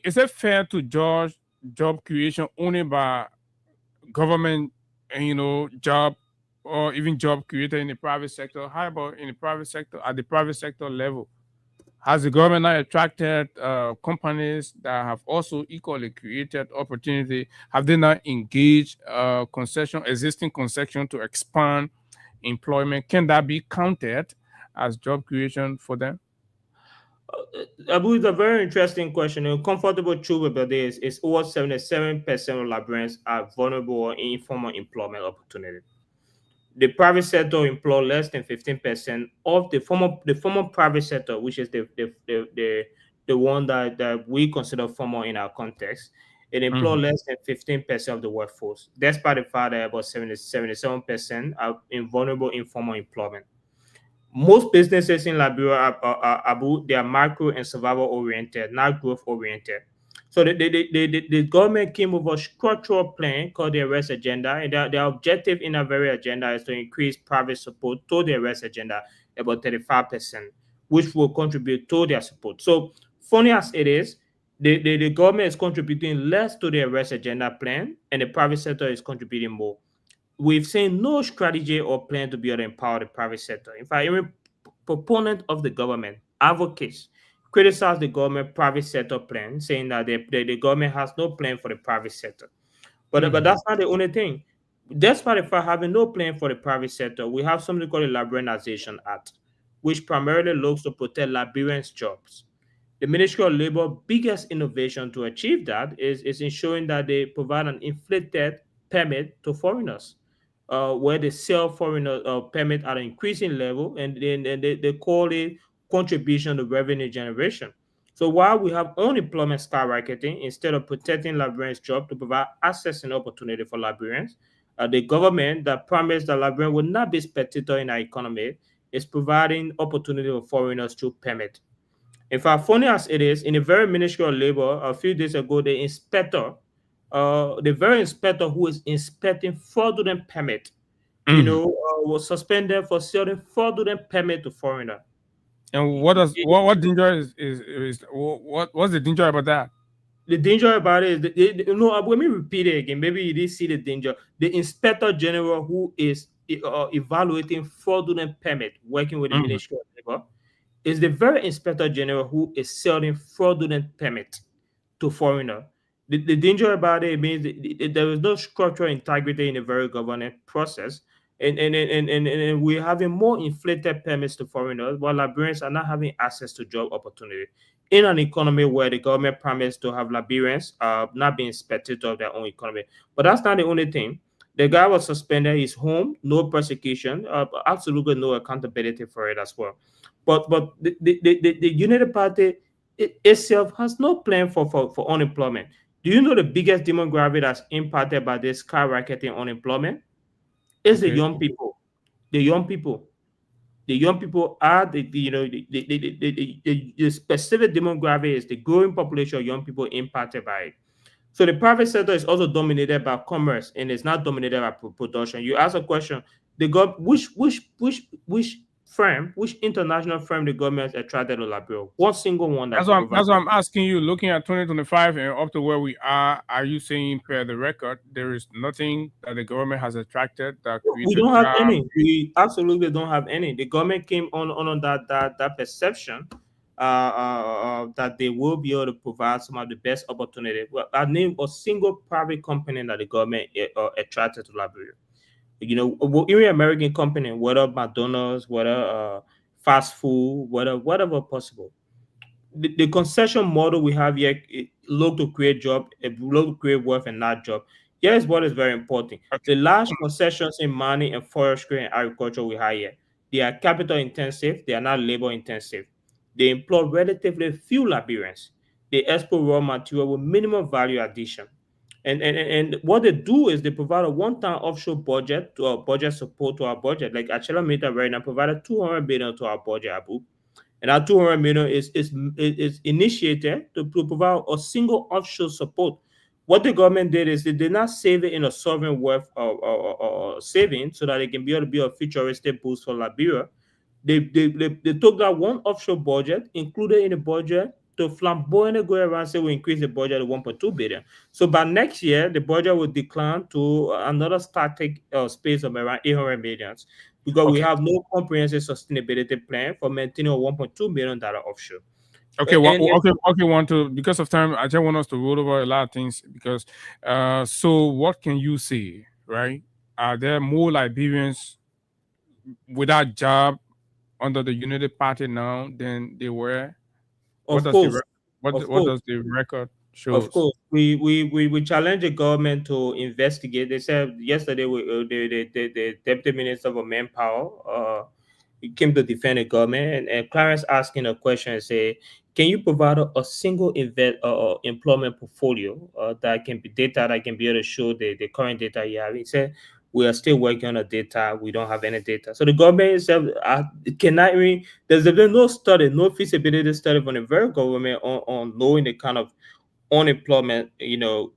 Is it fair to judge job creation only by government, job or even job created in the private sector? How about in the private sector, at the private sector level? Has the government not attracted companies that have also equally created opportunity? Have they not engaged existing concession to expand employment? Can that be counted as job creation for them? Abu, it's a very interesting question. A comfortable truth about this is over 77% of Liberians are vulnerable or informal employment opportunity. The private sector employ less than 15% of the former private sector, which is the one that we consider formal in our context. It employs less than 15% of the workforce, despite the fact that about 77% are in vulnerable informal employment. Most businesses in Liberia, Abu, they are macro and survival oriented, not growth oriented. So the government came with a structural plan called the Arrest Agenda, and their objective in that very agenda is to increase private support to the Arrest Agenda about 35%, which will contribute to their support. So funny as it is, the government is contributing less to the Arrest Agenda plan, and the private sector is contributing more. We've seen no strategy or plan to be able to empower the private sector. In fact, even proponents of the government, advocates, criticize the government private sector plan, saying that the government has no plan for the private sector. But that's not the only thing. Despite the fact having no plan for the private sector, we have something called the Liberianization Act, which primarily looks to protect Liberians' jobs. The Ministry of Labor biggest innovation to achieve that is ensuring that they provide an inflated permit to foreigners, where they sell foreigner permit at an increasing level, and then they call it contribution to revenue generation. So while we have unemployment skyrocketing, instead of protecting Liberians' job to provide access and opportunity for Liberians, the government that promised that Liberians will not be spectator in our economy is providing opportunity for foreigners through permit. In fact, funny as it is, in the very Ministry of Labor, a few days ago, the very inspector who is inspecting fraudulent permit, was suspended for selling fraudulent permit to foreigner. And what danger is what's the danger about that? The danger about it is, let me repeat it again. Maybe you didn't see the danger. The Inspector General who is evaluating fraudulent permit, working with the Ministry of Labor, is the very Inspector General who is selling fraudulent permit to foreigner. The danger about it means there is no structural integrity in the very governance process, and we're having more inflated permits to foreigners, while Liberians are not having access to job opportunity in an economy where the government promised to have Liberians not being spectators of their own economy. But that's not the only thing. The guy was suspended, he's home, no persecution, absolutely no accountability for it as well. But the United Party itself has no plan for unemployment. Do you know the biggest demographic that's impacted by this skyrocketing unemployment? It's the young people. The young people. The young people are the specific demographic is the growing population of young people impacted by it. So the private sector is also dominated by commerce and it's not dominated by production. You ask a question, which international firm the government has attracted to Liberia? One single one. That's what I'm asking you. Looking at 2025 and up to where we are you saying per the record there is nothing that the government has attracted that we don't have any? We absolutely don't have any. The government came on that perception that they will be able to provide some of the best opportunity. Well, I name a single private company that the government attracted to Liberia. Even American company, whether McDonald's, whether fast food, whatever possible. The concession model we have here look to create job, look to create wealth and not job. Here's what is very important. The large concessions in mining and forestry and agriculture we have here, they are capital intensive, they are not labor intensive. They employ relatively few Liberians. They export raw material with minimum value addition. And what they do is they provide a one-time offshore budget to our budget support to our budget. Like Achela Meta right now provided 200 million to our budget, Abu. And that 200 million is initiated to provide a single offshore support. What the government did is they did not save it in a sovereign wealth or saving so that it can be able to be a futuristic boost for Liberia. They took that one offshore budget, included in the budget to flamboyantly go around and say we increase the budget to 1.2 billion. So by next year, the budget will decline to another static space of around 800 million because we have no comprehensive sustainability plan for maintaining a $1.2 million offshore. Okay, because of time, I just want us to roll over a lot of things because so what can you say, right? Are there more Liberians without job under the United Party now than they were? What does the record show? Of course, we challenge the government to investigate. They said yesterday the deputy minister for manpower he came to defend the government, and Clarence asking a question and say, can you provide a single employment portfolio that can be data that can be able to show the current data you have? He said, we are still working on the data. We don't have any data. So the government itself cannot even, there's no study, no feasibility study from the very government on knowing the kind of unemployment,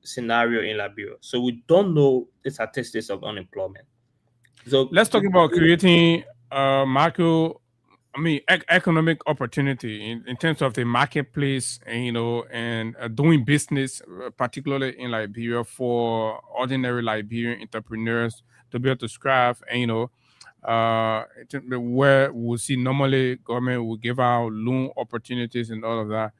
scenario in Liberia. So we don't know the statistics of unemployment. So let's talk about creating economic opportunity in terms of the marketplace, and doing business, particularly in Liberia for ordinary Liberian entrepreneurs to be able to strive, and where we'll see normally government will give out loan opportunities and all of that.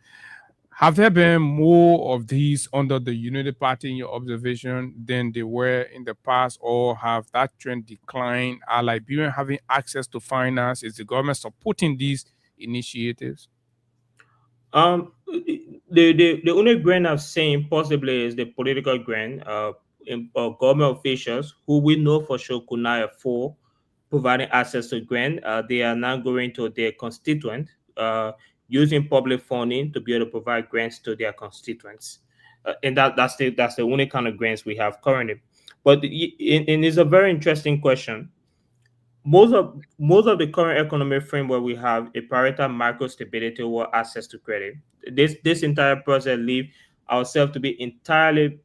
Have there been more of these under the United Party in your observation than they were in the past, or have that trend declined? Are Liberians having access to finance? Is the government supporting these initiatives? The only grant I've seen possibly is the political grant. Government officials who we know for sure could not afford providing access to grant. They are now going to their constituent. Using public funding to be able to provide grants to their constituents, and that's the only kind of grants we have currently. But it's a very interesting question. Most of the current economic framework we have a prioritize micro stability or access to credit. This entire process leave ourselves to be entirely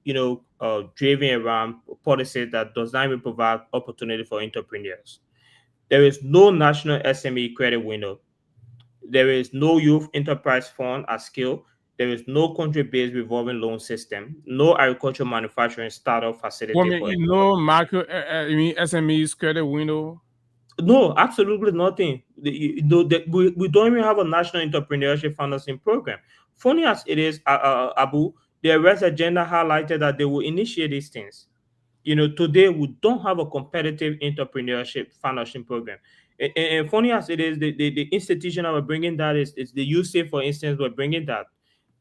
driven around policies that does not even provide opportunity for entrepreneurs. There is no national SME credit window. There is no youth enterprise fund at scale. There is no country-based revolving loan system. No agricultural manufacturing startup facility. SMEs credit window? No, absolutely nothing. We don't even have a national entrepreneurship financing program. Funny as it is, Abu, the arrest agenda highlighted that they will initiate these things. Today we don't have a competitive entrepreneurship financing program. And funny as it is, the institution that we're bringing that is the USAID, for instance, we're bringing that.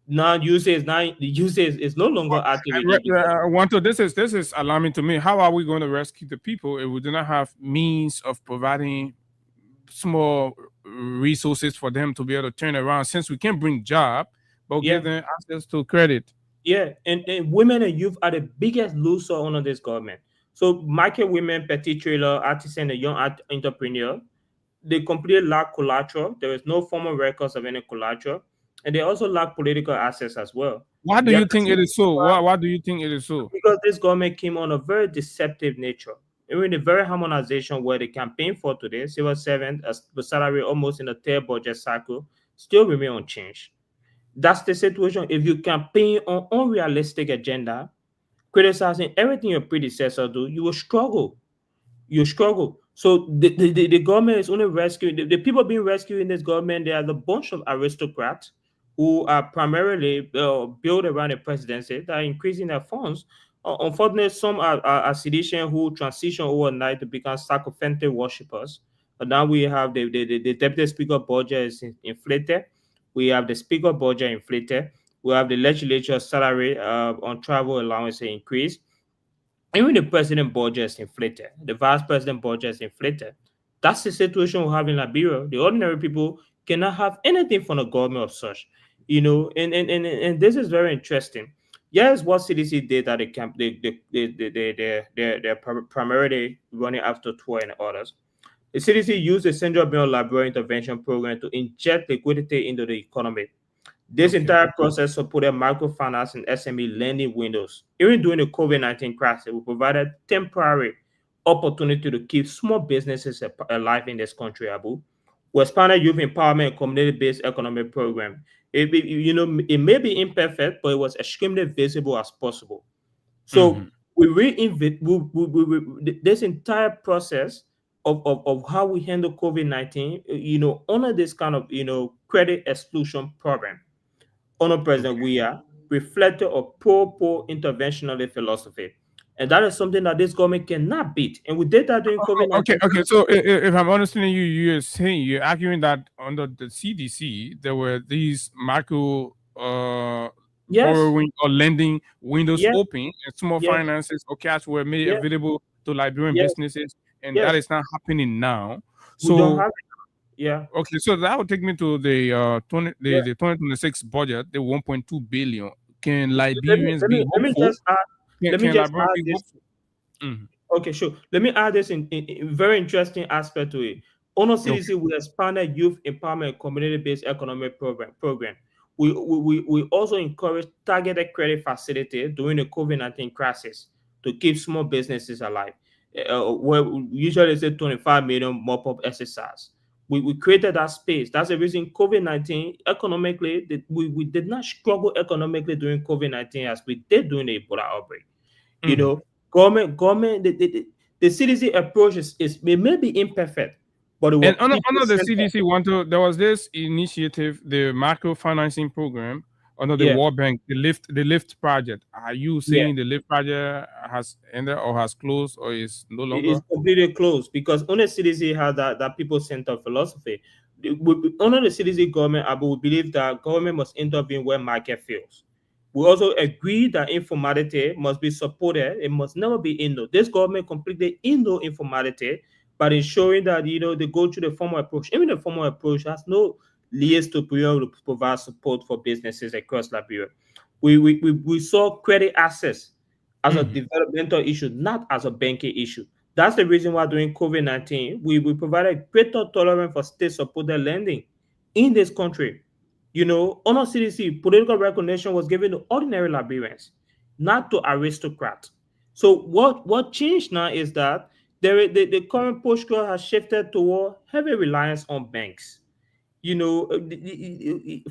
Now USAID is no longer active. This is alarming to me. How are we going to rescue the people if we do not have means of providing small resources for them to be able to turn around? Since we can't bring job, but give them access to credit. Yeah, and women and youth are the biggest loser under this government. So market women, petty trader, artisan, and young entrepreneur, they completely lack collateral. There is no formal records of any collateral, and they also lack political access as well. Why do you think it is so? Why do you think it is so? Because this government came on a very deceptive nature. Even the very harmonization where the campaign for today, civil servant, the salary almost in the third budget cycle, still remain unchanged. That's the situation. If you campaign on unrealistic agenda, criticizing everything your predecessor do, you will struggle. You struggle. So the government is only rescuing the people being rescued in this government. They are the bunch of aristocrats who are primarily built around the presidency that are increasing their funds. Unfortunately, some are seditious who transition overnight to become sycophantic worshippers. But now we have the deputy speaker budget is inflated. We have the speaker budget inflated. We have the legislature salary on travel allowance increase. Even the president budget is inflated. The vice president budget is inflated. That's the situation we have in Liberia. The ordinary people cannot have anything from the government of such, and this is very interesting. Yes, what CDC did at the camp, they're primarily running after tour and others. The CDC used the Central Bureau Liberia Intervention Program to inject liquidity into the economy. This entire process supported microfinance and SME lending windows. Even during the COVID-19 crisis, we provided temporary opportunity to keep small businesses alive in this country, Abu. We expanded youth empowerment and community-based economic program. It may be imperfect, but it was extremely visible as possible. So we reinvent this entire process of how we handle COVID-19, under this kind of, credit exclusion program. Under President Weah reflected a poor interventionary philosophy. And that is something that this government cannot beat. And we did that during COVID-19. Okay. So if I'm understanding you, you're arguing that under the CDC, there were these macro borrowing or lending windows open, and small finances or cash were made available to Liberian businesses, and that is not happening now. We don't have it. Yeah. Okay, so that would take me to the 2026 budget, the 1.2 billion. Can Liberians be hopeful? Let me just add this. Mhm. Okay, sure. Let me add this in very interesting aspect to it. Honor CDC, we expanded youth empowerment and community-based economic program. We also encourage targeted credit facility during the COVID-19 crisis to keep small businesses alive. Where usually it's a 25 million mop-up exercise. We created that space. That's the reason COVID-19 economically, we did not struggle economically during COVID-19 as we did during the Ebola outbreak. Government, the CDC approach it may be imperfect, but and under the CDC, there was this initiative, the microfinancing program under the World Bank, the LIFT project. Are you saying the LIFT project has ended or has closed or is no longer? It is completely closed because under CDC has that people-centered philosophy. Under the CDC government, we believe that government must intervene where market fails. We also agree that informality must be supported. It must never be indoor. This government completely indoor informality by ensuring that they go through the formal approach. Even the formal approach has no liaison to provide support for businesses across Liberia. We saw credit access as a developmental issue, not as a banking issue. That's the reason why during COVID-19, we provided greater tolerance for state-supported lending in this country. Honor CDC, political recognition was given to ordinary Liberians, not to aristocrats. So what changed now is that the current posture has shifted toward heavy reliance on banks.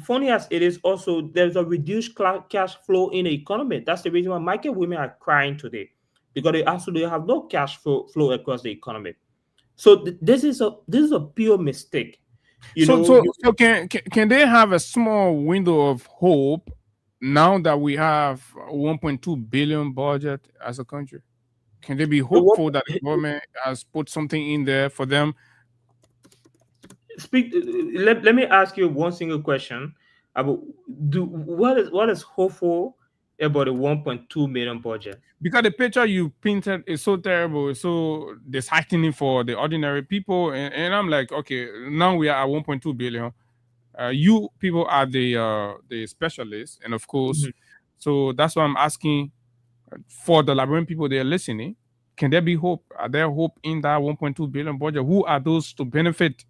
Funny as it is, also there's a reduced cash flow in the economy. That's the reason why market women are crying today, because they absolutely have no cash flow across the economy. So this is a pure mistake. So can they have a small window of hope now that we have 1.2 billion budget as a country? Can they be hopeful that the government has put something in there for them? Let me ask you one single question about what is hopeful about the 1.2 million budget? Because the picture you painted is so terrible, it's so disheartening for the ordinary people, and I'm like, okay, now we are at 1.2 billion. You people are the specialists, and of course, so that's why I'm asking for the Liberian people they are listening. Can there be hope? Are there hope in that 1.2 billion budget? Who are those to benefit?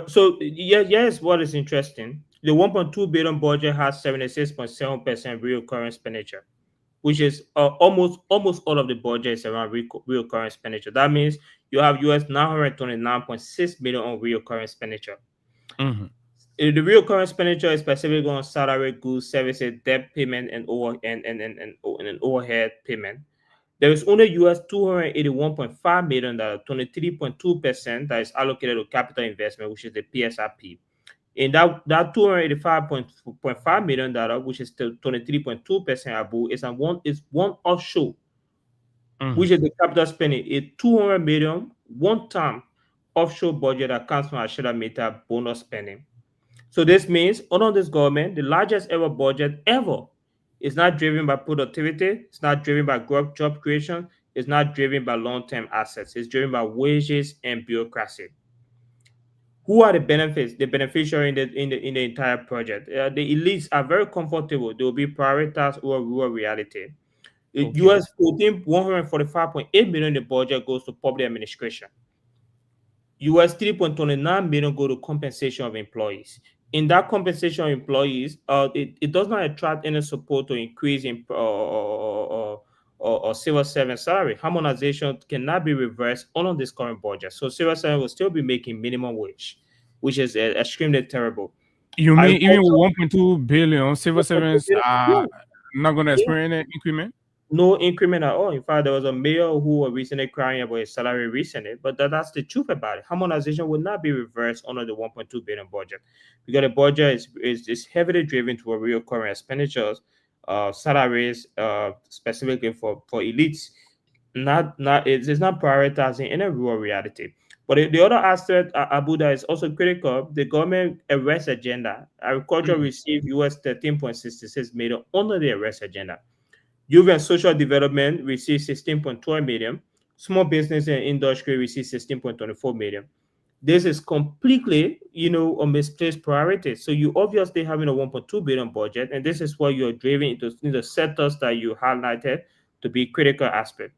So yes, what is interesting, the 1.2 billion budget has 76.7% recurring expenditure, which is almost all of the budget is around recurring expenditure. That means you have US 929.6 million on recurring expenditure. The recurring expenditure is specifically on salary, goods, services, debt payment, and overhead payment. There is only US 281.5 million, that 23.2% that is allocated to capital investment, which is the PSRP. And that 285.5 million dollar, which is still 23.2% above, is one offshore, which is the capital spending. A 200 million one-time offshore budget that comes from Asheda Meta bonus spending. So this means under this government, the largest ever budget ever is not driven by productivity. It's not driven by job creation. It's not driven by long-term assets. It's driven by wages and bureaucracy. Who are the benefits? The beneficiary in the entire project. The elites are very comfortable. They will be prioritized over rural reality. US 145.8 million in the budget goes to public administration. US 3.29 million go to compensation of employees. In that compensation of employees, it does not attract any support to increase in or civil servant salary. Harmonization cannot be reversed on this current budget. So civil servant will still be making minimum wage, which is extremely terrible. You I mean even with also 1.2 billion, civil servants are not going to Yeah. experience any increment? No increment at all. In fact, there was a mayor who was recently crying about his salary recently, but that's the truth about it. Harmonization will not be reversed under the 1.2 billion budget because the budget is heavily driven toward recurring expenditures, salaries, specifically for elites. It's not prioritizing any rural reality. But the other aspect, Abu, that is also critical, the government arrest agenda. Agriculture received US 13.66 million under the arrest agenda. Youth and social development received 16.12 million. Small business and industry received 16.24 million. This is completely, a misplaced priority. So you obviously having a 1.2 billion budget, and this is what you're driving into the sectors that you highlighted to be critical aspect.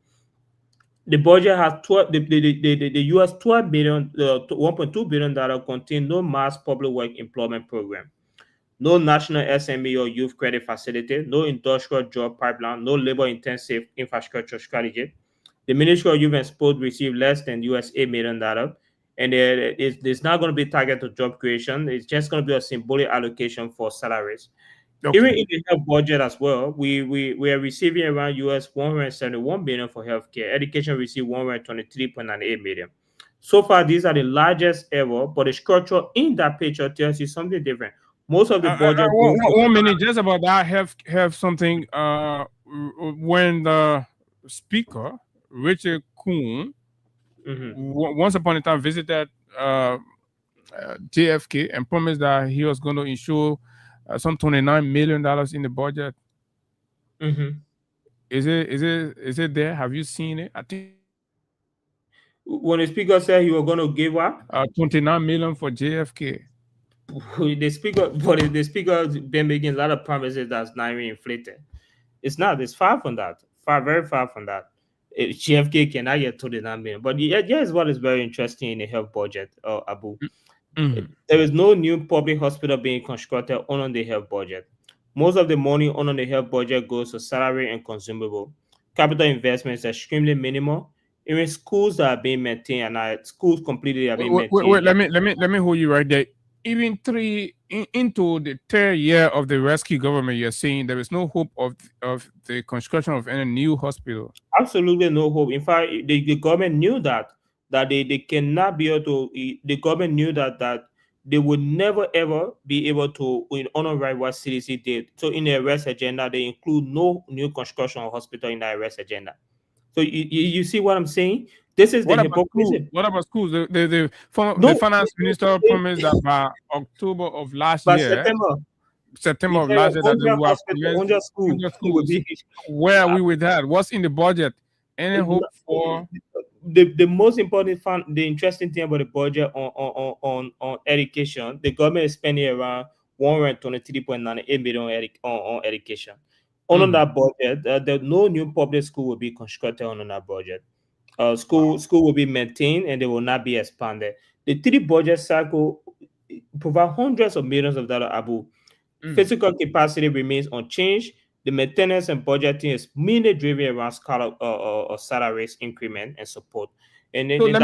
The budget has 12, the US 12 billion, 1.2 billion dollar contain no mass public work employment program, no national SME or youth credit facility, no industrial job pipeline, no labor-intensive infrastructure strategy. The Ministry of Youth and Sport received less than US $8 million, and it's not going to be targeted to job creation. It's just going to be a symbolic allocation for salaries. Okay. Even in the health budget as well, we are receiving around US 171 billion for healthcare. Education received 123.98 million. So far, these are the largest ever, but the structure in that picture tells you something different. Most of the budget. One minute, just about that. Have something. When the speaker Richard Kuhn once upon a time visited JFK and promised that he was going to ensure some $29 million in the budget. Is it there? Have you seen it? I think when the speaker said he was going to give up 29 million for JFK. The speaker been making a lot of promises that's not even inflated. It's not. It's far from that. Very far from that. JFK cannot get 29 million. But here's what is very interesting in the health budget, Abu. There is no new public hospital being constructed on the health budget. Most of the money on the health budget goes to salary and consumable. Capital investments are extremely minimal. Even schools that are being maintained and schools completely are being maintained. Wait, let me hold you right there. Even into the third year of the rescue government, you're saying there is no hope of the construction of any new hospital. Absolutely no hope. In fact, the government knew that they cannot be able to. The government knew that they would never ever be able to honor what CDC did. So in the arrest agenda, they include no new construction of hospital in the arrest agenda. So you see what I'm saying? This is the hypocrisy. What about schools? The finance minister promised that by October of last year, September of last year, that they will have 100 schools. Where are we with that? What's in the budget? Any hope for? The most important the interesting thing about the budget on education, the government is spending around 123.98 million on education. On that budget, no new public school will be constructed on that budget. School will be maintained and they will not be expanded. The 3 budget cycle provide hundreds of millions of dollars, Abu. Physical capacity remains unchanged. The maintenance and budgeting is mainly driven around salaries, increment, and support. And then, so let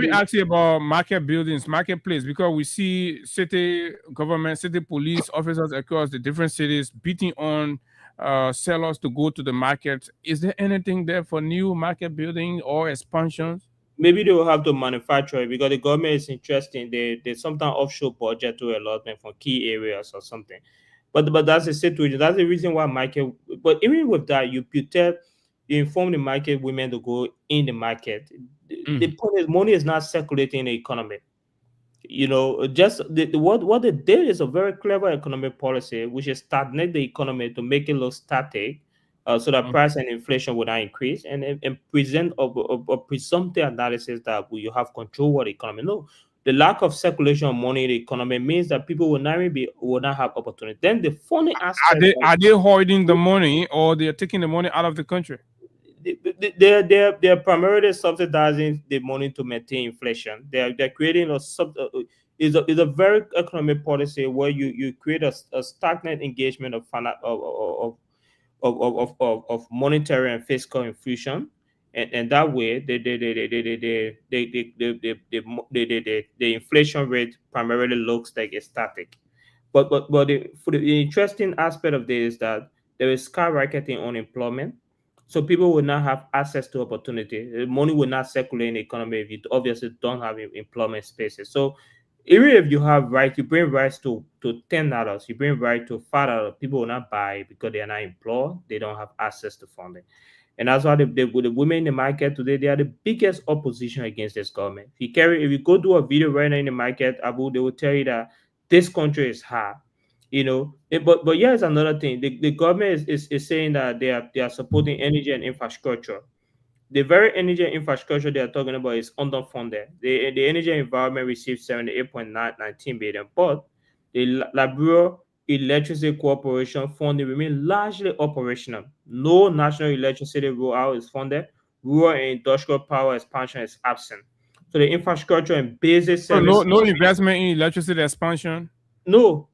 me ask you about market buildings, marketplace, because we see city government, city police officers across the different cities beating on sellers to go to the market. Is there anything there for new market building or expansions? Maybe they will have to manufacture it because the government is interested. They sometimes offshore budget to allotment for key areas or something. But that's the situation. That's the reason why market. But even with that, you inform the market women to go in the market. The point is, money is not circulating in the economy. Just what they did is a very clever economic policy, which is stagnate the economy to make it look static, so that price and inflation would not increase, and present a presumptive analysis that you have control over the economy. No, the lack of circulation of money in the economy means that people will not have opportunity. Then the funny aspect: are they hoarding the money or they are taking the money out of the country? They're primarily subsidizing the money to maintain inflation. They're creating is a very economic policy where you create a stagnant engagement of monetary and fiscal infusion, and that way the inflation rate primarily looks like it's static. But the interesting aspect of this is that there is skyrocketing unemployment. So people will not have access to opportunity. Money will not circulate in the economy if you obviously don't have employment spaces. So even if you have rice, you bring rice to $10, you bring rice to $5, people will not buy because they are not employed. They don't have access to funding. And that's why the women in the market today, they are the biggest opposition against this government. If you go do a video right now in the market, Abu, they will tell you that this country is hard. But here's another thing. The government is saying that they are supporting energy and infrastructure. The very energy and infrastructure they are talking about is underfunded. The energy and environment received 78.19 billion, but the Liberia Electricity Corporation funding remain largely operational. No national electricity rollout is funded. Rural and industrial power expansion is absent. So the infrastructure and basic services. No investment in electricity expansion. No.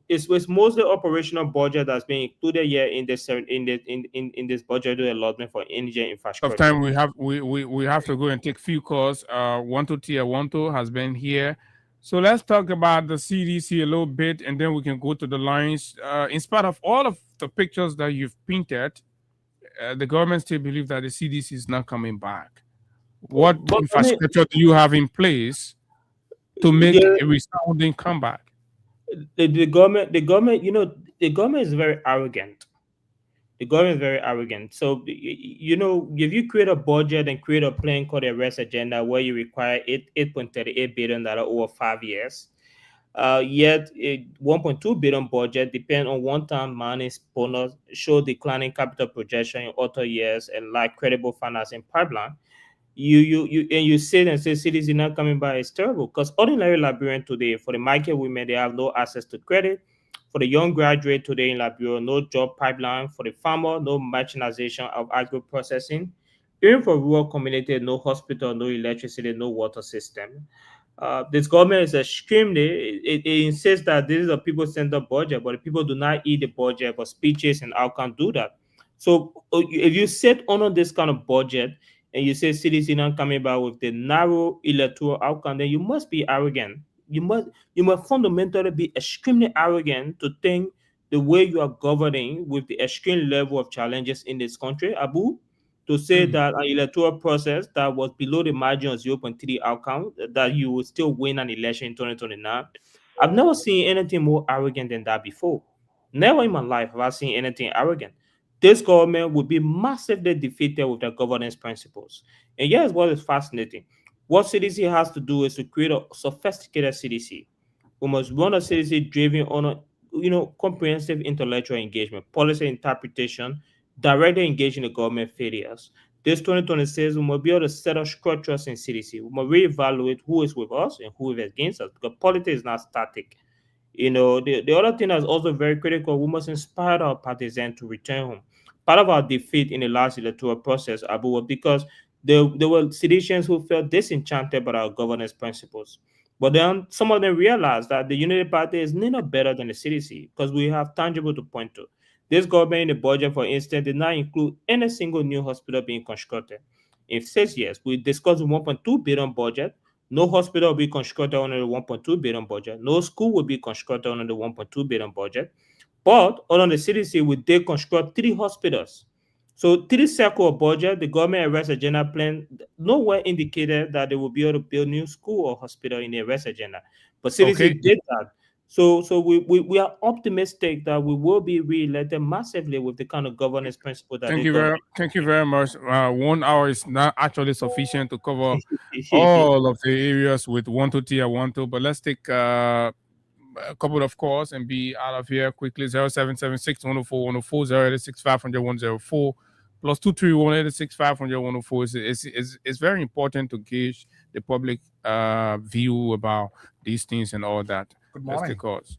It's mostly operational budget that's being included here in this budget allotment for energy and infrastructure. Sometime we have to go and take few calls. Wanto Tier Wanto has been here. So let's talk about the CDC a little bit, and then we can go to the lines. In spite of all of the pictures that you've painted, the government still believes that the CDC is not coming back. What infrastructure do you have in place to make a resounding comeback? The government, the government is very arrogant. The government is very arrogant. So, if you create a budget and create a plan called a REST agenda where you require $8.38 billion over 5 years, yet a $1.2 billion budget depend on one-time money bonus, show declining capital projection in other years, and lack credible financing pipeline. You say cities are not coming by, it's terrible, because ordinary Liberian today, for the market women, they have no access to credit. For the young graduate today in Liberia, no job pipeline. For the farmer, no merchandization of agro-processing. Even for rural community, no hospital, no electricity, no water system. This government is extremely, it insists that this is a people-centered budget, but the people do not eat the budget, but speeches and outcomes do that. So if you set on this kind of budget, and you say cities are not coming back with the narrow electoral outcome, then you must be arrogant. You must fundamentally be extremely arrogant to think the way you are governing with the extreme level of challenges in this country, Abu, to say that an electoral process that was below the margin of 0.3 outcome, that you will still win an election in 2029. I've never seen anything more arrogant than that before. Never in my life have I seen anything arrogant. This government would be massively defeated with their governance principles. And here's what is fascinating. What CDC has to do is to create a sophisticated CDC. We must run a CDC driven on comprehensive intellectual engagement, policy interpretation, directly engaging the government failures. This 2026, we must be able to set up structures in CDC. We must reevaluate who is with us and who is against us, because politics is not static. The other thing that's also very critical, we must inspire our partisans to return home. Part of our defeat in the last electoral process, Abu, was because there were citizens who felt disenchanted by our governance principles. But then some of them realized that the Unity Party is neither better than the CDC, because we have tangible to point to. This government in the budget, for instance, did not include any single new hospital being constructed. In 6 years, we discussed a $1.2 billion budget. No hospital will be constructed under the $1.2 billion budget. No school will be constructed under the $1.2 billion budget. But under the CDC, we did construct 3 hospitals. So 3 circle of budget, the government arrest agenda plan nowhere indicated that they will be able to build new school or hospital in the arrest agenda. But CDC did that. So we are optimistic that we will be re-elected massively with the kind of governance principle that Thank you very much. 1 hour is not actually sufficient to cover all of the areas with Wanto Tier Wanto, but let's take a couple of calls and be out of here quickly. 0776 104 104 0865 100 104 plus 231 865 100 104. It's very important to gauge the public view about these things and all that. Good morning. Let's take calls.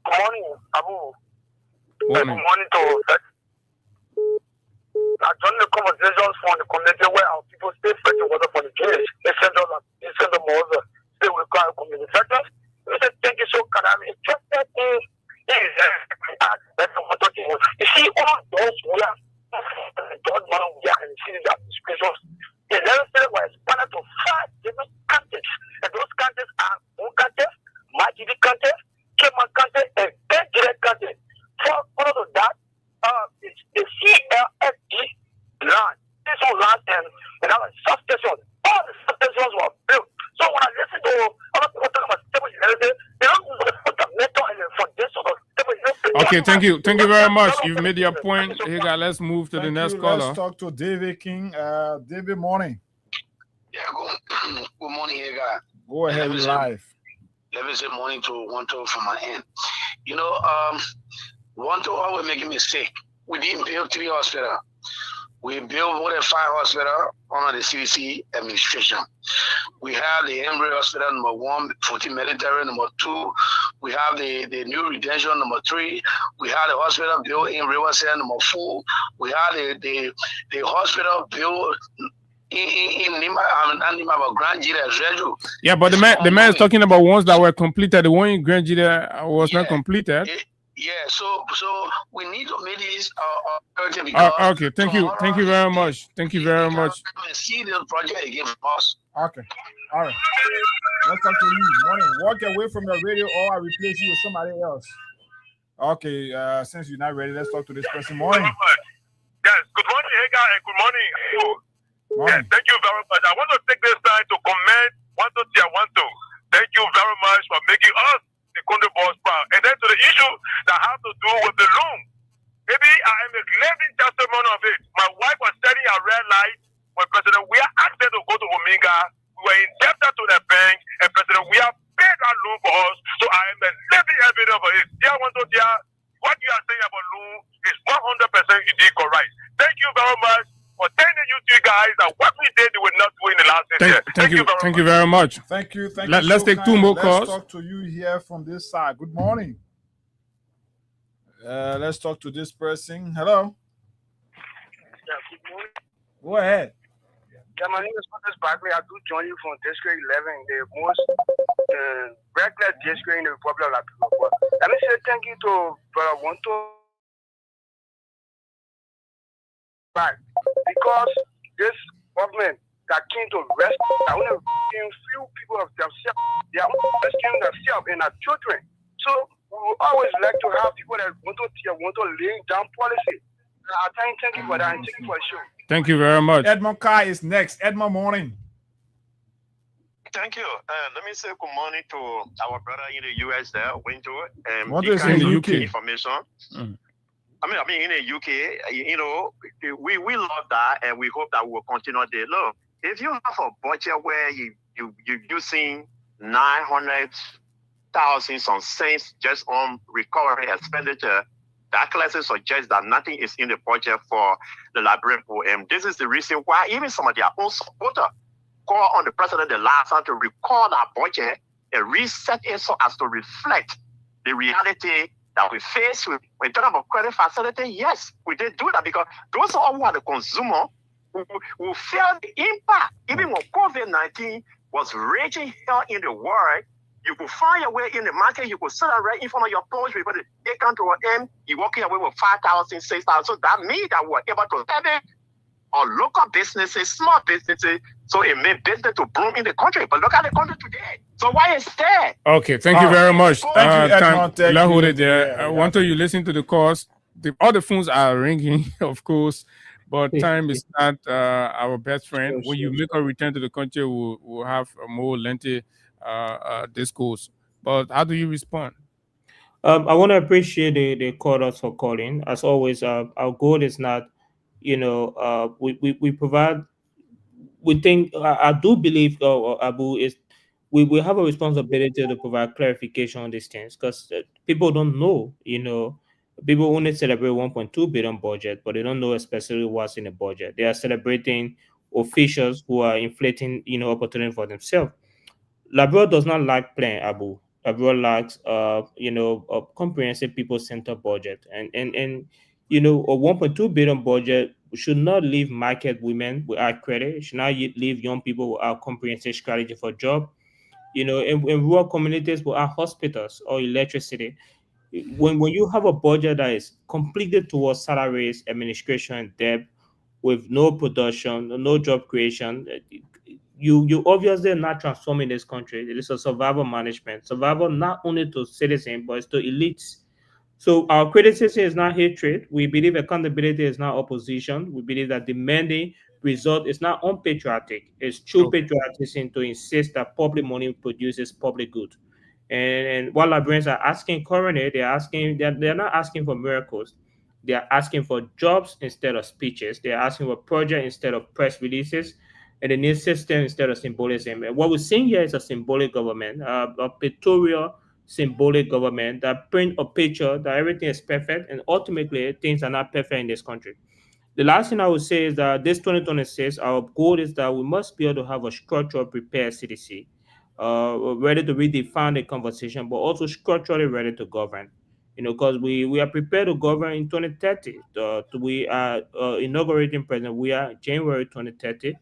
Good morning, Abu. Morning. Good morning to I joined the conversations from the community where our people stay fetching water for the Jewish. They send them water. They will call community sectors. We said, thank you so much. I'm interested in you see, all those who are and see the administrations, the legislature was expanded to 5 different countries. And those countries are Mukante, Majidi Kante, Kema Kante, Okay, thank you very much. You've made your point. Here, guys, let's move to the next caller. Let's talk to David King. David, morning. Yeah, good morning, here, guy. Go ahead, you live. Let me say morning to one to from my end. You know, one to always making mistake. We didn't build 3 hospitals. We built more than 5 hospitals under the CDC administration. We have the Emory Hospital, number 1, 14 military, number 2. We have the new Redemption, number 3. We have the hospital built in Riverside, number 4. We have the hospital built in Lima, not Lima, but Grand Gila. Yeah, but the man is talking about ones that were completed. The one in Grand Gila was not completed. Yeah, so we need to make this okay, thank you very much. Thank you very much. See the project again from us. Okay, all right. Let's talk to you. Morning. Walk away from your radio, or I replace you with somebody else. Okay, since you're not ready, let's talk to this person. Morning. Yes, good morning, Hagar, and good morning. Yes, thank you very much. I want to take this time to commend Thank you very much for making us the Conde boss proud. And then to the issue that has to do with the loan. Maybe I am a living testimony of it. My wife was standing at red light when President Weah asked her to go to Ominga. We were indebted to the bank, and President Weah paid that loan for us. So I am a living evidence of it. What you are saying about loan is 100% indeed correct. Thank you very much for telling you two guys that what we did, we will not do in the last year. Thank you very much. Thank you. Let's take 2 more calls. Let's talk to you here from this side. Good morning. Let's talk to this person. Hello. Yeah, good morning. Go ahead. Yeah, my name is Curtis Barkley. I do join you from District 11, the most reckless district in the Republic of Liberia. Let me say thank you to Brother Wonto. Because this government that came to rescue, not only rescuing few people of themselves, they are rescuing themselves and their children. So we will always like to have people that want to lay down policy. Thank you for that, and thank you for the show. Thank you very much. Edmond Kai is next. Edmond, morning. Thank you. Let me say good morning to our brother in the US there, Winto. What is in the UK? Information. I mean, in the UK, you know, we love that, and we hope that we'll continue there. Look, if you have a budget where you're using 900,000 some cents just on recovery expenditure, that clearly suggests that nothing is in the budget for the Liberian poor. And this is the reason why even some of their own supporters call on the president the last time to record our budget and reset it so as to reflect the reality that we face with. When talking about credit facility, yes, we did do that because those are who are the consumer who feel the impact. Even when COVID-19 was raging here in the world, you could find your way in the market, you could sell it right in front of your porch, you could take on to an end, you're walking away with 5,000, 6,000. So that means that we're able to have it on local businesses, small businesses, so it made business to bloom in the country. But look at the country today. So why is that? Okay, thank you very much. Thank you, Edmond. Hold it there. Until you listen to the calls, all the phones are ringing, of course, but time is not our best friend. When you make a return to the country, we'll have a more lengthy discourse. But how do you respond? I want to appreciate the callers for calling. As always, our goal is not, we provide. We think I do believe, Abu, is we have a responsibility to provide clarification on these things because people don't know. People only celebrate 1.2 billion budget, but they don't know especially what's in the budget. They are celebrating officials who are inflating, opportunity for themselves. Liberia does not like plan, Abu. Liberia likes, a comprehensive people-centered budget, and a 1.2 billion budget should not leave market women without credit. It should not leave young people without comprehensive strategy for job. In rural communities without hospitals or electricity. When you have a budget that is completed towards salaries, administration, and debt, with no production, no job creation, you obviously are not transforming this country. It is a survival management. Survival not only to citizens, but it's to elites. So our criticism is not hatred. We believe accountability is not opposition. We believe that demanding result is not unpatriotic. It's true patriotism to insist that public money produces public good. And what Liberians are asking currently, they're not asking for miracles. They are asking for jobs instead of speeches. They are asking for projects instead of press releases, and they need system instead of symbolism. And what we're seeing here is a symbolic government, a pictorial symbolic government that print a picture that everything is perfect, and ultimately things are not perfect in this country. The last thing I would say is that this 2026, our goal is that we must be able to have a structural prepared CDC, ready to redefine the conversation, but also structurally ready to govern. Because we are prepared to govern in 2030. We are inaugurating president. We are January 2030.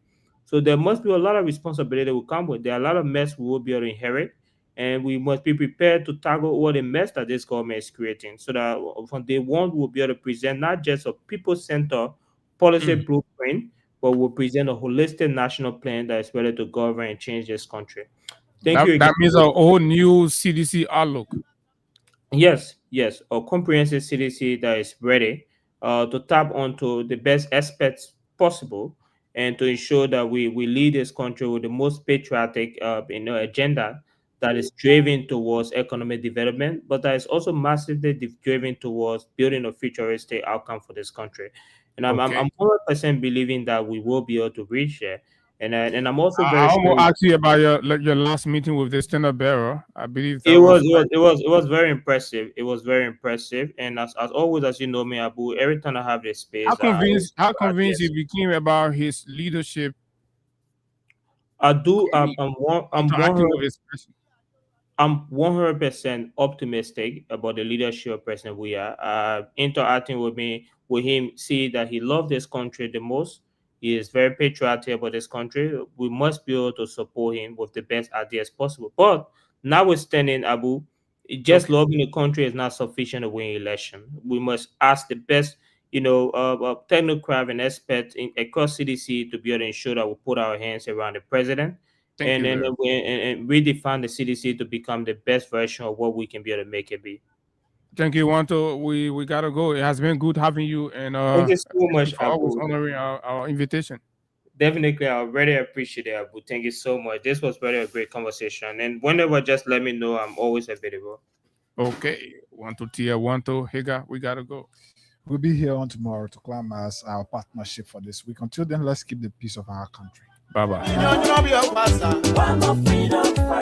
So there must be a lot of responsibility will come with. There are a lot of mess we will be able to inherit, and we must be prepared to tackle all the mess that this government is creating, so that from day one we'll be able to present not just a people-centered policy blueprint, but we'll present a holistic national plan that is ready to govern and change this country. Thank you. That means a whole new CDC outlook. Yes, a comprehensive CDC that is ready to tap onto the best aspects possible, and to ensure that we lead this country with the most patriotic agenda that is driven towards economic development, but that is also massively driven towards building a futuristic outcome for this country. And I'm 100% believing that we will be able to reach there. And I'm also very. I want to ask you about your last meeting with the standard bearer. I believe it was very impressive. It was very impressive, and as always, as you know me, Abu, every time I have this space, how convinced you became about his leadership? I'm 100% optimistic about the leadership of President Weah. Interacting with him, see that he loved this country the most. He is very patriotic about this country. We must be able to support him with the best ideas possible. But notwithstanding, Abu, just loving the country is not sufficient to win election. We must ask the best, technocrat and experts across CDC to be able to ensure that we put our hands around the president and redefine the CDC to become the best version of what we can be able to make it be. Thank you, Wanto. We gotta go. It has been good having you, and thank you so much for always honoring our invitation. Definitely, I really appreciate it, Abu. Thank you so much. This was really a great conversation, and whenever, just let me know. I'm always available. Okay, Wanto Tia, Wanto Higa, we gotta go. We'll be here on tomorrow to climax our partnership for this week. Until then, let's keep the peace of our country. Bye-bye.